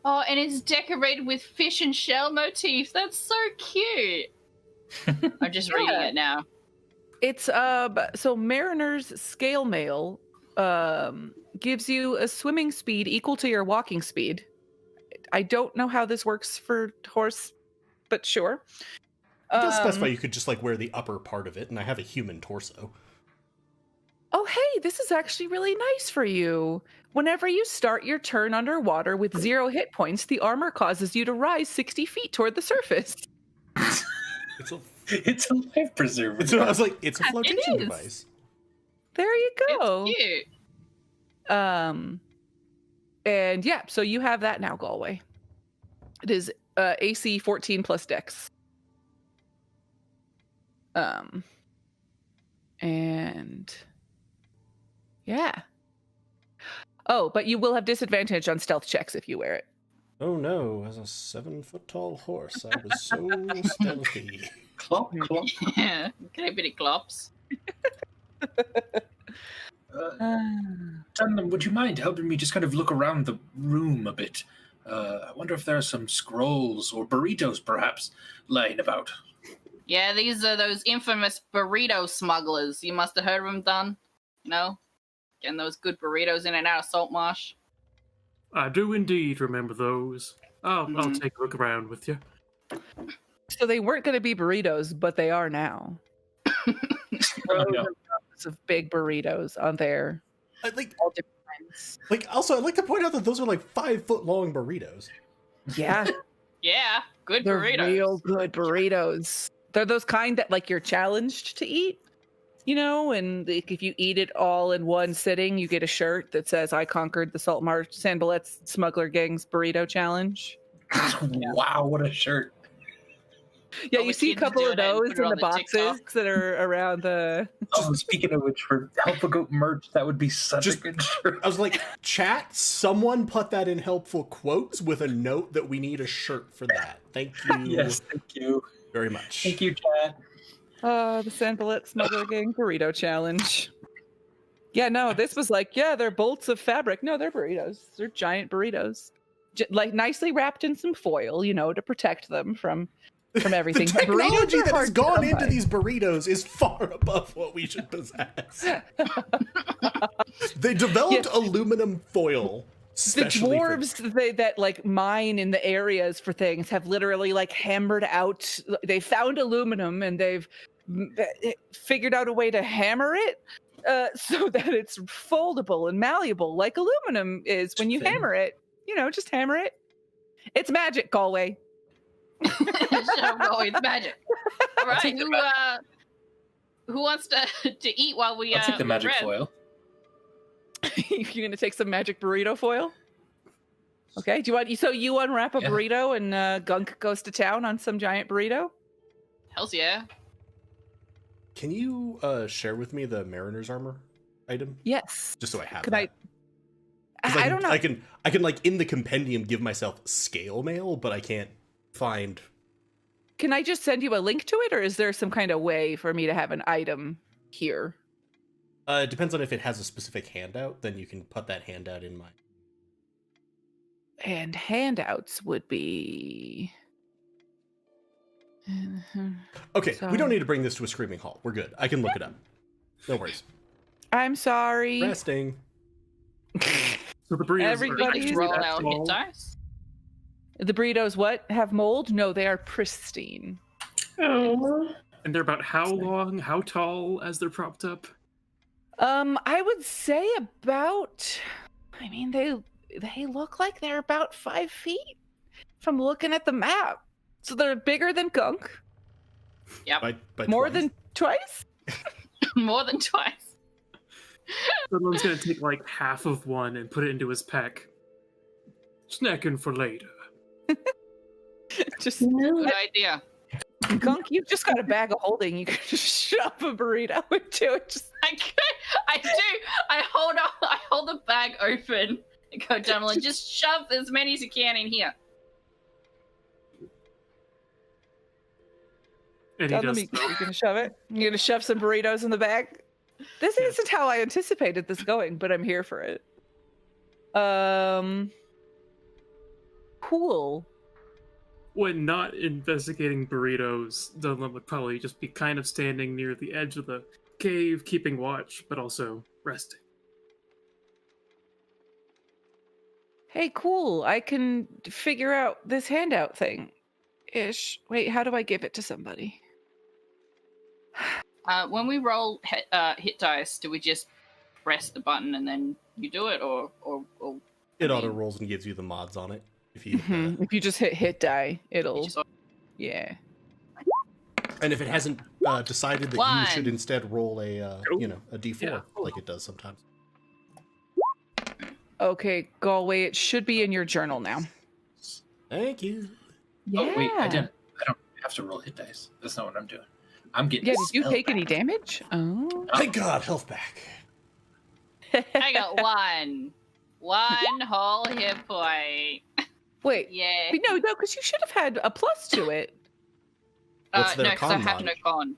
Oh, and it's decorated with fish and shell motifs. That's so cute. I'm just reading Yeah. it now. It's so Mariner's scale mail gives you a swimming speed equal to your walking speed. I don't know how this works for horse, but sure. It does specify you could just like wear the upper part of it, and I have a human torso. Oh, hey, this is actually really nice for you. Whenever you start your turn underwater with 0 hit points, the armor causes you to rise 60 feet toward the surface. It's a, It's a life preserver. I was like, it's a flotation is. device. There you go. It's cute. And yeah, so you have that now, Galway. It is AC 14 plus Dex. And yeah. Oh, but you will have disadvantage on stealth checks if you wear it. Oh no, as a 7-foot-tall horse, I was so stealthy. Clop, clop. Yeah. Can I bit it glops? Dunham, would you mind helping me just kind of look around the room a bit? I wonder if there are some scrolls or burritos, perhaps, lying about. Yeah, these are those infamous burrito smugglers. You must have heard of them, Dun. You know? Getting those good burritos in and out of Saltmarsh. I do indeed remember those. I'll take a look around with you. So they weren't going to be burritos, but they are now. Oh, no. Rows of big burritos on there. Like, All different kinds. also, I'd like to point out that those are like 5-foot-long burritos. Yeah, Yeah, good they're burritos. real good burritos. They're those kind that like you're challenged to eat, you know, and like, if you eat it all in one sitting, you get a shirt that says "I conquered the Saltmarsh Sandballet's Smuggler Gang's Burrito Challenge." Wow, what a shirt. Yeah, All you the see a kids couple do of it and those put it in on the the boxes TikTok. that are around the. Oh, speaking of which, for Helpful Goat merch, that would be such a good shirt. I was like, chat, someone put that in helpful quotes with a note that we need a shirt for that. Thank you Yes, thank you. very much. Thank you, Chad. The Sandballet Smuggler Gang Burrito Challenge. Yeah, no, this was like, yeah, they're bolts of fabric. No, they're burritos. They're giant burritos. Like nicely wrapped in some foil, you know, to protect them from everything. The technology Burritos are that has hard to gone come into by. these burritos is far above what we should possess. They developed aluminum foil. The dwarves that like mine in the areas for things have literally like hammered out. They found aluminum and they've figured out a way to hammer it so that it's foldable and malleable, like aluminum is when you hammer it. You know, just hammer it. It's magic, Galway. Oh, it's magic. All right, take the who wants to eat while we? I'll take the magic rest? foil. You're gonna take some magic burrito foil. Okay. Do you want? So you unwrap a Yeah. burrito and Gunk goes to town on some giant burrito. Hell's yeah. Can you share with me the mariner's armor item? Yes. Just so I have Could that. 'Cause I don't know. I can like in the compendium give myself scale mail, but I can't find. Can I just send you a link to it, or is there some kind of way for me to have an item here? It depends on if it has a specific handout. Then you can put that handout in my. And handouts would be. Okay, So- we don't need to bring this to a screaming halt. We're good. I can look it up. No worries. I'm sorry. Resting. So the burritos Everybody- Just Is roll that our hit tall? dice. The burritos, what? Have mold? No, they are pristine. Oh. And they're about how long, how tall as they're propped up? I would say about. I mean, they look like they're about 5 feet. If I'm looking at the map, so they're bigger than Gunk. Yep, By More twice. than twice. more than twice. Someone's gonna take like half of one and put it into his pack. Snacking for later. Just No. Good idea. Gunk, you've just got a bag of holding. You can just shove a burrito into it. Just I do. I hold the bag open and go down and just shove as many as you can in here. And he Done, does. you're gonna shove it. You're gonna shove some burritos in the bag. This isn't how I anticipated this going, but I'm here for it. Cool. When not investigating burritos, Dunlop would probably just be kind of standing near the edge of the cave, keeping watch, but also resting. Hey, cool. I can figure out this handout thing. Ish. Wait, how do I give it to somebody? When we roll hit dice, do we just press the button and then you do it, or It auto rolls and gives you the mods on it. If you If you just hit die, you it'll. just Yeah. and if it hasn't decided that One. you should instead roll a a d4 Yeah. like it does sometimes. Okay, Galway, it should be in your journal now. Thank you. Yeah. Oh wait, I don't have to roll hit dice. That's not what I'm doing. I'm getting. Yeah, did you spell take any back. damage? Oh. Thank God, health back. I got one whole hit point. Wait. Yeah. No, because you should have had a plus to it. What's their No, because I con have mod? no con.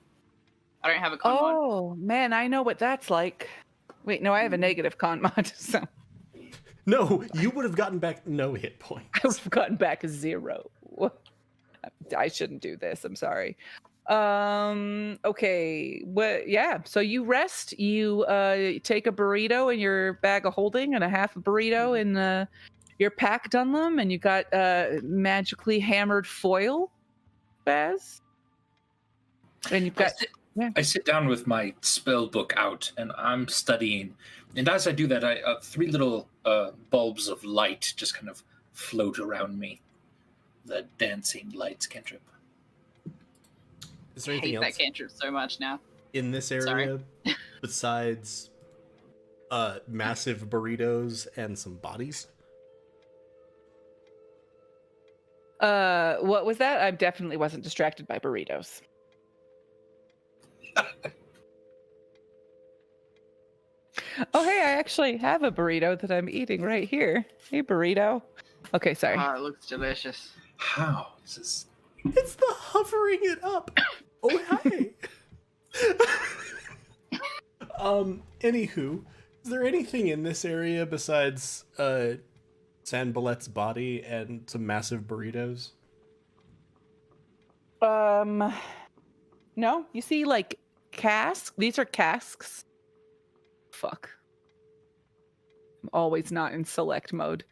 I don't have a con mod. Oh, man, I know what that's like. Wait, no, I have a negative con mod, so No, you would have gotten back no hit points. I would have gotten back a 0. I shouldn't do this. I'm sorry. Okay. Yeah. So you rest. You take a burrito in your bag of holding and a half a burrito your pack Dunlum, and you got magically hammered foil, Baz. And you've got. I sit down with my spell book out, and I'm studying. And as I do that, three little bulbs of light just kind of float around me. The dancing lights cantrip. Is there I anything hate else that cantrip so much now. in this area besides massive burritos and some bodies? What was that? I definitely wasn't distracted by burritos. Oh, hey, I actually have a burrito that I'm eating right here. Hey, burrito. Okay, sorry. Oh, it looks delicious. How is this? It's the hovering it up. Oh, hi. Anywho, is there anything in this area besides Sanbalet's body and some massive burritos? No, you see, like, casks. These are casks. Fuck. I'm always not in select mode.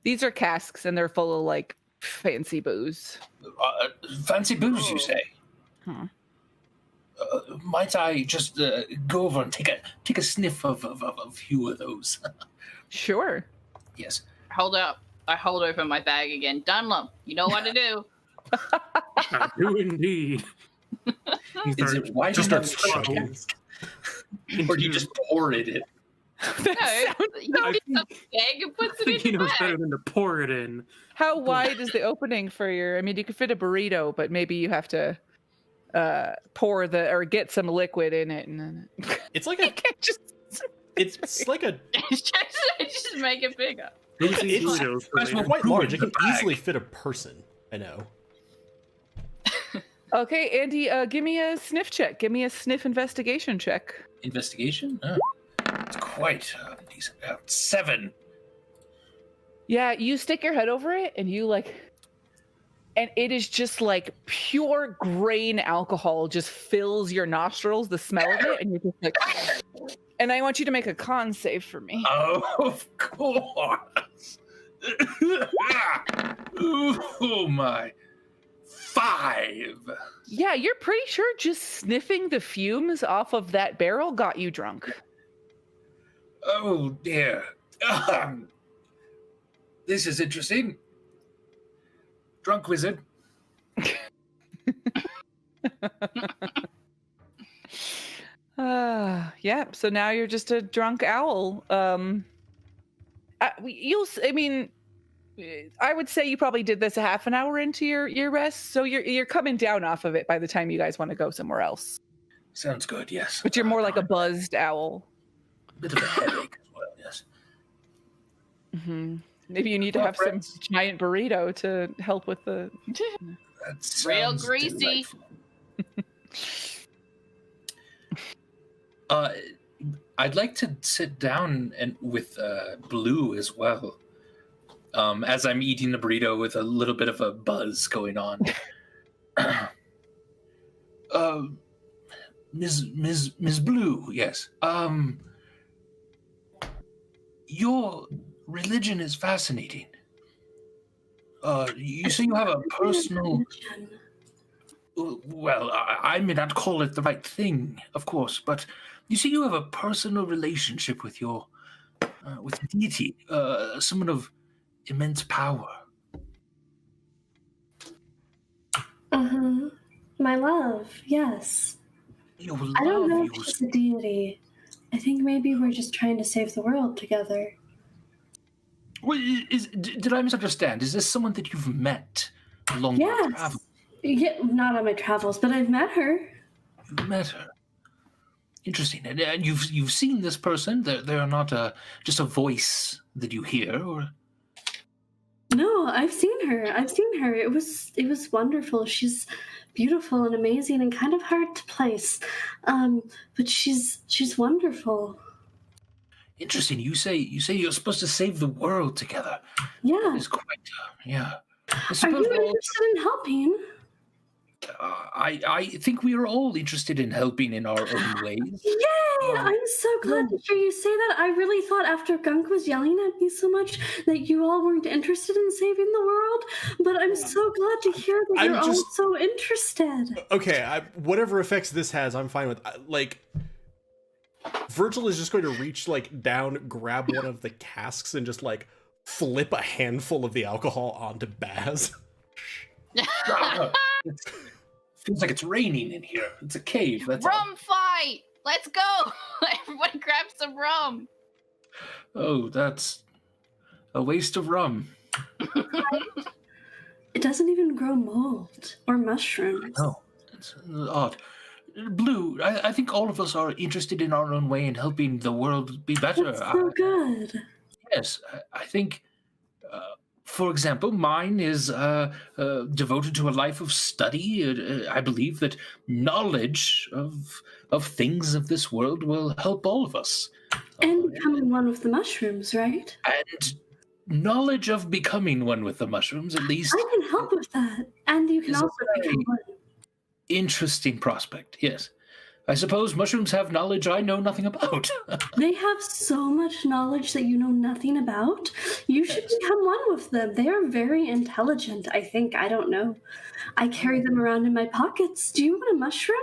These are casks, and they're full of, like, fancy booze. Fancy booze, you say? Huh. Might I just go over and take a sniff of a few of those? Sure. Yes. Hold up. I hold open my bag again. Dunlop, you know what to do. I do indeed. Is it white Just enough starts for chugging. or do you just pour it in? No, he I picks up the bag and puts I think it he in the knows better bag. than to pour it in. How wide is the opening for your? I mean, you could fit a burrito, but maybe you have to pour or get some liquid in it, and then It's like you a. can't just. It's like a. just make it bigger. Who's these It's- burritos for That's later? Quite Prove large. it It to can the bag. easily fit a person. I know. Okay, Andy, give me a sniff check. Give me a sniff investigation check. Investigation? Oh, it's quite decent. 7. Yeah, you stick your head over it, and you and it is just like pure grain alcohol just fills your nostrils, the smell of it, and you're just like. And I want you to make a con save for me. Oh, of course. Oh my. 5. Yeah, you're pretty sure just sniffing the fumes off of that barrel got you drunk. Oh dear. This is interesting. Drunk wizard. Yeah, so now you're just a drunk owl. I would say you probably did this a half an hour into your rest, so you're coming down off of it by the time you guys want to go somewhere else. Sounds good, yes. But you're more like a buzzed owl. Bit of a headache as well, yes. Mm-hmm. Maybe you need to have some giant burrito to help with the. That Real sounds greasy. delightful. I'd like to sit down and with Blue as well. As I'm eating the burrito with a little bit of a buzz going on. Ms. Blue, yes. Your religion is fascinating. You say you have a personal. Well, I may not call it the right thing, of course, but you see, you have a personal relationship with your with deity, someone of immense power. My love, yes. Your I don't know love, if she's a deity. I think maybe we're just trying to save the world together. Well, did I misunderstand? Is this someone that you've met along your Yes. travels? Yeah, not on my travels, but I've met her. You've met her. Interesting. And you've seen this person? They're not just a voice that you hear, or? No, I've seen her. It was wonderful. She's beautiful and amazing and kind of hard to place. But she's wonderful. Interesting. You say you're supposed to save the world together. Yeah. It's quite yeah. I Are suppose you we're all- interested in helping? I think we are all interested in helping in our own ways. I'm so glad to hear you say that. I really thought after Gunk was yelling at me so much that you all weren't interested in saving the world, but I'm so glad to hear that you're all so interested. Okay, whatever effects this has, I'm fine with. Like, Virgil is just going to reach, like, down, grab one of the casks, and just, like, flip a handful of the alcohol onto Baz. Feels like it's raining in here. It's a cave. That's rum fight! Let's go! Everybody grab some rum. Oh, that's a waste of rum. It doesn't even grow mold or mushrooms. No, it's odd. Blue, I think all of us are interested in our own way in helping the world be better. That's so good. Yes, I think, for example, mine is devoted to a life of study. I believe that knowledge of things of this world will help all of us. And becoming one with the mushrooms, right? And knowledge of becoming one with the mushrooms, at least. I can help with that. And you can also become one. Interesting prospect, yes. I suppose mushrooms have knowledge I know nothing about. They have so much knowledge that you know nothing about. You should become one with them. They are very intelligent, I think. I don't know. I carry them around in my pockets. Do you want a mushroom?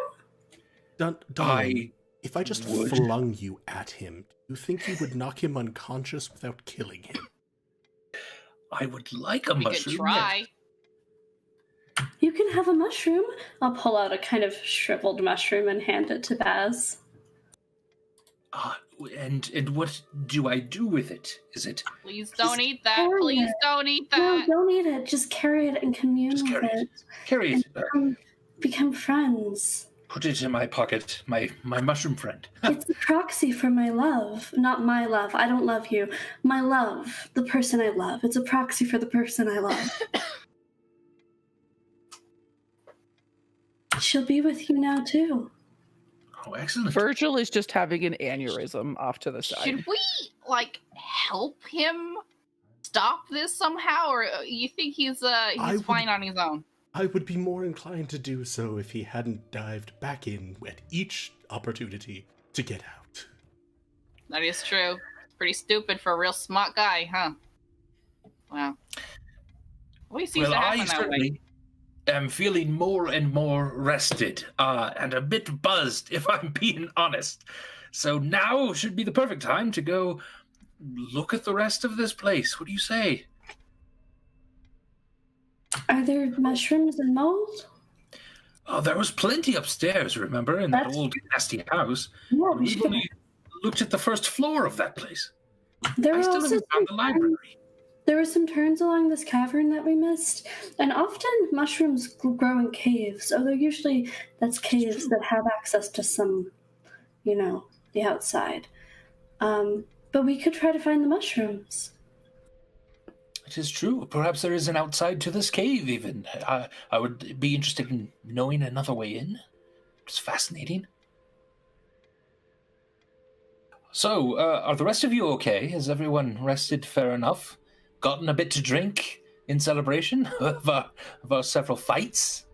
Darling, if I just flung you at him, do you think you would knock him unconscious without killing him? I would like a mushroom. We could try. Yes. You can have a mushroom. I'll pull out a kind of shriveled mushroom and hand it to Baz. And what do I do with it? Is it... Please don't eat that. Please don't eat that. No, don't eat it. Just carry it and commune with it. Carry it. Become friends. Put it in my pocket. My mushroom friend. It's a proxy for my love. Not my love. I don't love you. My love. The person I love. It's a proxy for the person I love. She'll be with you now, too. Oh, excellent. Virgil is just having an aneurysm off to the side. Should we, like, help him stop this somehow? Or you think he's fine on his own? I would be more inclined to do so if he hadn't dived back in at each opportunity to get out. That is true. Pretty stupid for a real smart guy, huh? Wow. Always seems to happen that way. I'm feeling more and more rested and a bit buzzed, if I'm being honest. So now should be the perfect time to go look at the rest of this place. What do you say? Are there mushrooms and mold? Oh, there was plenty upstairs, remember, in that old nasty house. Yeah, We've only looked at the first floor of that place. I still haven't found the library. There were some turns along this cavern that we missed, and often mushrooms grow in caves, although usually that's caves that have access to some, the outside. But we could try to find the mushrooms. It is true. Perhaps there is an outside to this cave, even. I would be interested in knowing another way in. It's fascinating. So, are the rest of you okay? Has everyone rested fair enough? Gotten a bit to drink in celebration of our several fights?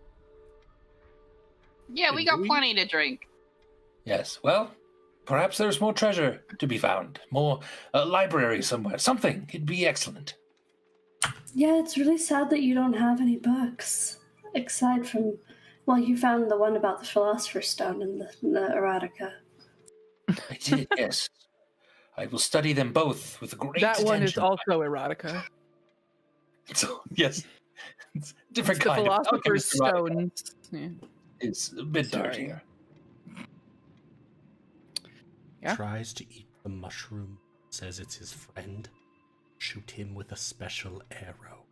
Yeah, we got plenty to drink. Yes, well, perhaps there's more treasure to be found. More library somewhere. Something. It'd be excellent. Yeah, it's really sad that you don't have any books. Aside from, you found the one about the Philosopher's Stone and the erotica. I did, yes. I will study them both with great attention. That one is also erotica. So, yes. It's different it's kind the of Philosopher's Stone. Yeah. It's a bit dirtier. Yeah. Tries to eat the mushroom, says it's his friend. Shoot him with a special arrow.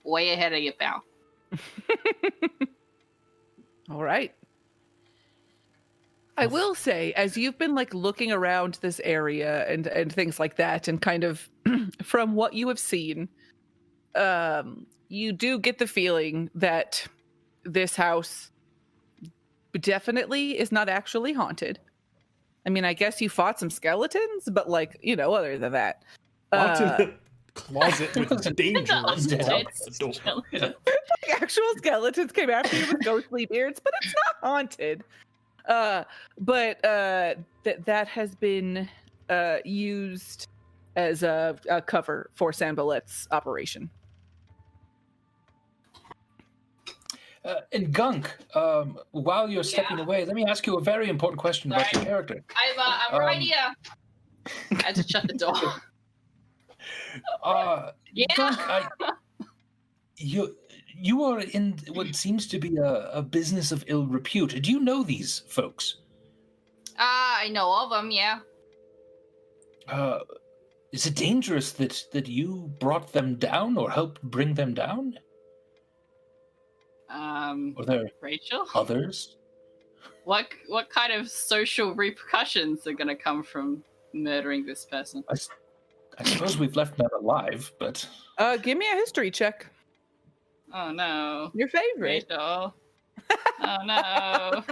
Way ahead of you, pal. All right. I will say, as you've been looking around this area and things like that, and kind of from what you have seen, you do get the feeling that this house definitely is not actually haunted. I mean, I guess you fought some skeletons, but other than that, Locked in the closet with dangerous. actual skeletons came after you with ghostly beards, but it's not haunted. That has been used as a cover for Sanballet's operation. And Gunk, while you're stepping away, let me ask you a very important question about your character. I'm right here. I had to shut the door. Gunk, you are in what seems to be a business of ill repute. Do you know these folks? I know of them, yeah. Is it dangerous that you brought them down or helped bring them down? Are there Rachel? others? What kind of social repercussions are going to come from murdering this person? I suppose we've left them alive, but... Give me a history check. Oh, no. Your favorite. Rachel. Oh, no.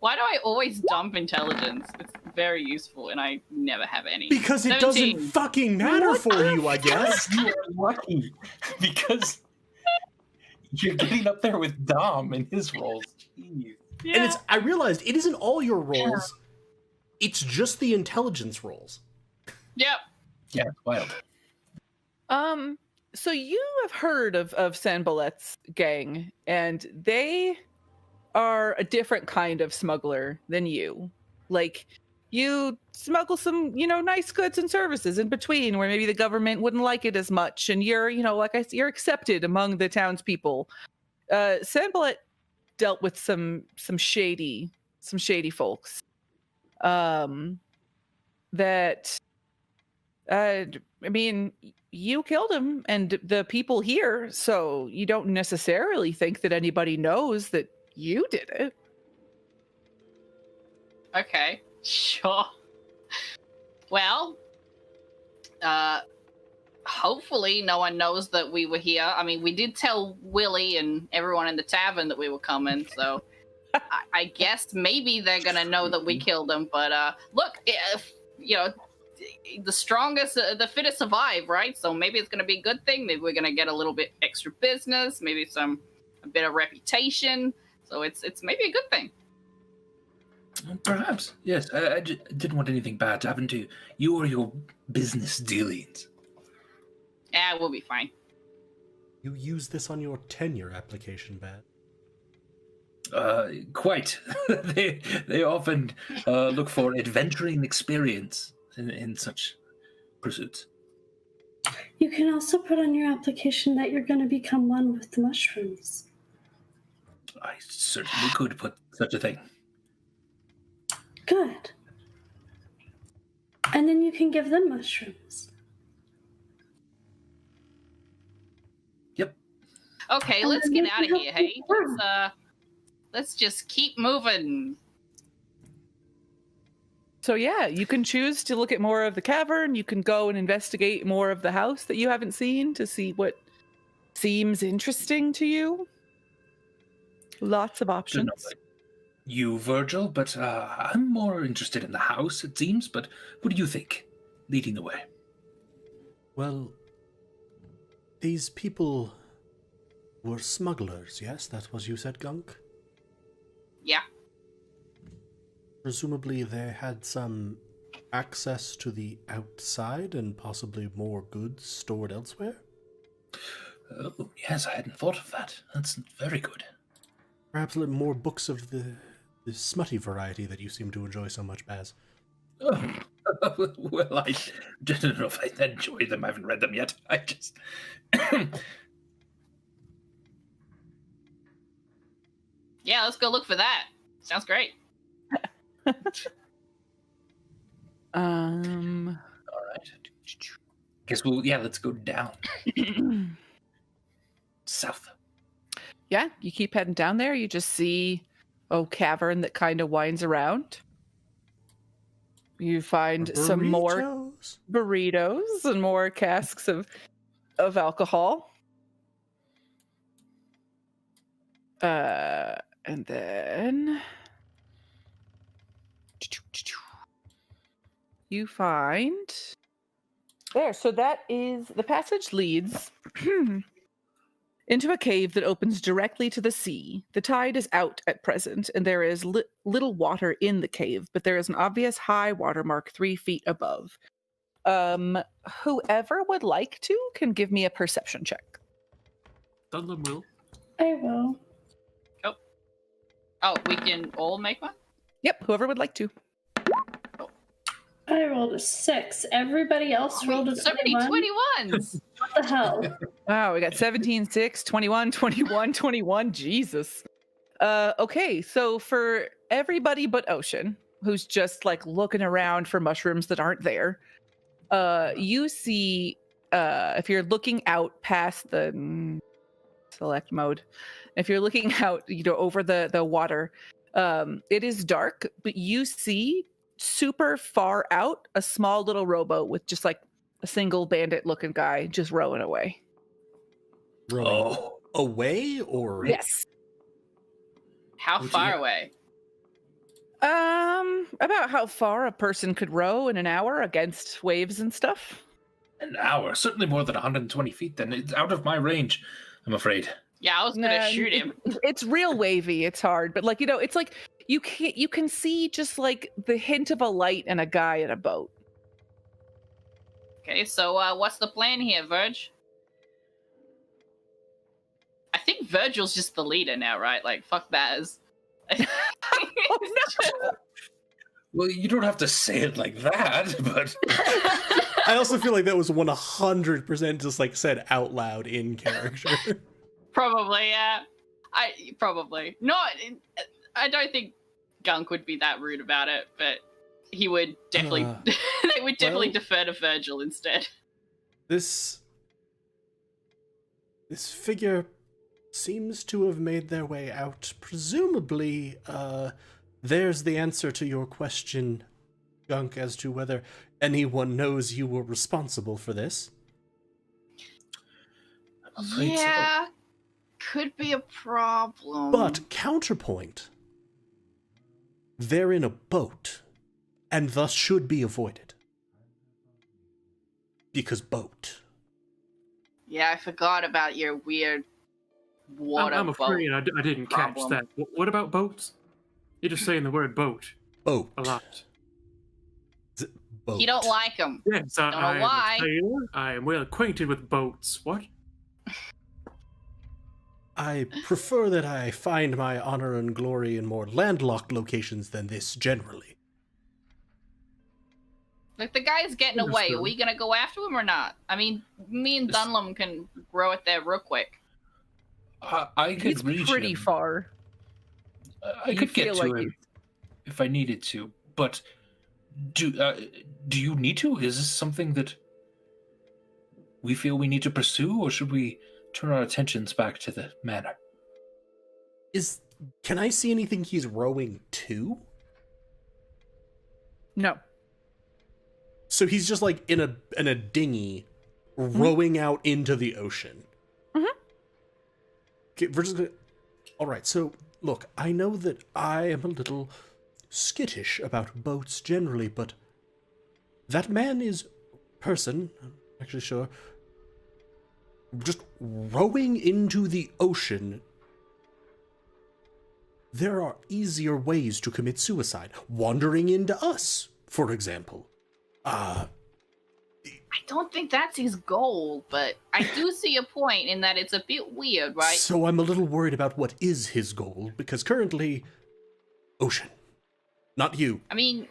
Why do I always dump intelligence? It's very useful, and I never have any. Because it 17. doesn't fucking matter for you, I guess. You are lucky, because you're getting up there with Dom in his rolls. Jeez. Yeah. And I realized it isn't all your rolls. It's just the intelligence rolls. Yep. Yeah, wild. So you have heard of Sanballet's gang, and they are a different kind of smuggler than you. Like, you smuggle some, nice goods and services in between where maybe the government wouldn't like it as much, and you're, like I said, you're accepted among the townspeople. Sanballet dealt with some shady folks. You killed him and the people here, so you don't necessarily think that anybody knows that you did it. Okay, sure. Well, hopefully no one knows that we were here. I mean, we did tell Willie and everyone in the tavern that we were coming, so I guess maybe they're gonna know that we killed him. But look, if, the strongest, the fittest survive, right? So maybe it's gonna be a good thing. Maybe we're gonna get a little bit extra business, maybe a bit of reputation. So it's maybe a good thing. Perhaps, yes. I didn't want anything bad to happen to you or your business dealings. Yeah, we'll be fine. You use this on your tenure application, Bat. Quite. They often look for adventuring experience in such pursuits. You can also put on your application that you're going to become one with the mushrooms. I certainly could put such a thing. Good. And then you can give them mushrooms. Yep. Okay, let's get out of here, hey? Let's just keep moving. So yeah, you can choose to look at more of the cavern. You can go and investigate more of the house that you haven't seen to see what seems interesting to you. Lots of options. You, Virgil, but I'm more interested in the house, it seems. But what do you think? Leading the way. Well, these people were smugglers, yes? That's what you said, Gunk? Yeah. Presumably they had some access to the outside and possibly more goods stored elsewhere? Oh, yes, I hadn't thought of that. That's very good. Perhaps a little more books of the smutty variety that you seem to enjoy so much, Baz. Oh, well, I don't know if I enjoy them. I haven't read them yet. I just... Yeah, let's go look for that. Sounds great. All right. Guess let's go down. South. Yeah, you keep heading down there. You just see a cavern that kind of winds around. You find some more burritos and more casks of alcohol. And then you find there. So that is the passage leads into a cave that opens directly to the sea. The tide is out at present, and there is little water in the cave, but there is an obvious high water mark 3 feet above. Whoever would like to can give me a perception check. Dunlum will. I will. Oh, we can all make one? Yep, whoever would like to. I rolled a 6. Everybody else rolled a So many 21. 21s. What the hell? Wow, we got 17, 6, 21, 21, 21. Jesus. Okay, so for everybody but Ocean, who's just like looking around for mushrooms that aren't there, you see, if you're looking out past the select mode, if you're looking out, over the water, it is dark, but you see super far out a small little rowboat with just like a single bandit looking guy just rowing away. Rowing away or? Yes. How far away? About how far a person could row in an hour against waves and stuff. An hour? Certainly more than 120 feet, then. It's out of my range, I'm afraid. Yeah, I was gonna shoot him. It's real wavy. It's hard, but it's like you can see just like the hint of a light and a guy in a boat. Okay, so what's the plan here, Virg? I think Virgil's just the leader now, right? Like, fuck Baz. Oh no! Well, you don't have to say it like that, but... I also feel like that was 100% just like said out loud in character. Probably, yeah. Probably. I don't think Gunk would be that rude about it, but he would definitely... they would definitely defer to Virgil instead. This figure seems to have made their way out. Presumably, there's the answer to your question, Gunk, as to whether anyone knows you were responsible for this. Yeah, could be a problem. But counterpoint, they're in a boat, and thus should be avoided. Because boat. Yeah, I forgot about your weird water I'm boat afraid I didn't problem. catch that. What about boats? You're just saying the word boat Boat. a lot. Boat. You don't like them. Yes, Don't know I am why. a sailor. I am well acquainted with boats. What? I prefer that I find my honor and glory in more landlocked locations than this generally. Like, the guy's getting away. Understood. Are we gonna go after him or not? I mean, me and Dunlum can grow it there real quick. I could He's reach pretty him. far. I You could get feel to like him if I needed to, but do you need to? Is this something that we feel we need to pursue, or should we turn our attentions back to the manor? Can I see anything he's rowing to? No. So he's just like in a dinghy rowing out into the ocean. Mm-hmm. Okay, all right, so look, I know that I am a little skittish about boats generally, but that man is person, I'm actually sure, just rowing into the ocean. There are easier ways to commit suicide. Wandering into us, for example. I don't think that's his goal, but I do see a point in that it's a bit weird, right? So I'm a little worried about what is his goal, because currently, ocean. Not you. I mean,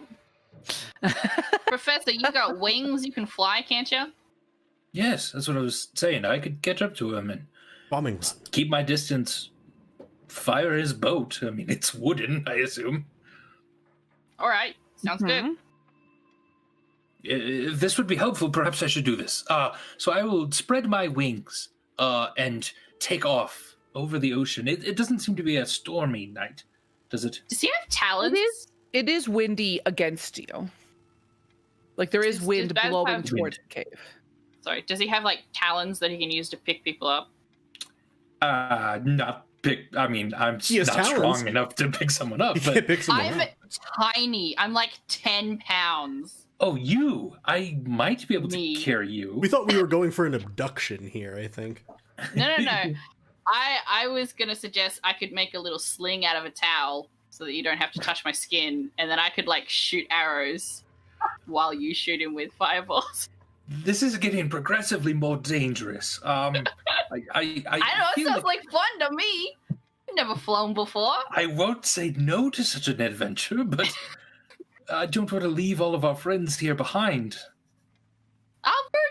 Professor, you got wings, you can fly, can't you? Yes, that's what I was saying. I could catch up to him and Bombing run. keep my distance, fire his boat. I mean, it's wooden, I assume. All right, sounds good. If this would be helpful, perhaps I should do this. So I will spread my wings and take off over the ocean. It doesn't seem to be a stormy night, does it? Does he have talons? It is windy against you. Like, there is wind Baz blowing have- towards the cave. Sorry, does he have, like, talons that he can use to pick people up? Not pick. I mean, I'm He has not talons. strong enough to pick someone up. You But can't pick someone I'm up. tiny. I'm, like, 10 pounds. oh, you! I might be able to Me. carry you. We thought we were going for an abduction here, I think. No. I was gonna suggest I could make a little sling out of a towel so that you don't have to touch my skin, and then I could like shoot arrows while you shoot him with fireballs. This is getting progressively more dangerous. I know, it sounds like fun to me. I've never flown before. I won't say no to such an adventure, but I don't want to leave all of our friends here behind.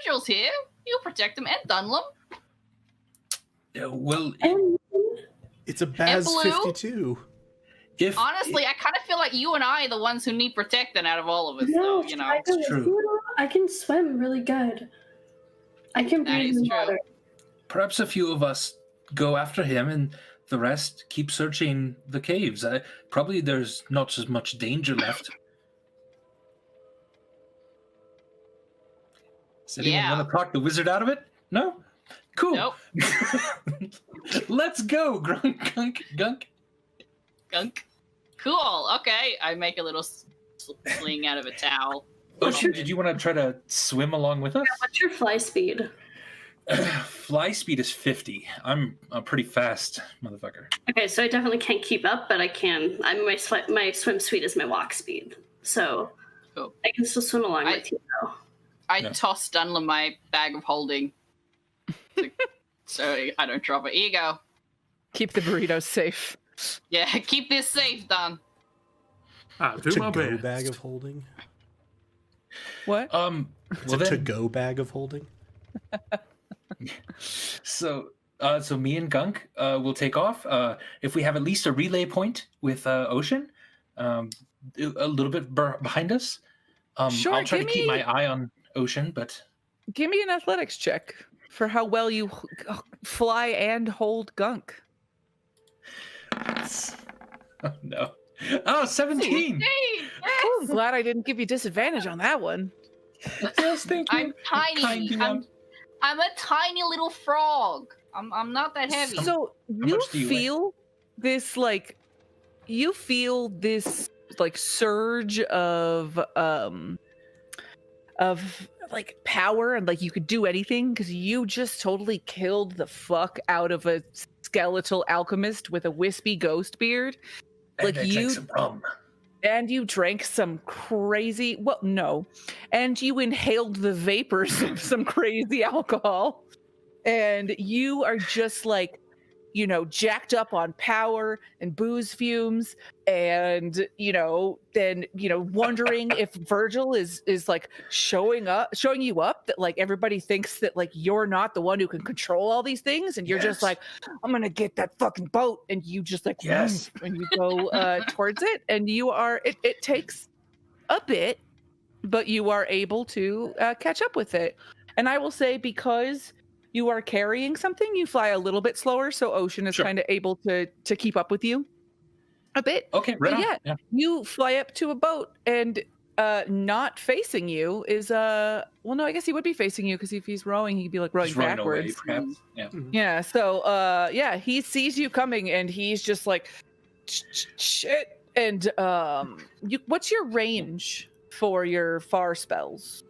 Virgil's here. You'll protect him, and Dunlum. Well, it's a Baz 52. Honestly, I kind of feel like you and I are the ones who need protecting out of all of us. No, though, you know, it's true. I can swim really good. I can breathe in water. Perhaps a few of us go after him, and the rest keep searching the caves. Probably there's not as much danger left. Does anyone want to talk the wizard out of it? No? Cool. Nope. Let's go, Gunk. Gunk. Cool. Okay. I make a little sling out of a towel. Ocean, did you want to try to swim along with us? Yeah, what's your fly speed? Fly speed is 50. I'm a pretty fast motherfucker. Okay, so I definitely can't keep up, but I can. My swim speed is my walk speed, so cool. I can still swim along with you, though. I toss Dunlum my bag of holding, so I don't drop it. Here you go. Keep the burritos safe. Yeah, keep this safe, Don. I'll do my To-go best. bag of holding. What? It's a to-go bag of holding. So me and Gunk will take off. If we have at least a relay point with Ocean, a little bit behind us. Sure, I'll try to keep my eye on Ocean, but Give me an athletics check for how well you fly and hold Gunk. oh no. Oh, 17! Yes. Oh, I'm glad I didn't give you disadvantage on that one. Yes, thank you. I'm tiny. I'm a tiny little frog. I'm not that heavy. So you much do you weigh? feel this like surge of like power, and like you could do anything because you just totally killed the fuck out of a skeletal alchemist with a wispy ghost beard. And I drank some rum. And you drank some crazy, and you inhaled the vapors of some crazy alcohol. And you are just like, jacked up on power and booze fumes, and then wondering if Virgil is like showing you up, that like everybody thinks that like you're not the one who can control all these things, and you're just like, I'm gonna get that fucking boat, and you just like and you go towards it, and you are it takes a bit, but you are able to catch up with it. And I will say, because you are carrying something, you fly a little bit slower, so Ocean is kind of able to keep up with you a bit. Okay, right on. Yeah, you fly up to a boat, and not facing you is I guess he would be facing you, because if he's rowing, he'd be like rowing backwards. Away, perhaps. Yeah. Yeah, so he sees you coming, and he's just like, shit. And what's your range for your far spells?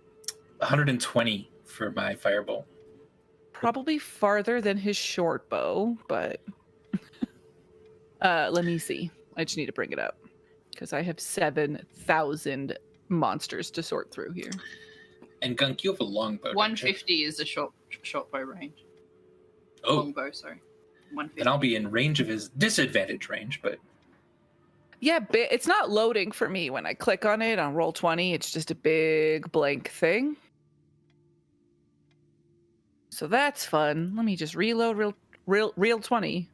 120 for my firebolt. Probably farther than his short bow, but let me see. I just need to bring it up because I have 7,000 monsters to sort through here. And Gunk, you have a longbow. 150 is the short bow range. Oh, longbow, sorry. 150. And I'll be in range of his disadvantage range, but yeah, it's not loading for me when I click on it on Roll20. It's just a big blank thing. So that's fun. Let me just reload real 20.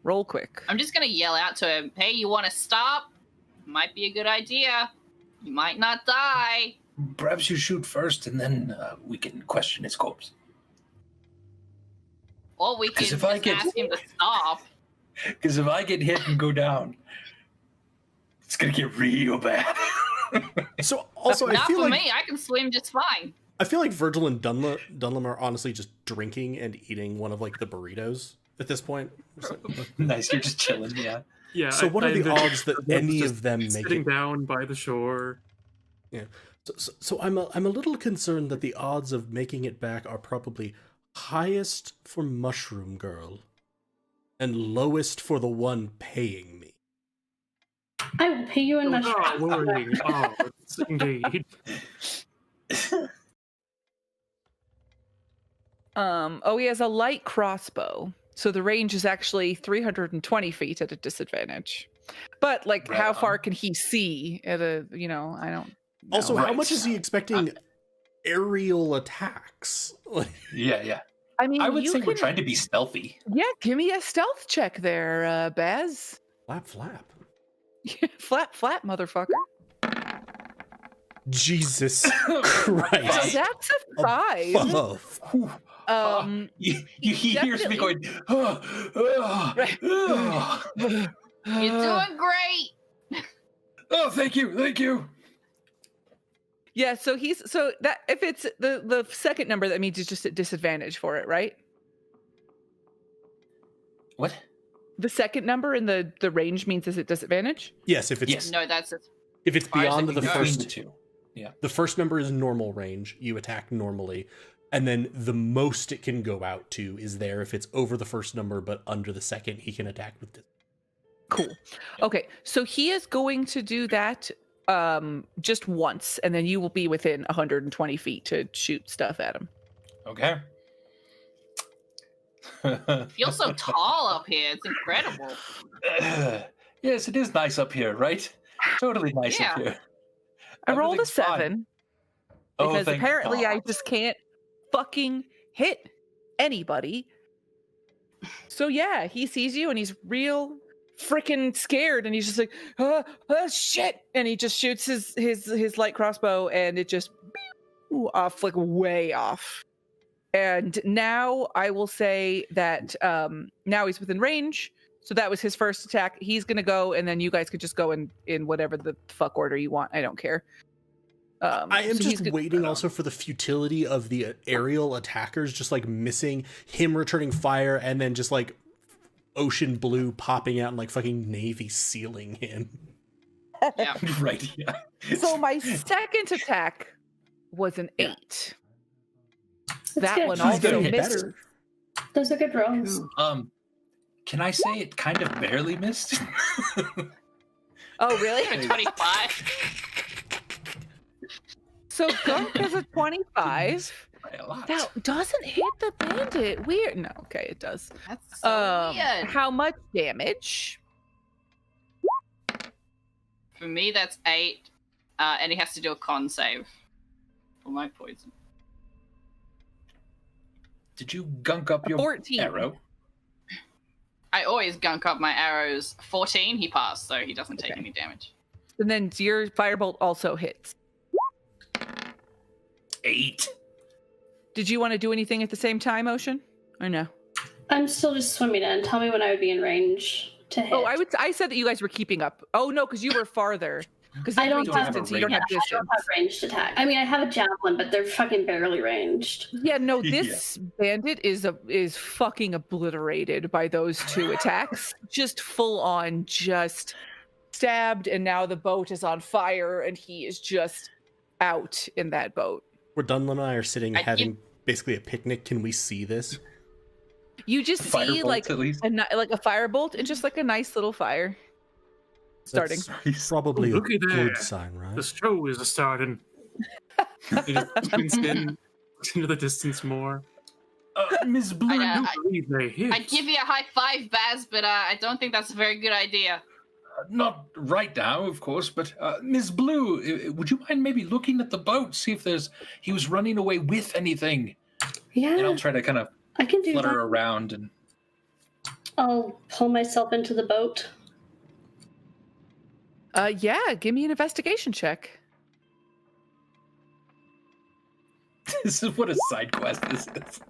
Roll quick. I'm just gonna yell out to him, hey, you wanna stop? Might be a good idea. You might not die. Perhaps you shoot first, and then we can question his corpse. Or we can just ask him to stop. Because if I get hit and go down, it's gonna get real bad. So also, Not I feel for like me. I can swim just fine. I feel like Virgil and Dunlum are honestly just drinking and eating one of like the burritos at this point. Nice, you're just chilling, yeah. Yeah. So what are the odds that any of them make sitting it down by the shore? Yeah. So I'm a little concerned that the odds of making it back are probably highest for Mushroom Girl. And lowest for the one paying me. I will pay you in mushrooms. Worrying. Oh, indeed. He has a light crossbow, so the range is actually 320 feet at a disadvantage. But like, how far can he see at a? I don't. know. Also, how much is he expecting aerial attacks? Yeah. I mean, I would say we're trying to be stealthy. Yeah, give me a stealth check there, Baz. Flap. Flap, motherfucker. Jesus Christ. So that's a 5. He hears me going, You're doing great. Oh, thank you. Yeah, so that if it's the second number, that means it's just at disadvantage for it, right? What? The second number in the range means is it disadvantage? Yes, if it's No, that's if it's beyond the first the two. Yeah. The first number is normal range. You attack normally. And then the most it can go out to is there. If it's over the first number but under the second, he can attack with this. Cool. Okay, so he is going to do that just once, and then you will be within 120 feet to shoot stuff at him. Okay. Feels so tall up here. It's incredible. Yes, it is nice up here, right? Totally nice up here. I rolled a Everything's fine. 7 because apparently God. I just can't fucking hit anybody. So yeah, he sees you and he's real freaking scared, and he's just like, oh shit, and he just shoots his light crossbow, and it just off, like way off. And now I will say that now he's within range, so that was his first attack. He's gonna go, and then you guys could just go in whatever the fuck order you want. I don't care. I am just waiting also for the futility of the aerial attackers just like missing, him returning fire, and then just like ocean blue popping out and like fucking Navy sealing him. Yeah. Right, yeah. So my second attack was an 8. That good. one He's also getting missed. better. Those are good rolls. Can I say it kind of barely missed? Oh, really? 25. So Gunk has a 25. By a lot. That doesn't hit the bandit. Weird. No, okay, it does. That's so weird. How much damage? For me, that's 8. And he has to do a con save for my poison. Did you gunk up your 14. arrow? I always gunk up my arrows. 14, he passed, so he doesn't take any damage. And then your firebolt also hits. 8. Did you want to do anything at the same time, Ocean? Or no? I'm still just swimming in. Tell me when I would be in range to hit. Oh, I said that you guys were keeping up. Oh no, because you were farther. Because I don't have distance, you don't have I distance. don't have ranged attack. I mean, I have a javelin, but they're fucking barely ranged. Yeah, no, this bandit is fucking obliterated by those 2 attacks. Just full on, just stabbed, and now the boat is on fire, and he is just out in that boat. Where Dunlin and I are sitting having basically a picnic, can we see this? You just see like at least. like a firebolt and just like a nice little fire starting. That's probably a Looky there. good sign, right? The show is starting. He just squints into the distance more. Miss Blue. I believe they hit. I'd give you a high 5, Baz, but I don't think that's a very good idea. Not right now, of course, but Miss Blue, would you mind maybe looking at the boat, see if he was running away with anything? Yeah, And I'll try to kind of I can do flutter that. around and. I'll pull myself into the boat. Yeah, give me an investigation check. This is what a side quest this is.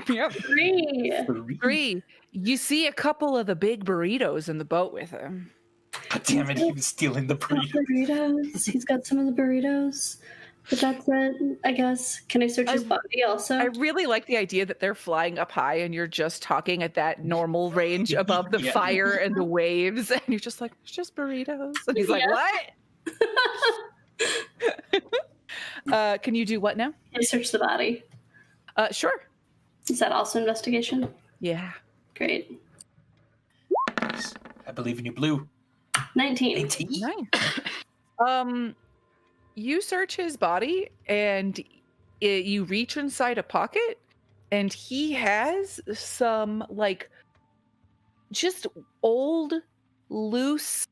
Yep. 3. 3. You see a couple of the big burritos in the boat with him. God damn it, he was stealing the burrito. He's got some of the burritos. But that's it, I guess. Can I search his body also? I really like the idea that they're flying up high and you're just talking at that normal range above the Yeah. fire and the waves, and you're just like, it's just burritos. And he's like, what? Can you do what now? Can I search the body? Sure. Is that also investigation? Yeah. Great. I believe in you, Blue. 19. 18? Nice. You search his body and you reach inside a pocket and he has some like just old loose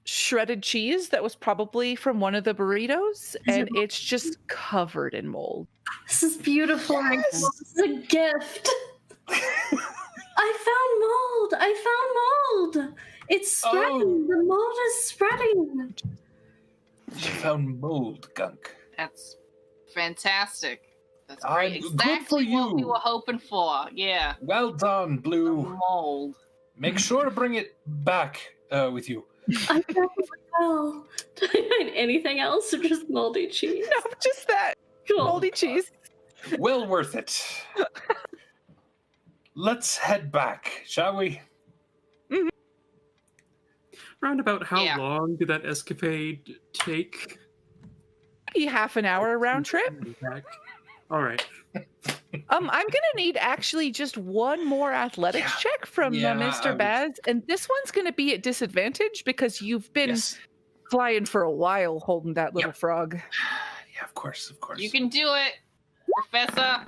shredded cheese that was probably from one of the burritos and it's just covered in mold. This is beautiful. Yes. This is a gift. I found mold. It's spreading. The mold is spreading. You found mold, Gunk. That's fantastic. That's Ah, great. good Exactly for what we you. were hoping for. Yeah. Well done, The Blue. mold. Make sure to bring it back with you. I definitely will. Did I find anything else or just moldy cheese? No, just that Cool. moldy cheese. Well worth it. Let's head back, shall we? Round about how Yeah. long did that escapade take? Maybe half an hour round trip. Back. All right. I'm gonna need actually just one more athletics Yeah. check from Yeah, Mr. Baz, and this one's gonna be at disadvantage because you've been Yes. flying for a while holding that little frog. Yeah, of course. You can do it, Professor.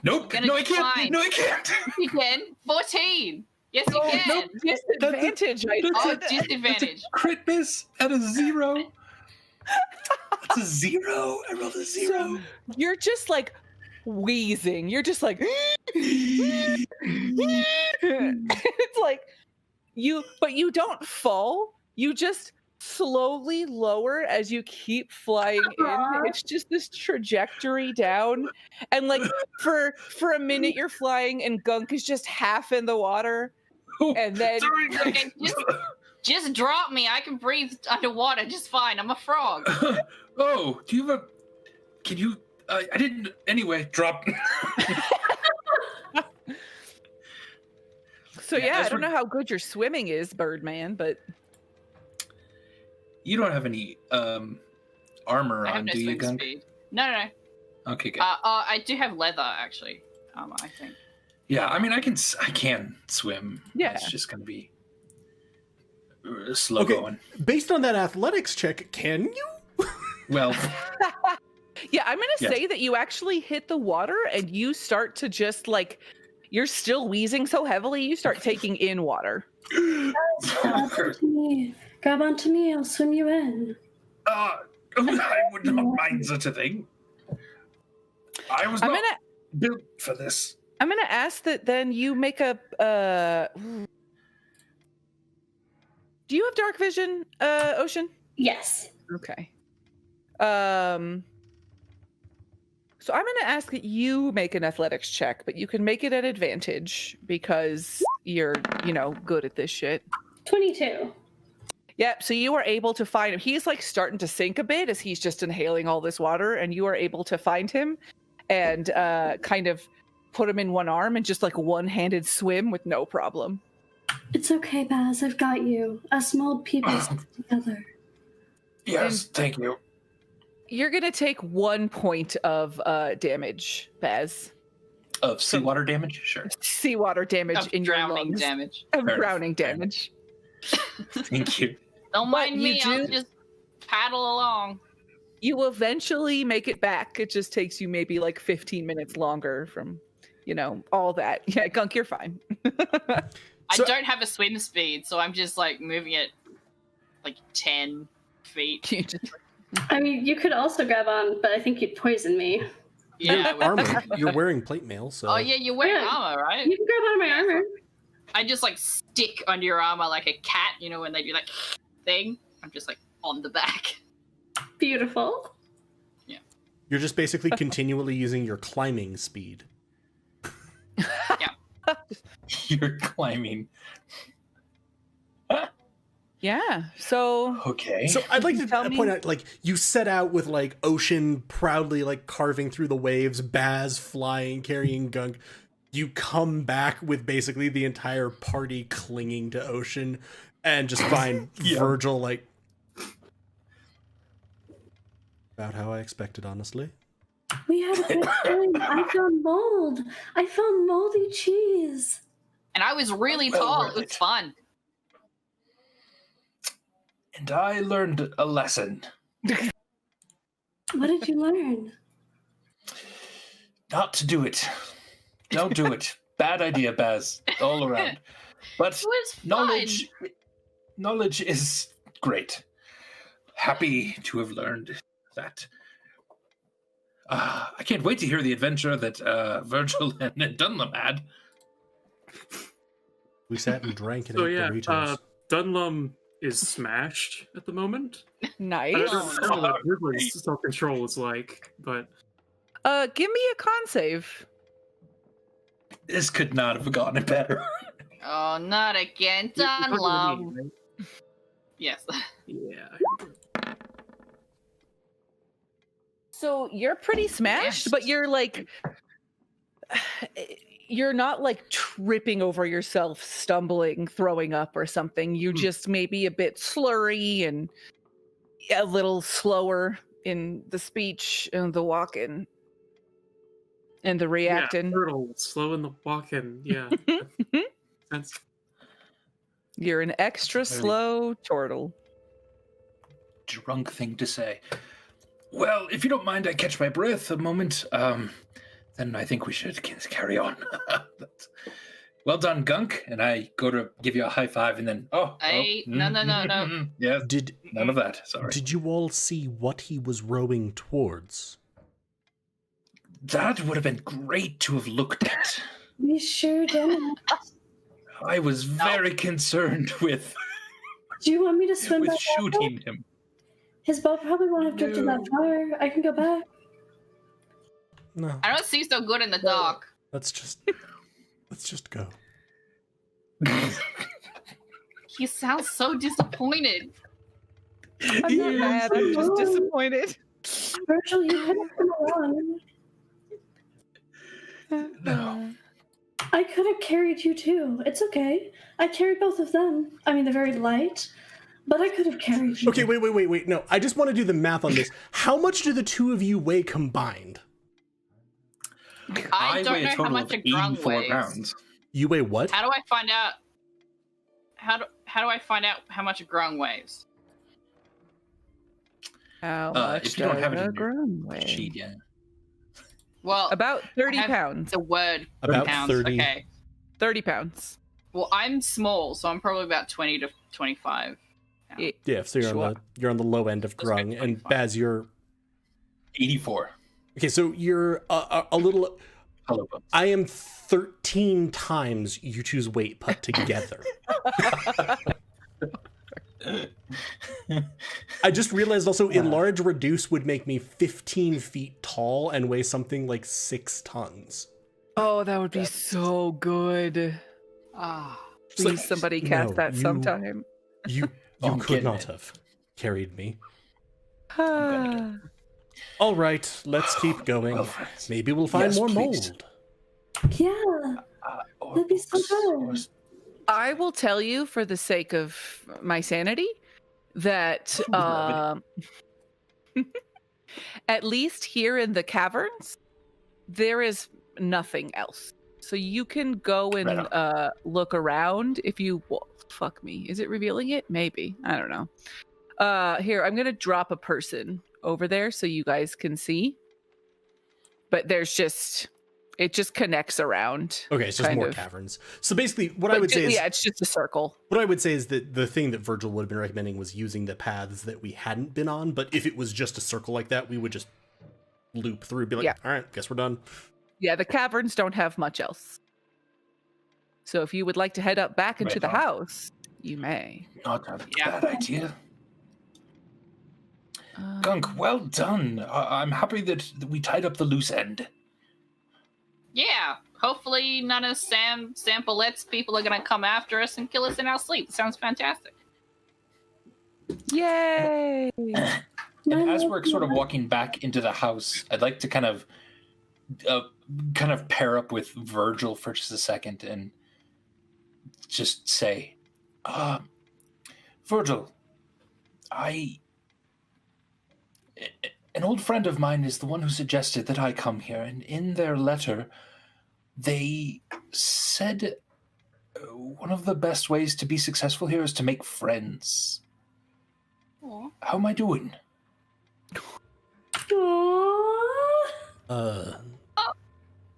Nope. Gonna No, I can't. decline. No, I can't. You can. 14. Yes, you Oh, can. No disadvantage, I that's Oh, said. disadvantage. Crit miss at a 0. That's a 0. I rolled a 0. You're just like wheezing. You're just like it's like but you don't fall. You just slowly lower as you keep flying in. It's just this trajectory down. And like for a minute you're flying and Gunk is just half in the water. And then Sorry, Okay, just drop me. I can breathe underwater just fine. I'm a frog. Oh, do you have a? Can you? I didn't. Anyway, drop. so Yeah, yeah, I as don't we're- know how good your swimming is, Birdman, but You don't have any armor I have on, no do you, swim Gunk? speed. No. Okay, good. I do have leather actually. I think. Yeah, I mean, I can swim. Yeah. It's just gonna be slow Okay. going. Based on that athletics check, can you? Well, yeah, I'm gonna Yes. say that you actually hit the water and you start to just like you're still wheezing so heavily, you start taking in water. Grab onto me. Grab onto me. I'll swim you in. I would not mind such a thing. I was I'm not gonna built for this. I'm gonna ask that then you make a do you have dark vision, Ocean? Yes. Okay. So I'm gonna ask that you make an athletics check, but you can make it at advantage because you're, good at this shit. 22. Yep, so you are able to find him. He's like starting to sink a bit as he's just inhaling all this water, and you are able to find him and kind of put him in one arm and just like one-handed swim with no problem. It's okay, Baz. I've got you. Us mold people stick together. Yes, thank you. You're gonna take 1 point of damage, Baz. Of seawater damage? Sure. Seawater damage Of in your drowning lungs. damage. Of Fair enough, drowning fair enough. damage. Thank you. Don't But mind you me. I'll do- just paddle along. You will eventually make it back. It just takes you maybe like 15 minutes longer from, all that. Yeah, Gunk, you're fine. So- I don't have a swim speed, so I'm just like moving it like 10 feet. You just- I mean, you could also grab on, but I think you'd poison me. Yeah. Armor. You're wearing plate mail, so. Oh yeah, you wear Yeah. armor, right? You can grab on my armor. I just like stick under your armor like a cat, when they do like thing. I'm just like on the back. Beautiful. You're just basically continually using your climbing speed. You're climbing. yeah. So Okay. So I'd like to Tell me- point out, like, you set out with, like, Ocean proudly, like, carving through the waves, Baz flying, carrying Gunk. You come back with basically the entire party clinging to Ocean, and just find Yeah. Virgil, like, about how I expected, honestly. We had a good time. I found mold. I found moldy cheese. And I was really Well tall. worth It was it. fun. And I learned a lesson. What did you learn? Not to do it. Don't do it. Bad idea, Baz. All around. But It was fun. knowledge is great. Happy to have learned that. I can't wait to hear the adventure that Virgil and Dunlop had. We sat and drank and So ate yeah, burritos. Dunlum is smashed at the moment. Nice. I don't know what Oh, Ridley's self-control is like, but Give me a con save. This could not have gotten better. Oh, not again. You're talking to Dunlop. me, right? Yes. Yeah. So you're pretty smashed, but you're like, you're not like tripping over yourself, stumbling, throwing up or something. You just maybe a bit slurry and a little slower in the speech and the walking and the reacting. Yeah, turtle, slow in the walking. Yeah. That's You're an extra slow turtle. Drunk thing to say. Well, if you don't mind, I catch my breath a moment. Then I think we should carry on. Well done, Gunk. And I go to give you a high five, and then no. Yes, none of that. Sorry. Did you all see what he was rowing towards? That would have been great to have looked at. We sure didn't. I was very concerned with Do you want me to swim back? shooting him. His boat probably won't have drifted that far. I can go back. No, I don't see so good in the dark. let's just go. He sounds so disappointed. I'm not mad. I'm just disappointed. Virgil, you could have come along. No. I could have carried you too. It's okay. I carried both of them. I mean, they're very light, but I could have carried you. Okay, wait. No, I just want to do the math on this. How much do the two of you weigh combined? I don't weigh know how total much of a grung 84 weighs. pounds. You weigh what? How do I find out? How do I find out how much a grung weighs? How If much you don't does have it a in your grung weigh? sheet, yeah. Well, About 30 I have pounds. the word About pounds. 30. Okay. 30 pounds. Well, I'm small, so I'm probably about 20 to 25. Yeah. Yeah, so you're on the low end of Let's go grung, and 25. Baz, you're 84. okay. So you're a little. Hello. I am 13 times you two's weight put together. I just realized also enlarge reduce would make me 15 feet tall and weigh something like 6 tons. Oh, that would be so good. Ah. It's like, Please, somebody cast no, that you- sometime. You I'm could getting not it. have carried me. Ah. All right, let's keep going. Well, friends. Maybe we'll find Yes, more please. mold. Yeah, Or that'd be so books, or good. I will tell you, for the sake of my sanity, that at least here in the caverns, there is nothing else. So you can go and Right look around if you. Well, fuck me. Is it revealing it? Maybe. I don't know. Here, I'm gonna drop a person over there so you guys can see. But there's just. It just connects around. Okay, it's just kind more of. caverns. So basically, what I would say is, yeah, it's just a circle. what I would say is that the thing that Virgil would have been recommending was using the paths that we hadn't been on. But if it was just a circle like that, we would just loop through, be like, Yeah. all right, guess we're done. Yeah, the caverns don't have much else. So if you would like to head up back into Right the on. house, you may. not a Yeah. bad idea. Gunk, well done. I'm happy that we tied up the loose end. Yeah. Hopefully none of Sam Palette's people are going to come after us and kill us in our sleep. Sounds fantastic. Yay! And as we're sort of walking back into the house, I'd like to kind of pair up with Virgil for just a second and just say, Virgil, an old friend of mine is the one who suggested that I come here, and in their letter, they said one of the best ways to be successful here is to make friends. Aw. How am I doing?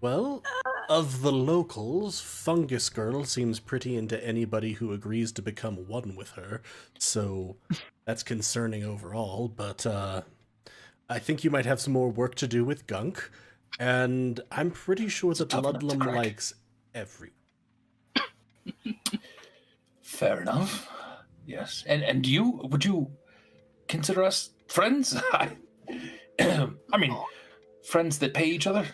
Well, of the locals, Fungus Girl seems pretty into anybody who agrees to become one with her, so that's concerning overall, but I think you might have some more work to do with Gunk, and I'm pretty sure that tough nut to Ludlum crack. likes everyone. Fair enough. Yes. And you, would you consider us friends? I mean, friends that pay each other?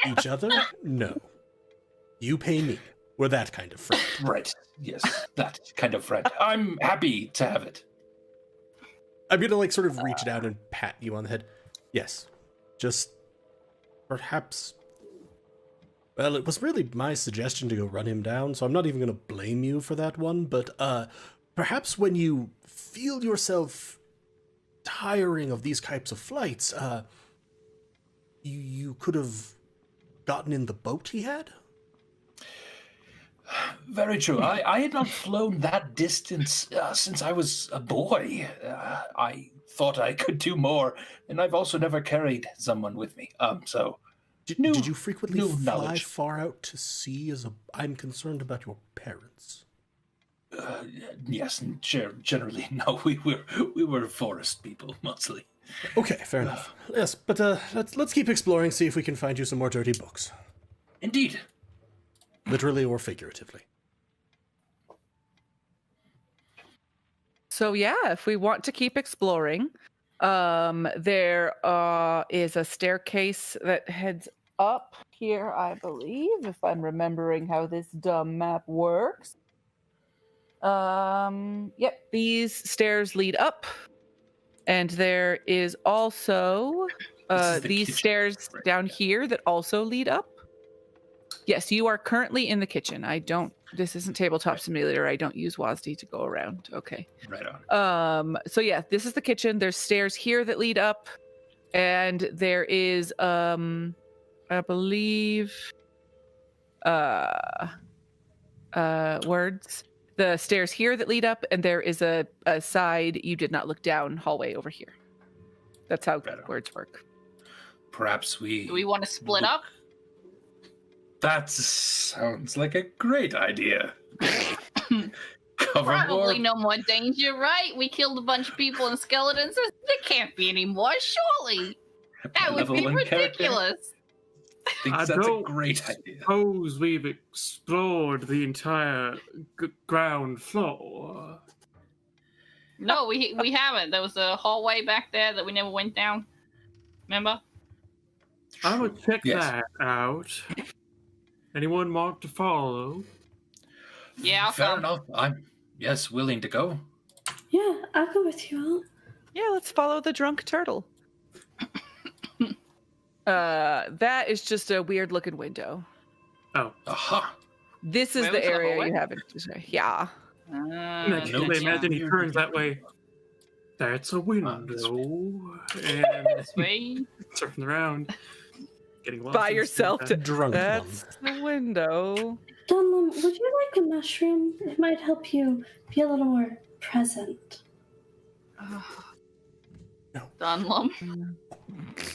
Each other? No. You pay me. We're that kind of friend. Right. Yes, that kind of friend. I'm happy to have it. I'm gonna, like, sort of reach down and pat you on the head. Yes. Just perhaps... Well, it was really my suggestion to go run him down, so I'm not even gonna blame you for that one, but, perhaps when you feel yourself tiring of these types of flights, you could have gotten in the boat he had? Very true. I had not flown that distance since I was a boy. I thought I could do more, and I've also never carried someone with me. So, Did you frequently new fly knowledge. far out to sea? I'm concerned about your parents. Yes, and generally, no. We were forest people mostly. Okay, fair enough. Yes, but let's keep exploring, see if we can find you some more dirty books. Indeed. Literally or figuratively. So yeah, if we want to keep exploring, there is a staircase that heads up here, I believe, if I'm remembering how this dumb map works. Yep, these stairs lead up, and there is also This is the these kitchen, stairs right? down here that also lead up. Yes, you are currently in the kitchen. This isn't Tabletop Simulator. I don't use WASD to go around. Okay. Right on. So yeah, this is the kitchen. There's stairs here that lead up, and there is I believe words. The stairs here that lead up, and there is a side you did not look down hallway over here. That's how Right on. words work. Perhaps we... Do we want to split up? That sounds like a great idea. Cover Probably more. no more danger, right? We killed a bunch of people and skeletons. There can't be any more, surely. That would Level be one character. ridiculous. I think I that's a don't great idea. Suppose we've explored the entire ground floor. No, we haven't. There was a hallway back there that we never went down. Remember? I would check Yes. that out. Anyone marked to follow? Yeah, I'll Fair come. enough. I'm, yes, willing to go. Yeah, I'll go with you all. Yeah, let's follow the drunk turtle. That is just a weird looking window. Oh, Aha. This is Where the was the area hallway? you haven't. Yeah. imagine he turns that way. That's a window. And This way. turns around. Getting lost By in yourself space. to- Drunk That's one. the window. Dunlum, would you like a mushroom? It might help you be a little more present. Dunlum.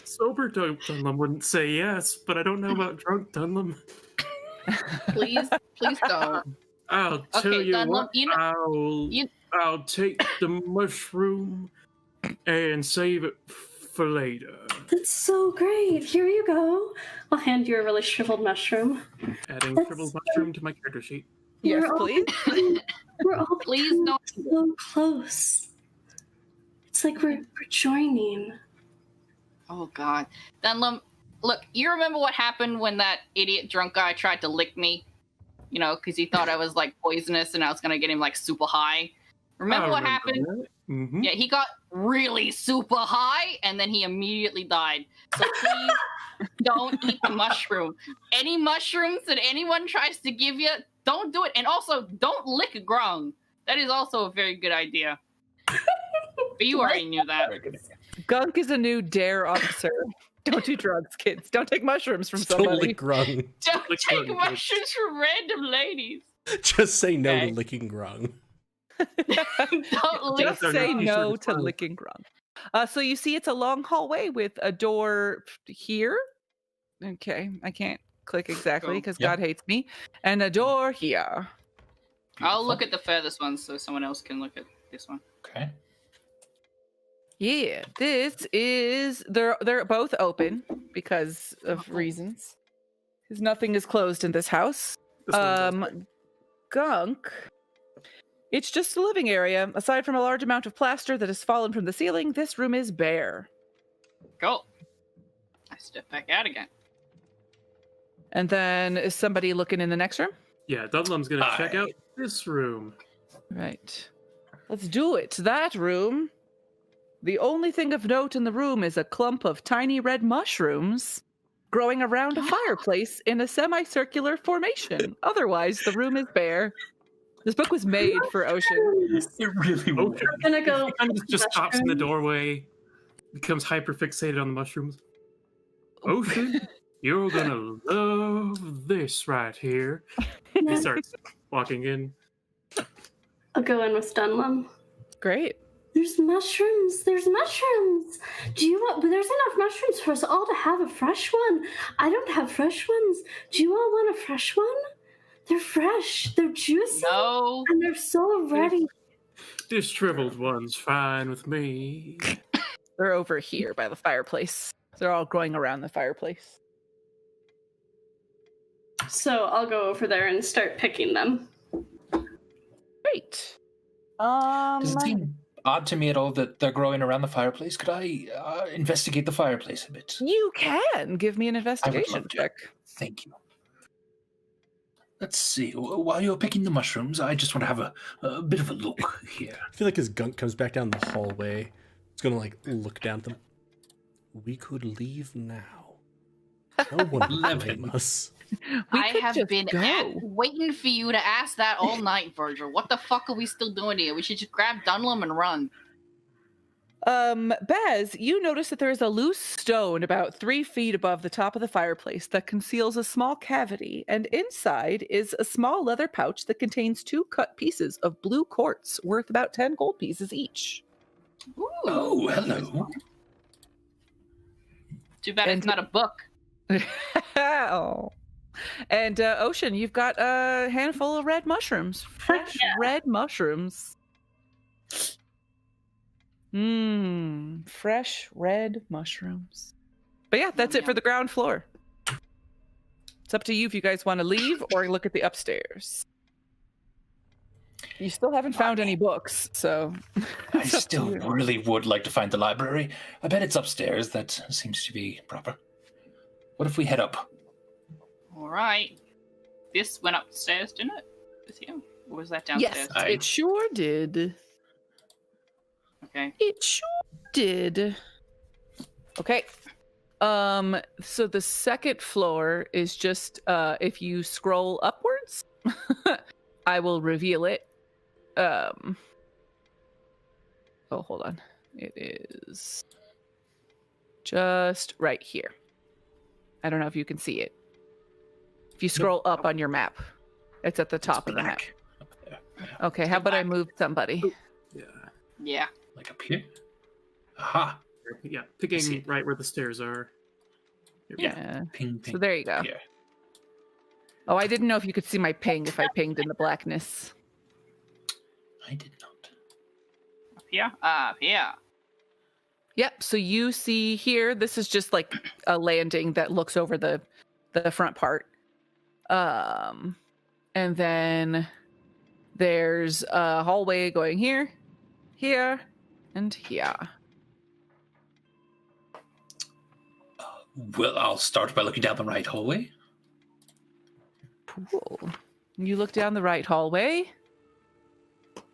Sober Dunlum wouldn't say yes, but I don't know about drunk Dunlum. Please don't. I'll tell Okay, you Dunlum, what. you know- I'll take the mushroom and save it for later. That's so great. Here you go. I'll hand you a really shriveled mushroom. Adding That's shriveled so- mushroom to my character sheet. Yes, We're all- please. We're all Please becoming don't. so close. It's like we're joining. Oh God, Dunlum. Look, you remember what happened when that idiot drunk guy tried to lick me? You know, because he thought I was like poisonous and I was gonna get him like super high. Remember what happened? Mm-hmm. Yeah, he got really super high and then he immediately died. So please don't eat the mushroom. Any mushrooms that anyone tries to give you, don't do it. And also, don't lick Grung. That is also a very good idea. But you already knew that. Very good. Gunk is a new dare officer. Don't do drugs, kids. Don't take mushrooms from Don't somebody. lick grung. Don't Like take Grung, mushrooms from random ladies. Just say no Okay. to licking grung. Don't lick. Just They're say not no t-shirts, to fine. licking grung. So you see it's a long hallway with a door here. Okay, I can't click exactly Cool. because Yep. God hates me. And a door here. I'll look at the furthest one so someone else can look at this one. Okay. Yeah, this is they're both open because of reasons. Because nothing is closed in this house. This one's also- Gunk. It's just a living area. Aside from a large amount of plaster that has fallen from the ceiling, this room is bare. Cool. I step back out again. And then is somebody looking in the next room? Yeah, Dunlum's gonna check Aye. out this room. Right. Let's do it. That room. The only thing of note in the room is a clump of tiny red mushrooms growing around a fireplace in a semicircular formation. Otherwise, the room is bare. This book was made for Ocean. It really Oh, would. I'm gonna go. He kind of just stops in the Mushrooms. doorway, becomes hyper fixated on the mushrooms. Ocean, you're gonna love this right here. He starts walking in. I'll go in with Dunlum. Great. There's mushrooms. There's mushrooms. Do you want? But there's enough mushrooms for us all to have a fresh one. I don't have fresh ones. Do you all want a fresh one? They're fresh. They're juicy. No. And they're so ready. This shriveled one's fine with me. They're over here by the fireplace. They're all growing around the fireplace. So I'll go over there and start picking them. Great. Does it seem odd to me at all that they're growing around the fireplace? Could I investigate the fireplace a bit? You can give me an investigation love to. check. Thank you. Let's see. While you're picking the mushrooms, I just want to have a bit of a look here. I feel like as Gunk comes back down the hallway, it's gonna like look down at them. We could leave now. No one will Eleven. blame us. We I could have just been go. waiting for you to ask that all night, Virgil. What the fuck are we still doing here? We should just grab Dunlum and run. Baz, you notice that there is a loose stone about 3 feet above the top of the fireplace that conceals a small cavity, and inside is a small leather pouch that contains 2 cut pieces of blue quartz worth about 10 gold pieces each. Ooh. Oh, hello. Too bad And- it's not a book. Oh. And Ocean, you've got a handful of red mushrooms. Fresh red mushrooms. Fresh red mushrooms. But yeah, that's it for the ground floor. It's up to you if you guys want to leave or look at the upstairs. You still haven't found any books, so I it's up to still you. really would like to find the library. I bet it's upstairs. That seems to be proper. What if we head up? All right. This went upstairs, didn't it? With you? Or was that downstairs? Yes, it sure did. Okay. It sure did. Okay. So the second floor is just if you scroll upwards, I will reveal it. Oh, hold on. It is just right here. I don't know if you can see it. If you scroll up on your map, it's at the top of the map. Up there. Okay, how about I move somebody? Yeah. Yeah. Like up here? Aha. Yeah, see picking it. right where the stairs are. Here we go. Yeah. Ping, ping. So there you go. Here. Oh, I didn't know if you could see my ping if I pinged in the blackness. I did not. Up here? Up here. Yep. So you see here, this is just like a landing that looks over the front part. And then there's a hallway going here, here, and here. Well, I'll start by looking down the right hallway. Cool. You look down the right hallway,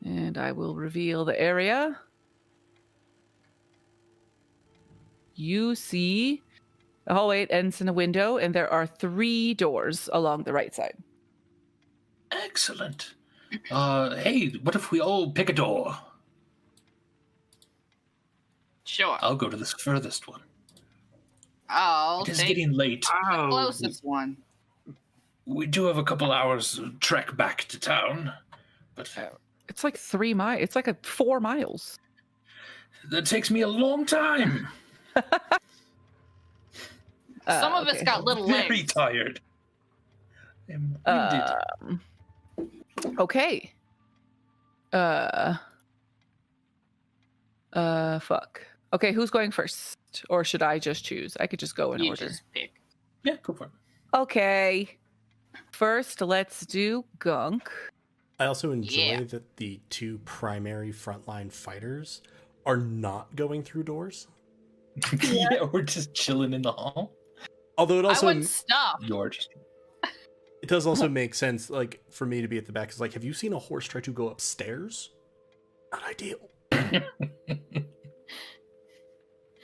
and I will reveal the area. You see the hallway ends in a window, and there are 3 doors along the right side. Excellent. Hey, what if we all pick a door? Sure. I'll go to this furthest one. I'll It is take getting late. the Ow. closest one. We do have a couple hours trek back to town, but It's like 3 miles. It's like 4 miles. that takes me a long time. Some of us okay. got little Very legs. tired. I'm winded. Okay. Fuck. Okay, who's going first? Or should I just choose? I could just go in You order. just pick. Yeah, go for it. Okay. First, let's do Gunk. I also enjoy Yeah. that the 2 primary frontline fighters are not going through doors. Yeah, we're just chilling in the hall. Although it I also want stuff. You're just it does also make sense, like, for me to be at the back. Is like, have you seen a horse try to go upstairs? Not ideal.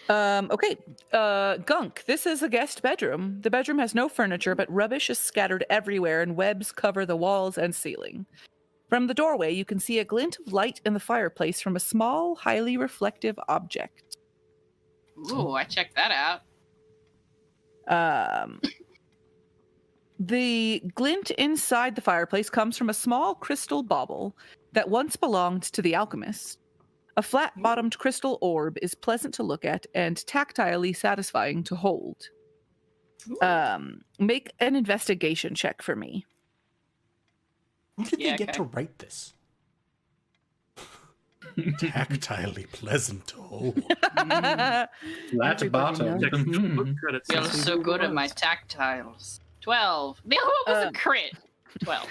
Okay. Gunk, this is a guest bedroom. The bedroom has no furniture, but rubbish is scattered everywhere and webs cover the walls and ceiling. From the doorway, you can see a glint of light in the fireplace from a small, highly reflective object. Ooh, I checked that out. The glint inside the fireplace comes from a small crystal bauble that once belonged to the alchemist. A flat-bottomed crystal orb is pleasant to look at and tactilely satisfying to hold. Make an investigation check for me. Who did Yeah, they get okay. to write this? Tactilely pleasant to hold. flat Everybody bottom. Check Mhm. book credits. Feels and see so who good at was. my tactiles. 12. The other one was a crit. 12.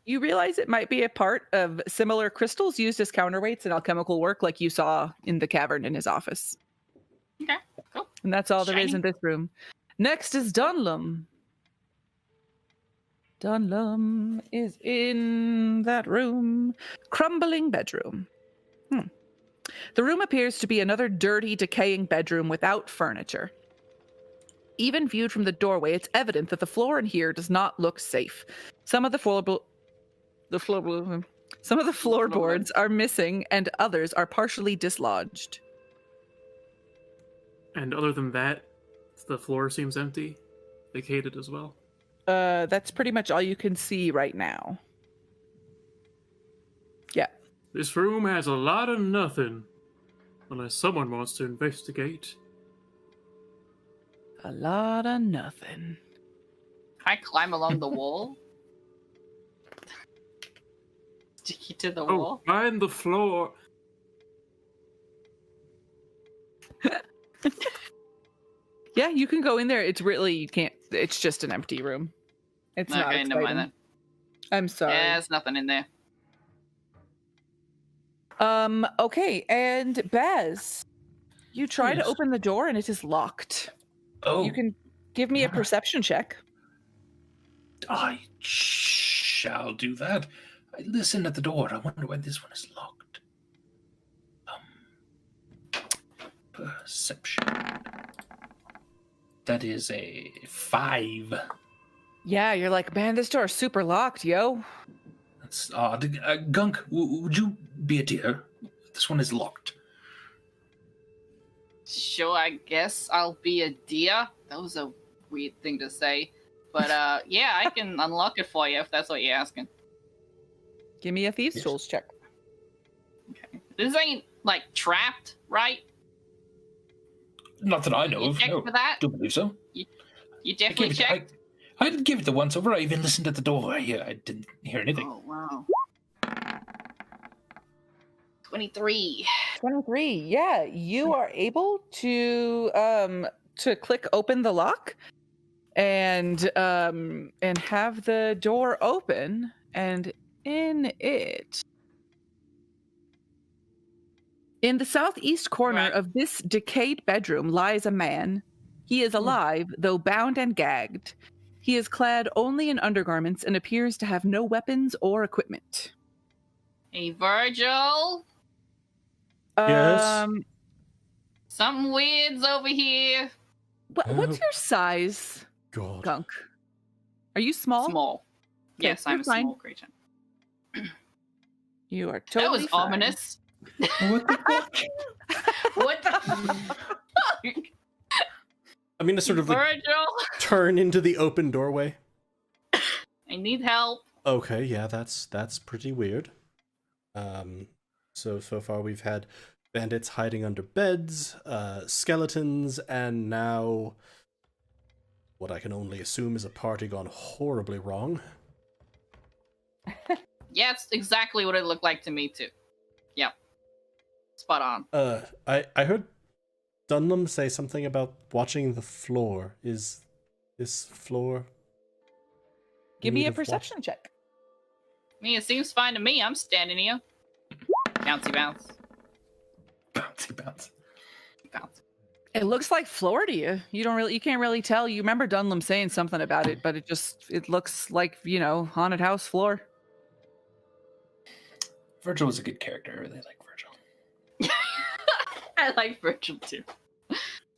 You realize it might be a part of similar crystals used as counterweights in alchemical work, like you saw in the cavern in his office. Okay, cool. And that's all there is Shiny. in this room. Next is Dunlum. Dunlum is in that room. Crumbling bedroom. The room appears to be another dirty, decaying bedroom without furniture. Even viewed from the doorway, it's evident that the floor in here does not look safe. Some of the floorboards are missing, and others are partially dislodged. And other than that, the floor seems empty. Vacated as well. That's pretty much all you can see right now. Yeah. This room has a lot of nothing. Unless someone wants to investigate. A lot of nothing. Can I climb along the wall? Sticky to the Oh, wall? find the floor. Yeah, you can go in there. It's really, you can't, it's just an empty room. It's not Okay, never mind exciting. then. I'm sorry. Yeah, there's nothing in there. Okay, and Baz, you try to Yes. open the door and it is locked. Oh, You can give me a perception check. I shall do that. I listen at the door. I wonder why this one is locked. Perception. That is a 5. Yeah, you're like, man, this door is super locked, yo. That's odd. Gunk, would you be a dear? This one is locked. Sure, I guess I'll be a deer. That was a weird thing to say. But, yeah, I can unlock it for you if that's what you're asking. Give me a thieves' Yes. tools check. Okay. This ain't, like, trapped, right? Not that I know You of. checked No, for that? don't believe so. You I definitely gave it. checked? I didn't give it the once over. I even listened at the door. I didn't hear anything. Oh, wow. 23. 23. Yeah, you are able to click open the lock and have the door open, and in it, in the southeast corner Right. of this decayed bedroom, lies a man. He is alive, though bound and gagged. He is clad only in undergarments and appears to have no weapons or equipment. Hey, Virgil. Yes? Something weird's over here. What's your size, God. Gunk? Are you small? Small. Okay, Yes, I'm you're a fine. small creature. You are That totally was fine. ominous. What the fuck? What? I'm gonna sort of like Virgil, turn into the open doorway. I need help. Okay, yeah, that's pretty weird. So far we've had bandits hiding under beds, skeletons, and now what I can only assume is a party gone horribly wrong. Yeah, it's exactly what it looked like to me too. Yep. Spot on. I heard Dunlum say something about watching the floor. Is this floor? Give me a perception check. I mean, it seems fine to me. I'm standing here. Bouncy bounce. Bouncy bounce. Bounce. It looks like floor to you. You can't really tell. You remember Dunlum saying something about it, but it looks like, haunted house floor. Virgil was a good character. I really like Virgil. I like Virgil too.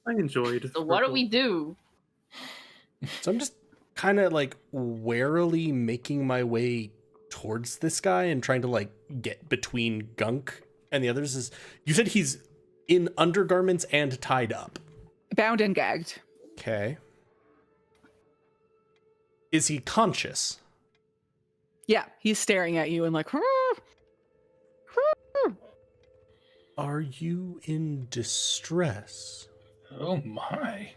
I enjoyed. So what do we do? So I'm just kind of like warily making my way towards this guy and trying to like get between Gunk and the others. Is you said he's in undergarments and tied up, Bound and gagged. okay? Is he conscious? Yeah, he's staring at you and like, Are you in distress? Oh my.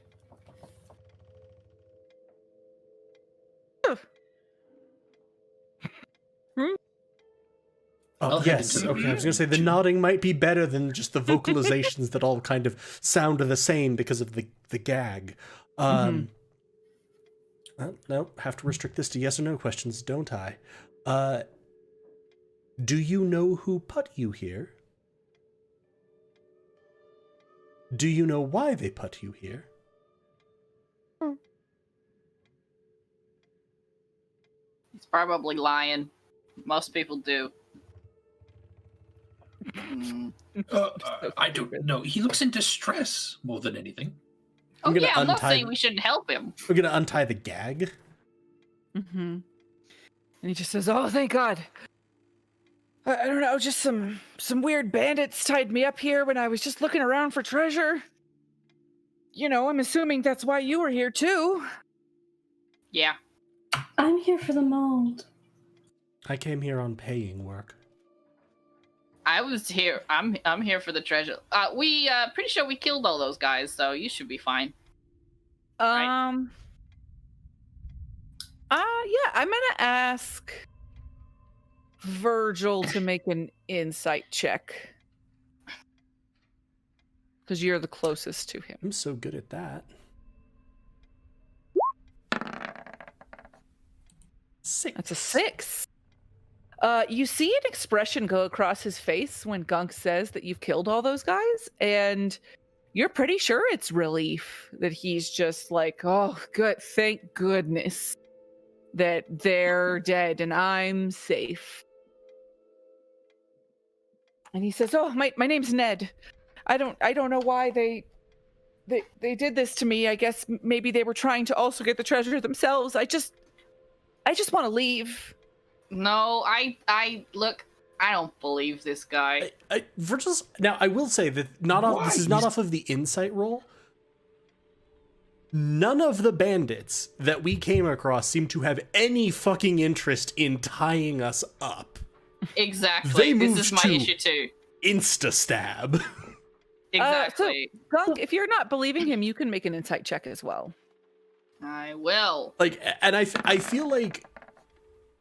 Oh, I'll head yes. into the Okay, I was going to say the nodding might be better than just the vocalizations that all kind of sound the same because of the gag. No, have to restrict this to yes or no questions, don't I? Do you know who put you here? Do you know why they put you here? He's probably lying. Most people do. I don't know. He looks in distress more than anything. Oh gonna yeah, I'm not untie- saying we shouldn't help him. We're going to untie the gag. mm-hmm. And he just says, "Oh, thank God. I don't know, just some weird bandits tied me up here when I was just looking around for treasure. I'm assuming that's why you were here too." Yeah. I'm here for the mold. I came here on paying work. I was here. I'm here for the treasure. We pretty sure we killed all those guys, so you should be fine. Yeah, I'm gonna ask Virgil to make an insight check. Because you're the closest to him. I'm so good at that. 6. That's a 6. You see an expression go across his face when Gunk says that you've killed all those guys, and you're pretty sure it's relief that he's just like, "Oh, good, thank goodness that they're dead and I'm safe." And he says, "Oh, my name's Ned. I don't know why they did this to me. I guess maybe they were trying to also get the treasure themselves. I just want to leave." No, I look. I don't believe this guy. Virgil's now. I will say that this is not off of the insight roll. None of the bandits that we came across seem to have any fucking interest in tying us up. Exactly. They This is my moved issue too. Insta stab. Exactly. So, Gunk, if you're not believing him, you can make an insight check as well. I will. And I feel like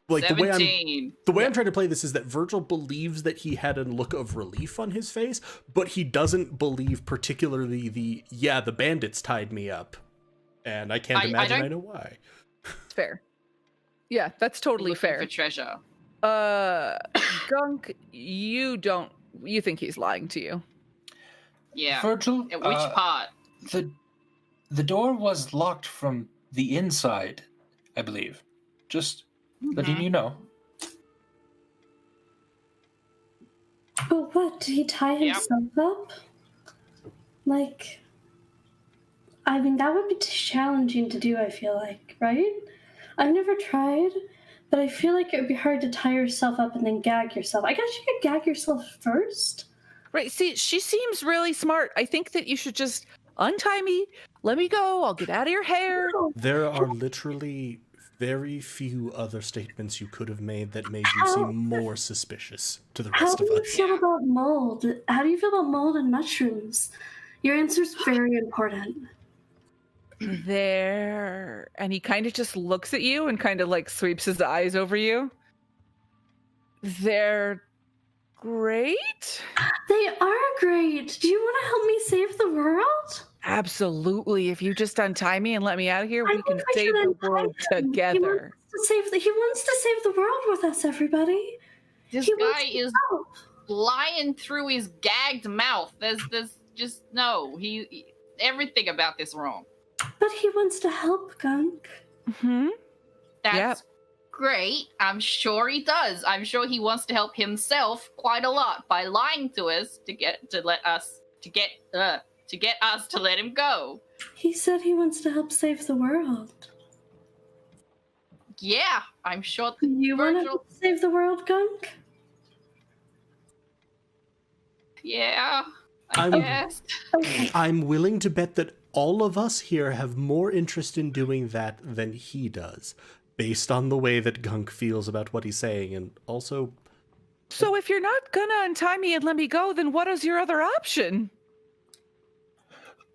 17. the way I'm trying to play this is that Virgil believes that he had a look of relief on his face, but he doesn't believe particularly the bandits tied me up, and I can't imagine I know why. It's fair. Yeah, that's totally Looking fair. for treasure. Gunk, you think he's lying to you. Yeah. Virgil, At which part? the door was locked from the inside, I believe. Just letting you know. But what? Did he tie himself up? I mean, that would be challenging to do, I feel like, right? I've never tried, but I feel like it would be hard to tie yourself up and then gag yourself. I guess you could gag yourself first. Right, see, she seems really smart. I think that you should just untie me, let me go, I'll get out of your hair. There are literally very few other statements you could have made that made you seem more suspicious to the How rest do of you us. feel about mold? How do you feel about mold and mushrooms? Your answer's very important. There, and he kind of just looks at you and kind of like sweeps his eyes over you. They're great. They are great. Do you want to help me save the world? Absolutely. If you just untie me and let me out of here, we can save the world together. He wants to save the world with us, everybody. This He guy wants to is help. lying through his gagged mouth. There's just no. He everything about this wrong. But he wants to help, Gunk. Mm-hmm. That's great. I'm sure he does. I'm sure he wants to help himself quite a lot by lying to us to get us to let him go. He said he wants to help save the world. Yeah, I'm sure. Do you want to Virgil- save the world, Gunk? Yeah, I I'm- guess. Okay. I'm willing to bet that all of us here have more interest in doing that than he does, based on the way that Gunk feels about what he's saying, and also... So if you're not gonna untie me and let me go, then what is your other option?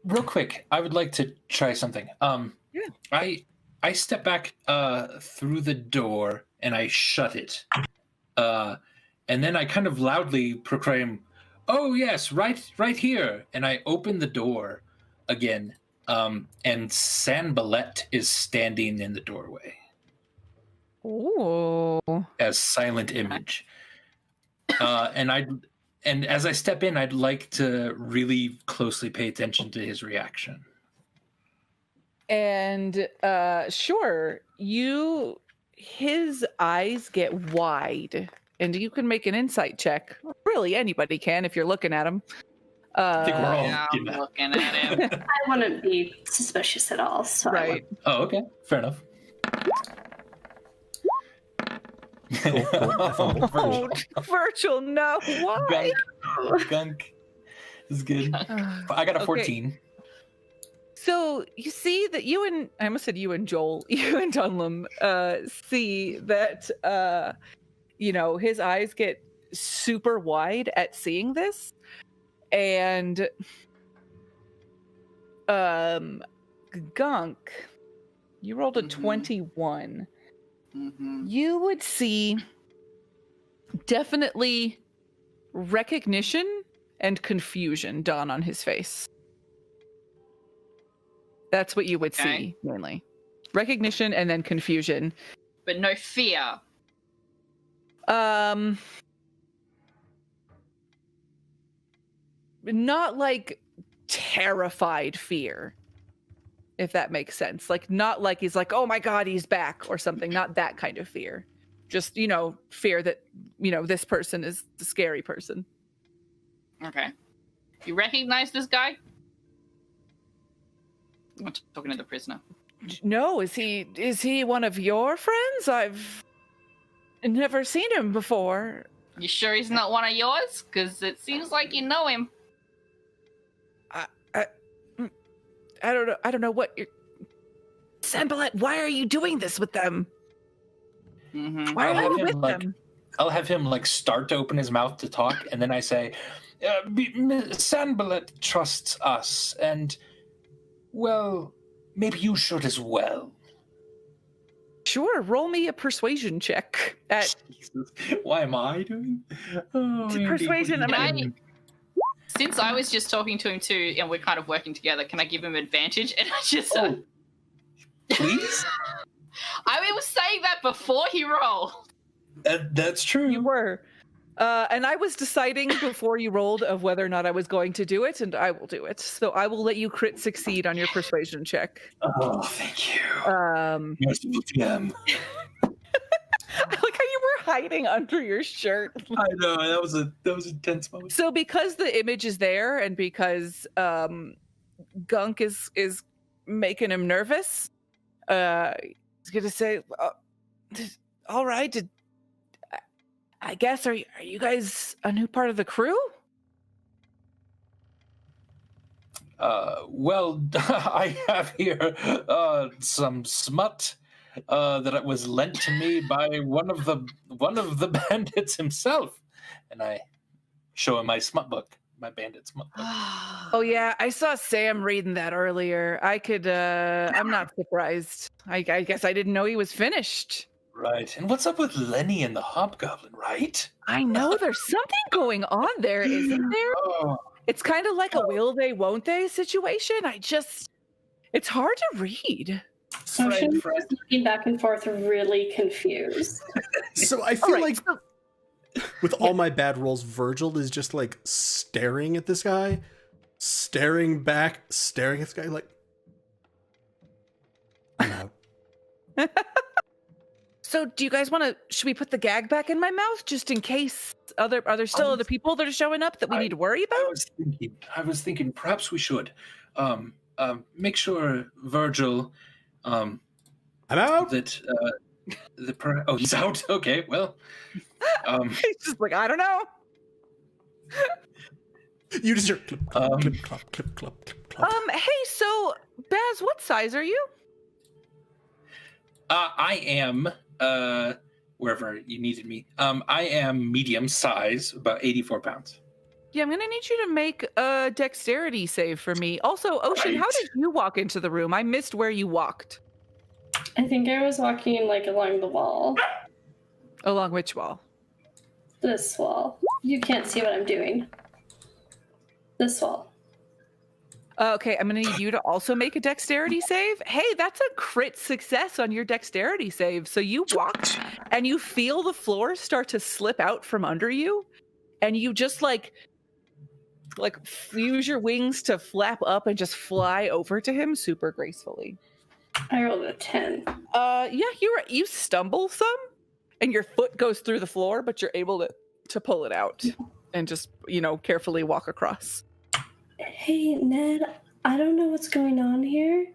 Real quick, I would like to try something. Yeah. I step back through the door and I shut it. And then I kind of loudly proclaim, "Oh yes, right here." And I open the door again. And Sanballat is standing in the doorway Oh. as silent image. And as I step in, I'd like to really closely pay attention to his reaction. And sure, his eyes get wide, and you can make an insight check. Really, anybody can if you're looking at him. I think we're all Yeah, I'm looking at him. I wouldn't be suspicious at all, so right. Oh, okay. Fair enough. Cool. I fumbled. Oh, Virgil, no, why? Gunk is good. I got a 14. So you see that I almost said you and Joel, you and Dunlum, see that, his eyes get super wide at seeing this. And, Gunk, you rolled a 21. Mm-hmm. You would see definitely recognition and confusion dawn on his face. That's what you would see mainly. Recognition and then confusion. But no fear. Not like terrified fear, if that makes sense. Like, not like he's like, oh my God, he's back or something. Not that kind of fear. Just, fear that, this person is the scary person. Okay. You recognize this guy? I'm talking to the prisoner. No, is he one of your friends? I've never seen him before. You sure he's not one of yours? Because it seems like you know him. I don't know what you're... Sanballat, why are you doing this with them? Mm-hmm. Why are you with them? I'll have him start to open his mouth to talk, and then I say, Sanballat trusts us, and, well, maybe you should as well. Sure, roll me a persuasion check at Jesus. Why am I doing? Oh, Andy, persuasion. what are you doing? Since I was just talking to him too, and we're kind of working together, can I give him advantage? And I just... Please? I was saying that before he rolled. That's true. You were. And I was deciding before you rolled of whether or not I was going to do it, and I will do it. So I will let you crit succeed on your persuasion check. Oh, thank you. Merciful DM. I like how you were hiding under your shirt. I know, that was a tense moment. So because the image is there, and because Gunk is making him nervous, he's gonna say, "All right, I guess are you guys a new part of the crew?" Well, I have here some smut that was lent to me by one of the bandits himself, and I show him my smut book, my bandit smut book. Oh yeah, I saw Sam reading that earlier. I'm not surprised. I guess I didn't know he was finished. Right, and what's up with Lenny and the Hobgoblin, right? I know there's something going on there, isn't there? Oh. It's kind of like a will they, won't they situation. It's hard to read. So Fred. she's looking back and forth, really confused. So I feel right, like with all my bad rolls, Virgil is just like staring at this guy, staring back, staring at this guy like, I'm out. So do you guys should we put the gag back in my mouth just in case are there still other people that are showing up that we need to worry about? I was thinking perhaps we should make sure Virgil I'm out. that he's out. Okay, well, He's just like, I don't know. You just hear clip, clop, clip, clop, clip, clop, clip, clop. Hey, so Baz, what size are you? I am wherever you needed me. I am medium size, about 84 pounds. Yeah, I'm gonna need you to make a dexterity save for me. Also, Ocean, Right. how did you walk into the room? I missed where you walked. I think I was walking like along the wall. Along which wall? This wall. You can't see what I'm doing. This wall. Okay, I'm gonna need you to also make a dexterity save. Hey, that's a crit success on your dexterity save. So you walk and you feel the floor start to slip out from under you, and you just like use your wings to flap up and just fly over to him super gracefully. I rolled a 10. Yeah, you stumble some, and your foot goes through the floor, but you're able to pull it out and just carefully walk across. Hey, Ned, I don't know what's going on here,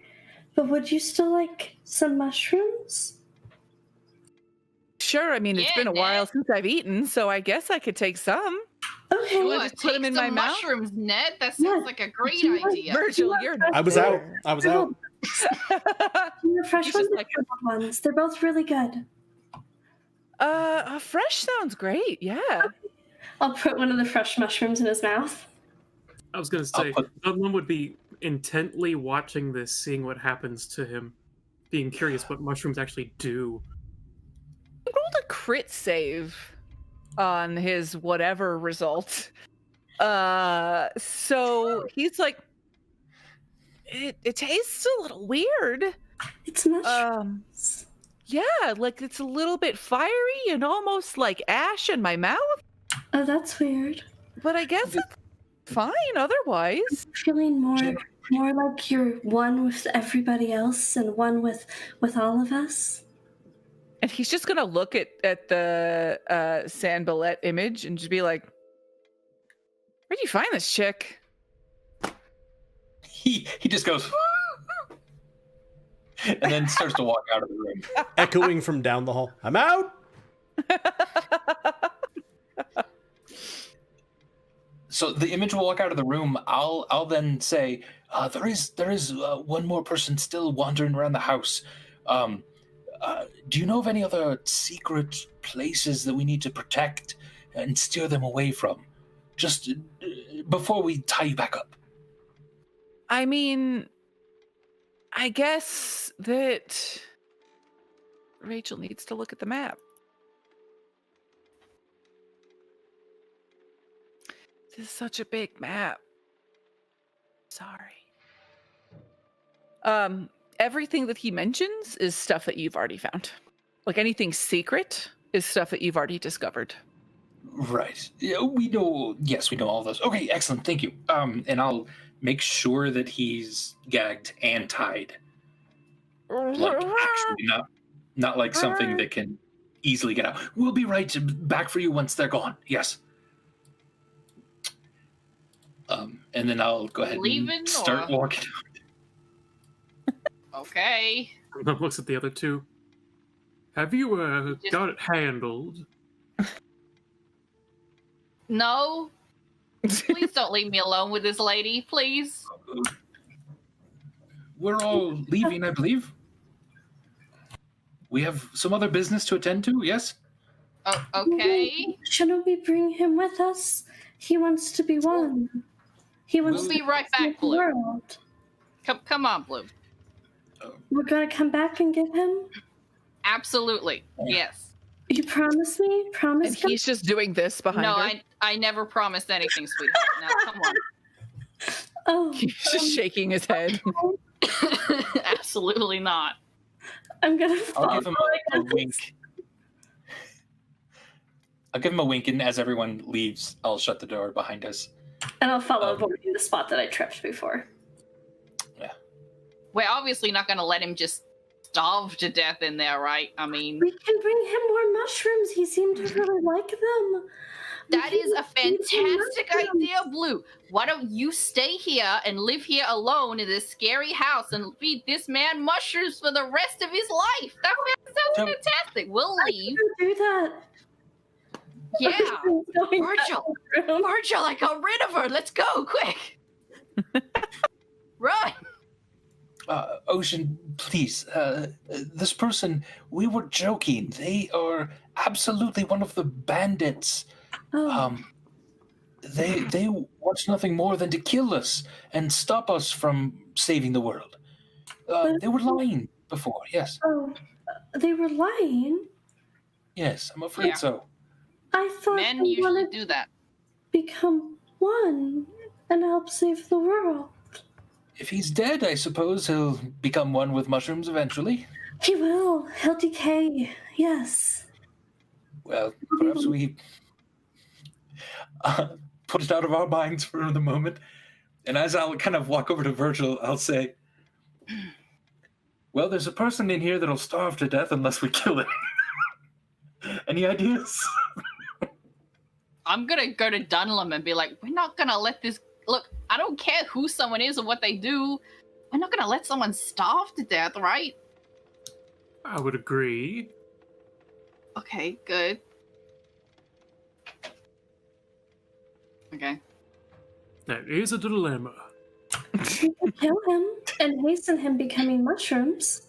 but would you still like some mushrooms? Sure, I mean, it's been a while since I've eaten, so I guess I could take some. Okay. wanna just put 'em in my mouth? mushrooms, Ned. That sounds like a great Do you want- idea. Virgil, you're I was out. I was out. The fresh He's ones just and like- the cold ones. They're both really good. Fresh sounds great, yeah. I'll put one of the fresh mushrooms in his mouth. I was going to I'll say, put- someone would be intently watching this, seeing what happens to him, being curious what mushrooms actually do. He rolled a crit save on his whatever result. So he's like, it tastes a little weird. It's mushrooms. Yeah, like it's a little bit fiery and almost like ash in my mouth, Oh, that's weird. but I guess it's fine otherwise. Feeling more like you're one with everybody else and one with all of us. And he's just gonna look at the Sanballet image and just be like, "Where'd you find this chick?" He just goes and then starts to walk out of the room. Echoing from down the hall. I'm out. So the image will walk out of the room. I'll then say, there is one more person still wandering around the house. Do you know of any other secret places that we need to protect and steer them away from? Just before we tie you back up. I mean, I guess that Rachel needs to look at the map. This is such a big map. Sorry. Everything that he mentions is stuff that you've already found. Like anything secret is stuff that you've already discovered. Right. Yeah, we know. Yes, we know all those. Okay, excellent. Thank you. And I'll make sure that he's gagged and tied. Like actually, not like something that can easily get out. We'll be back for you once they're gone. Yes. And then I'll go ahead Leaving, and start or- walking. Okay. Looks at the other two. Have you Just- got it handled? No. Please don't leave me alone with this lady, please. we're all leaving, I believe. We have some other business to attend to, yes? Oh, okay. Shouldn't we bring him with us? He wants to be one. He wants We'll to be right save back, the Blue. world. Come on, Blue. We're gonna come back and get him? Absolutely. Yes. You promise me? Promise And me? he's just doing this behind No, her. I never promised anything, sweetheart. Now, come on. Oh, He's just shaking his head. Absolutely not. I'm gonna I'll fall. give him a wink. I'll give him a wink, and as everyone leaves, I'll shut the door behind us. And I'll follow avoiding the spot that I tripped before. Yeah. We're obviously not going to let him just starve to death in there, right? I mean, We can bring him more mushrooms. He seemed to really like them. that is a fantastic idea, Blue. Why don't you stay here and live here alone in this scary house and feed this man mushrooms for the rest of his life? That sounds fantastic. We'll leave. I can do that. Yeah. Going Virgil, back to the room. Virgil, I got rid of her. Let's go, quick. Run. Ocean, please. This person, we were joking. They are absolutely one of the bandits. Oh, They want nothing more than to kill us and stop us from saving the world. They were lying before, yes. oh, they were lying. Yes, I'm afraid Yeah. so. I thought Men they usually wanted do that. to become one and help save the world. If he's dead, I suppose he'll become one with mushrooms eventually. He will. He'll decay. Yes. Well, perhaps we put it out of our minds for the moment. And as I'll kind of walk over to Virgil, I'll say, well, there's a person in here that'll starve to death unless we kill it. Any ideas? I'm gonna go to Dunlum and be like, we're not gonna let this look. I don't care who someone is or what they do. We're not gonna let someone starve to death, right? I would agree. Okay, good. Okay. That is a dilemma. We could kill him and hasten him becoming mushrooms.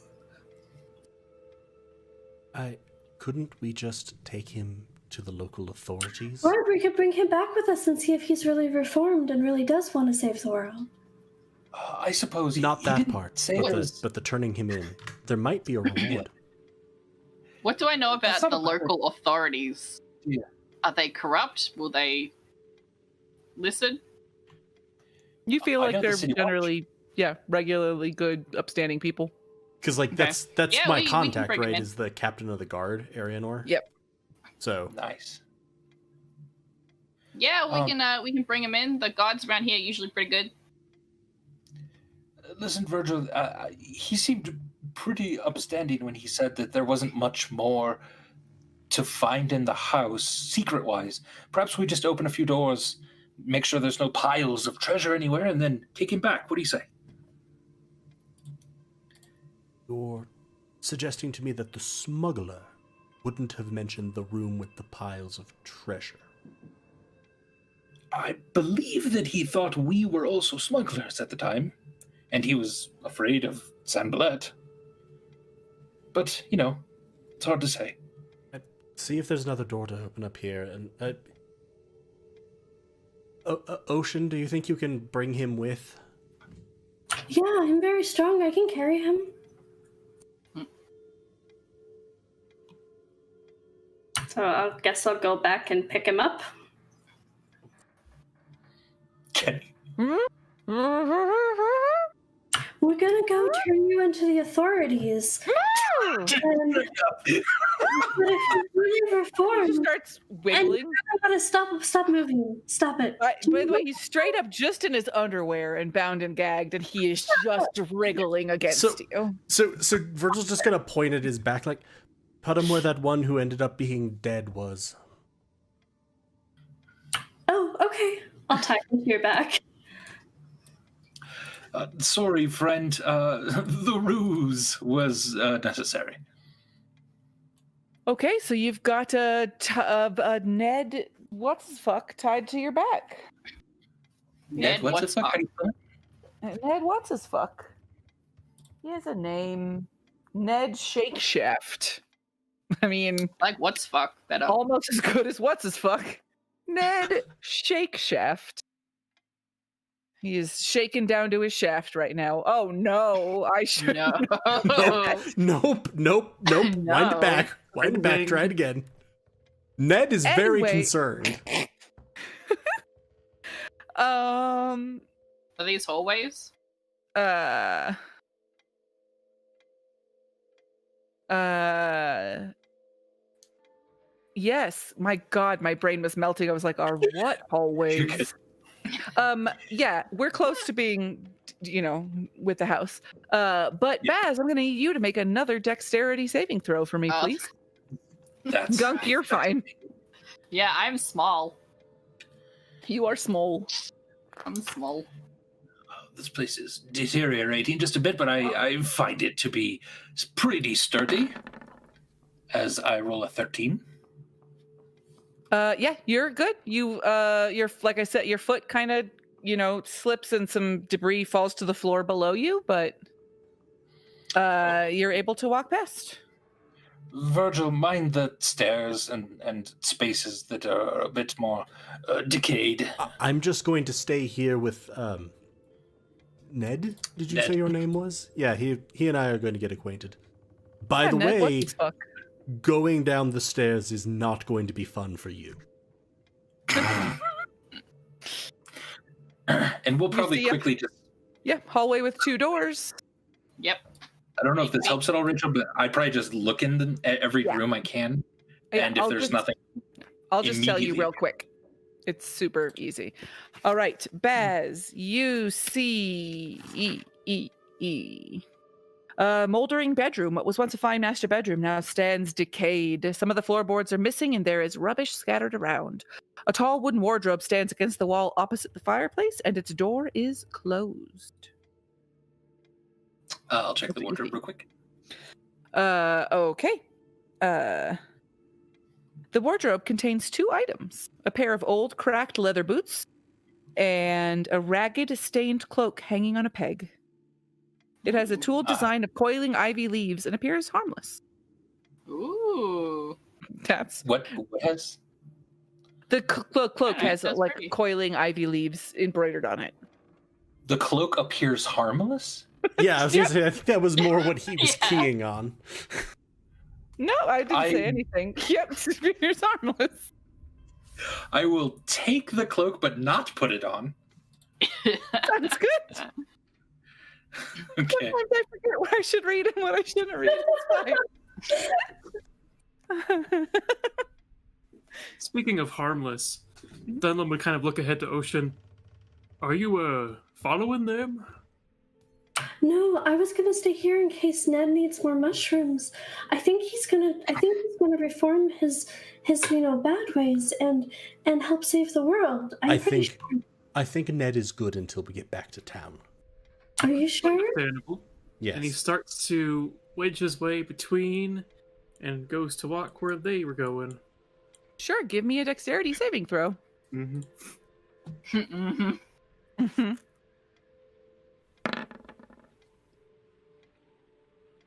Couldn't we just take him to the local authorities? Or we could bring him back with us and see if he's really reformed and really does want to save the world. I suppose Not he that didn't part, say but it the, was- but the turning him in. There might be a reward. What do I know about That's not the a matter- local authorities? Yeah. Are they corrupt? Will they listen? You feel I like know the they're city watch. generally, regularly good, upstanding people. Because like Okay. that's Yeah, my we can contact, bring him right? in. Is the captain of the guard, Arianor? Yep. So Nice. Yeah, we can bring him in. The guards around here are usually pretty good. Listen, Virgil, he seemed pretty upstanding when he said that there wasn't much more to find in the house, secret-wise. Perhaps we just open a few doors, make sure there's no piles of treasure anywhere, and then kick him back. What do you say? you're suggesting to me that the smuggler wouldn't have mentioned the room with the piles of treasure. I believe that he thought we were also smugglers at the time, and he was afraid of Sanballat. But, it's hard to say. See if there's another door to open up here. And Ocean, do you think you can bring him with? Yeah, I'm very strong. I can carry him. So I guess I'll go back and pick him up. Okay. We're gonna go turn you into the authorities. And, but if you really reform, He starts and wiggling. I gotta stop moving. Stop it. By the way, he's straight up just in his underwear and bound and gagged, and he is just wriggling against you. So Virgil's just gonna point at his back, like, put him where that one who ended up being dead was. Oh, okay. I'll tie him to your back. Sorry, friend. The ruse was necessary. Okay, so you've got a Ned what's his fuck tied to your back. Ned, what's what's it? up? Ned what's his fuck. He has a name. Ned Shakeshaft. I mean, Like, what's fuck that up? almost as good as what's his fuck. Ned Shakeshaft. He is shaken down to his shaft right now. Oh no, I should. No. Nope. No. Wind it back. Wind it back. Try it again. Ned is very Anyway. concerned. Are these hallways? Yes. My God, my brain was melting. I was like, "Are what hallways?" Yeah, we're close to being, with the house. But Yeah. Baz, I'm going to need you to make another dexterity saving throw for me, please. Gunk, you're fine. Yeah, I'm small. You are small. I'm small. This place is deteriorating just a bit, but I find it to be pretty sturdy. As I roll a 13. Yeah, you're good. You're like I said, your foot kind of, slips and some debris falls to the floor below you, but you're able to walk past. Virgil, mind the stairs and spaces that are a bit more decayed. I'm just going to stay here with Ned. Did you Ned. say your name was? Yeah, he and I are going to get acquainted. By the Ned, what way, the fuck? going down the stairs is not going to be fun for you. And we'll probably see, quickly just... Yeah, hallway with 2 doors. Yep. I don't know if this helps at all, Rachel, but I probably just look in at every room I can. Yeah, And if there's nothing... I'll just tell you immediately- real quick. It's super easy. All right, Baz, you see moldering bedroom. What was once a fine master bedroom now stands decayed. Some of the floorboards are missing and there is rubbish scattered around. A tall wooden wardrobe stands against the wall opposite the fireplace and its door is closed. I'll check the wardrobe real quick. Okay. The wardrobe contains 2 items: a pair of old, cracked leather boots and a ragged, stained cloak hanging on a peg. It has a tool design of coiling ivy leaves and appears harmless. Ooh. That's What has... the cloak Yeah, has that's like pretty. coiling ivy leaves embroidered on it. The cloak appears harmless? Yeah, I was going to say, I think that was more what he was Yeah. keying on. No, I didn't say I- anything. Yep, it appears harmless. I will take the cloak, but not put it on. That's good. Okay. Sometimes I forget what I should read and what I shouldn't read. It's fine. Speaking of harmless, Dunlop would kind of look ahead to Ocean. Are you following them? No, I was gonna stay here in case Ned needs more mushrooms. I think he's gonna reform his bad ways and help save the world. I'm pretty sure. I think Ned is good until we get back to town. Are you sure? Understandable. Yes. And he starts to wedge his way between and goes to walk where they were going. Sure, give me a dexterity saving throw. Mm-hmm. Mhm.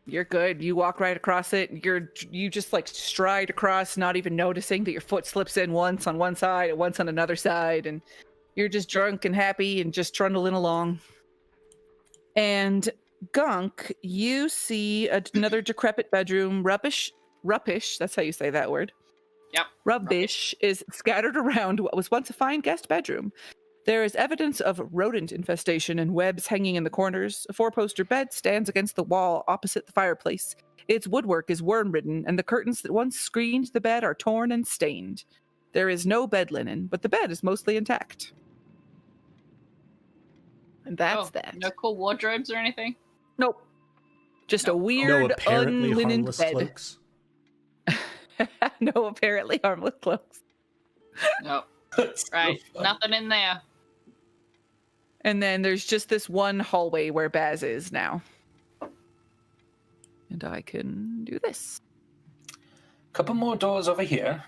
You're good. You walk right across it. You just like stride across, not even noticing that your foot slips in once on one side and once on another side, and you're just drunk and happy and just trundling along. And Gunk, you see another decrepit bedroom. Rubbish, that's how you say that word. Yep. Rubbish is scattered around what was once a fine guest bedroom. There is evidence of rodent infestation and webs hanging in the corners. A 4-poster bed stands against the wall opposite the fireplace. Its woodwork is worm-ridden, and the curtains that once screened the bed are torn and stained. There is no bed linen, but the bed is mostly intact. And that's that. No cool wardrobes or anything? Nope. Just a No weird, apparently unlinened harmless bed. cloaks. No apparently harmless cloaks. No. Right. Nothing in there. And then there's just this one hallway where Baz is now. And I can do this. Couple more doors over here.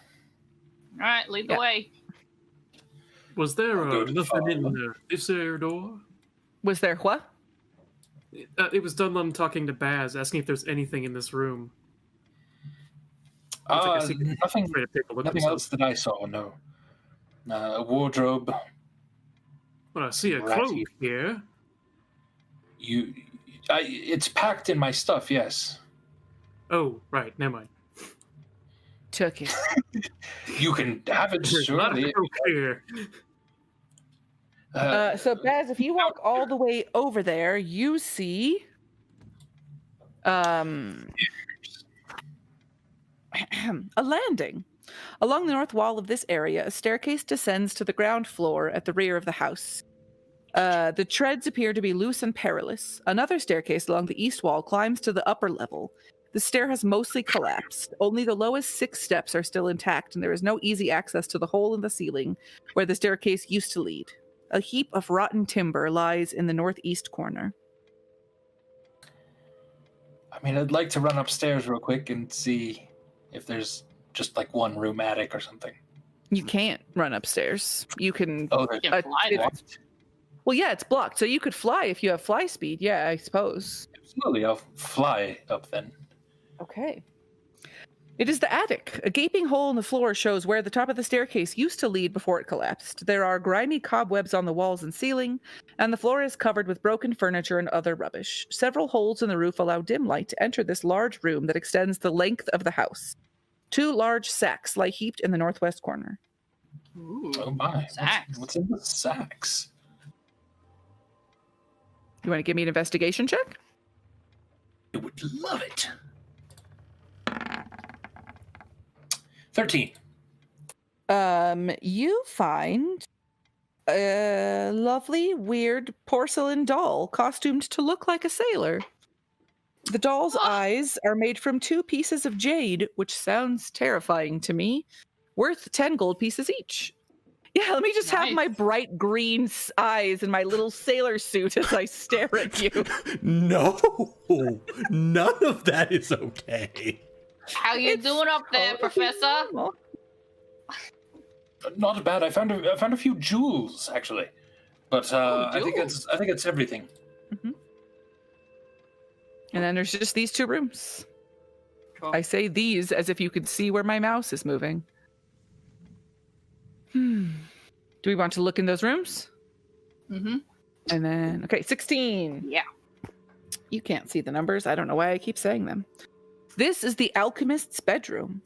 All right, lead the Yeah. way. Was there I'll go to the nothing in far one. this door? Was there what? It was Dunlum talking to Baz, asking if there's anything in this room. Nothing Afraid to take a look nothing at else that I saw, no. A wardrobe. Well, I see a Ratty. cloak here. It's packed in my stuff, yes. Oh, right, never mind. Took it. You can have it, There's not a surely. cloak here. So, Baz, if you walk all the way over there, you see a landing. Along the north wall of this area, a staircase descends to the ground floor at the rear of the house. The treads appear to be loose and perilous. Another staircase along the east wall climbs to the upper level. The stair has mostly collapsed. Only the lowest 6 steps are still intact, and there is no easy access to the hole in the ceiling where the staircase used to lead. A heap of rotten timber lies in the northeast corner. I mean, I'd like to run upstairs real quick and see if there's just like one room attic or something. You can't run upstairs. You can... Oh, You can fly there. Well, yeah, it's blocked, so you could fly if you have fly speed. Yeah, I suppose. absolutely. I'll fly up then. Okay. It is the attic. A gaping hole in the floor shows where the top of the staircase used to lead before it collapsed. There are grimy cobwebs on the walls and ceiling, and the floor is covered with broken furniture and other rubbish. Several holes in the roof allow dim light to enter this large room that extends the length of the house. 2 large sacks lie heaped in the northwest corner. Ooh, Oh my. sacks. What's in the sacks? You want to give me an investigation check? I would love it. 13. You find a lovely, weird porcelain doll costumed to look like a sailor. The doll's eyes are made from 2 pieces of jade, which sounds terrifying to me, worth 10 gold pieces each. Yeah, let me just have my Nice. bright green eyes and my little sailor suit as I stare at you. No, none of that is okay. How you doing up there, Professor? Not bad. I found a few jewels actually, but I think it's everything. And then there's just these 2 rooms. Cool. I say these as if you could see where my mouse is moving. Do we want to look in those rooms? Mm-hmm. And then, okay, 16. Yeah. You can't see the numbers. I don't know why I keep saying them. This is the alchemist's bedroom.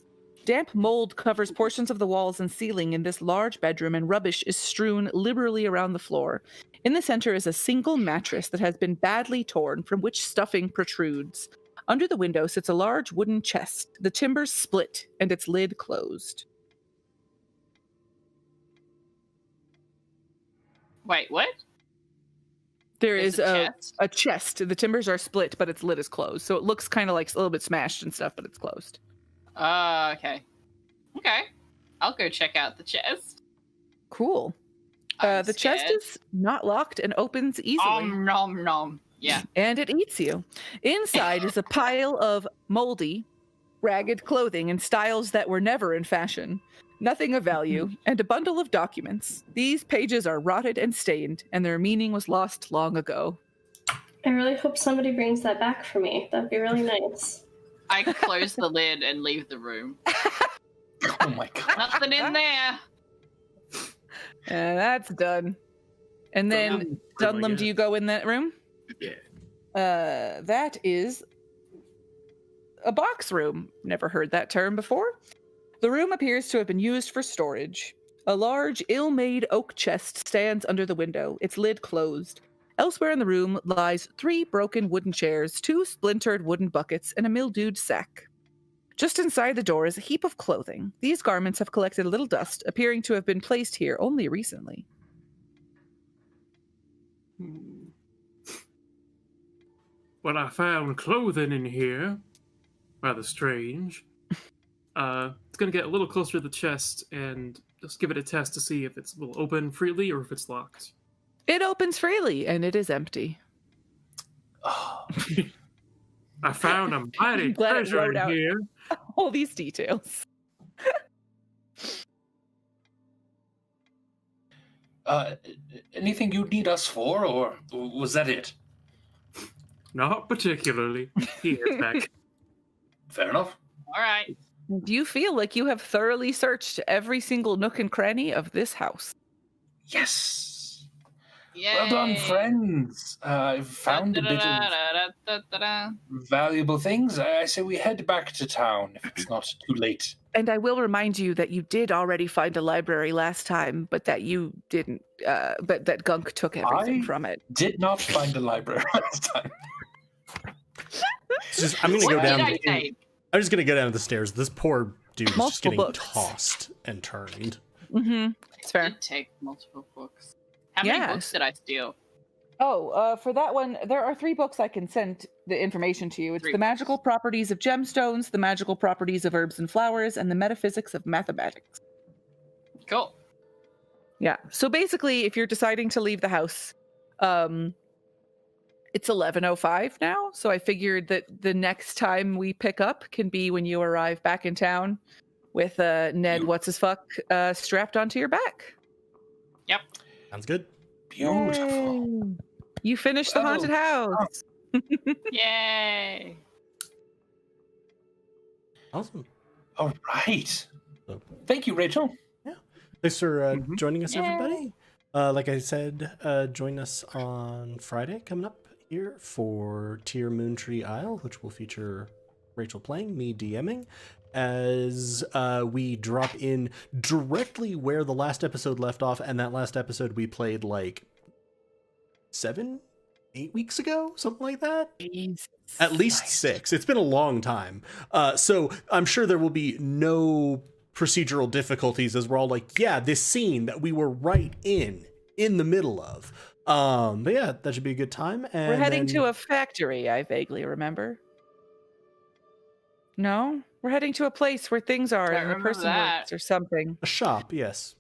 Damp mold covers portions of the walls and ceiling in this large bedroom, and rubbish is strewn liberally around the floor. In the center is a single mattress that has been badly torn, from which stuffing protrudes. Under the window sits a large wooden chest. The timbers split, and its lid closed. Wait, what? There There's is a chest? a chest. The timbers are split, but its lid is closed. So it looks kind of like a little bit smashed and stuff, but it's closed. Okay. Okay. I'll go check out the chest. Cool. I'm The chest scared. is not locked and opens easily. Nom nom. Yeah. And it eats you. Inside is a pile of moldy, ragged clothing in styles that were never in fashion. Nothing of value, and a bundle of documents. These pages are rotted and stained, and their meaning was lost long ago. I really hope somebody brings that back for me. That'd be really nice. I close the lid and leave the room. Oh my god. Nothing in there. And that's done. And then, Dunlum, do you go in that room? Yeah. That is a box room. Never heard that term before. The room appears to have been used for storage. A large, ill-made oak chest stands under the window, its lid closed. Elsewhere in the room lies 3 broken wooden chairs, 2 splintered wooden buckets, and a mildewed sack. Just inside the door is a heap of clothing. These garments have collected a little dust, appearing to have been placed here only recently. Well, I found clothing in here. Rather strange. It's gonna get a little closer to the chest and just give it a test to see if it will open freely or if it's locked. It opens freely, and it is empty. Oh, I found a mighty I'm glad it treasure wrote in out. here. All these details. anything you need us for, or was that it? Not particularly. He heads back. Fair enough. All right. Do you feel like you have thoroughly searched every single nook and cranny of this house? Yes. Yay. Well done, friends. I've found a bit of valuable things. I say we head back to town if it's not too late. And I will remind you that you did already find a library last time, but that you didn't, but that Gunk took everything from it. Did not find a library last time. I'm gonna What go did down. I say? I'm just gonna go down the stairs. This poor dude is just Multiple getting books. tossed and turned. Mm-hmm. It's I fair. did take multiple books. How many Yes. books did I steal? Oh, for that one, there are 3 books I can send the information to you. It's 3 the magical properties of gemstones, the magical properties of herbs and flowers, and the metaphysics of mathematics. Cool. Yeah. So basically, if you're deciding to leave the house, it's 11:05 now. So I figured that the next time we pick up can be when you arrive back in town with Ned what's-his-fuck strapped onto your back. Yep. Sounds good. Beautiful. Yay. You finished the haunted house. Yay. Awesome. All right. So, Thank you, Rachel. thanks for Mhm. joining us, Yay. everybody. Like I said, join us on Friday coming up here for Tier Moontree Isle, which will feature Rachel playing, me DMing, as we drop in directly where the last episode left off, and that last episode we played like 7-8 weeks ago, something like that. At least 6. It's been a long time. So I'm sure there will be no procedural difficulties as we're all like, yeah, this scene that we were right in the middle of. But yeah, that should be a good time. And We're heading then- to a factory, I vaguely remember. No? We're heading to a place where things are I and the remember person that. works or something. a shop, yes.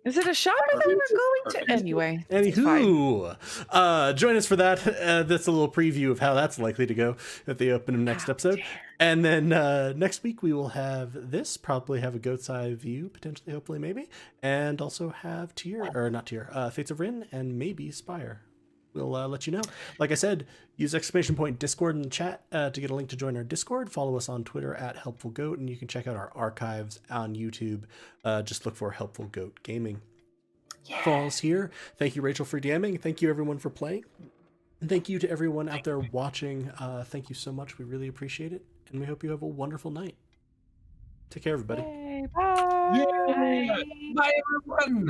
Is it a shop I thought we were going Perfect. to? Anyway. it's fine. Anywho, join us for that. That's a little preview of how that's likely to go at the open of next episode. And then next week we will have this, probably have a Goat's Eye View, potentially, hopefully, maybe. And also have Fates of Rin, and maybe Spire. We'll let you know. Like I said, use ! Discord in the chat to get a link to join our Discord. Follow us on Twitter at Helpful Goat, and you can check out our archives on YouTube. Just look for Helpful Goat Gaming. Falls here. Thank you, Rachel, for DMing. Thank you, everyone, for playing. And thank you to everyone out there watching. Thank you so much. We really appreciate it. And we hope you have a wonderful night. Take care, everybody. Yay, bye. Yay! Bye, everyone.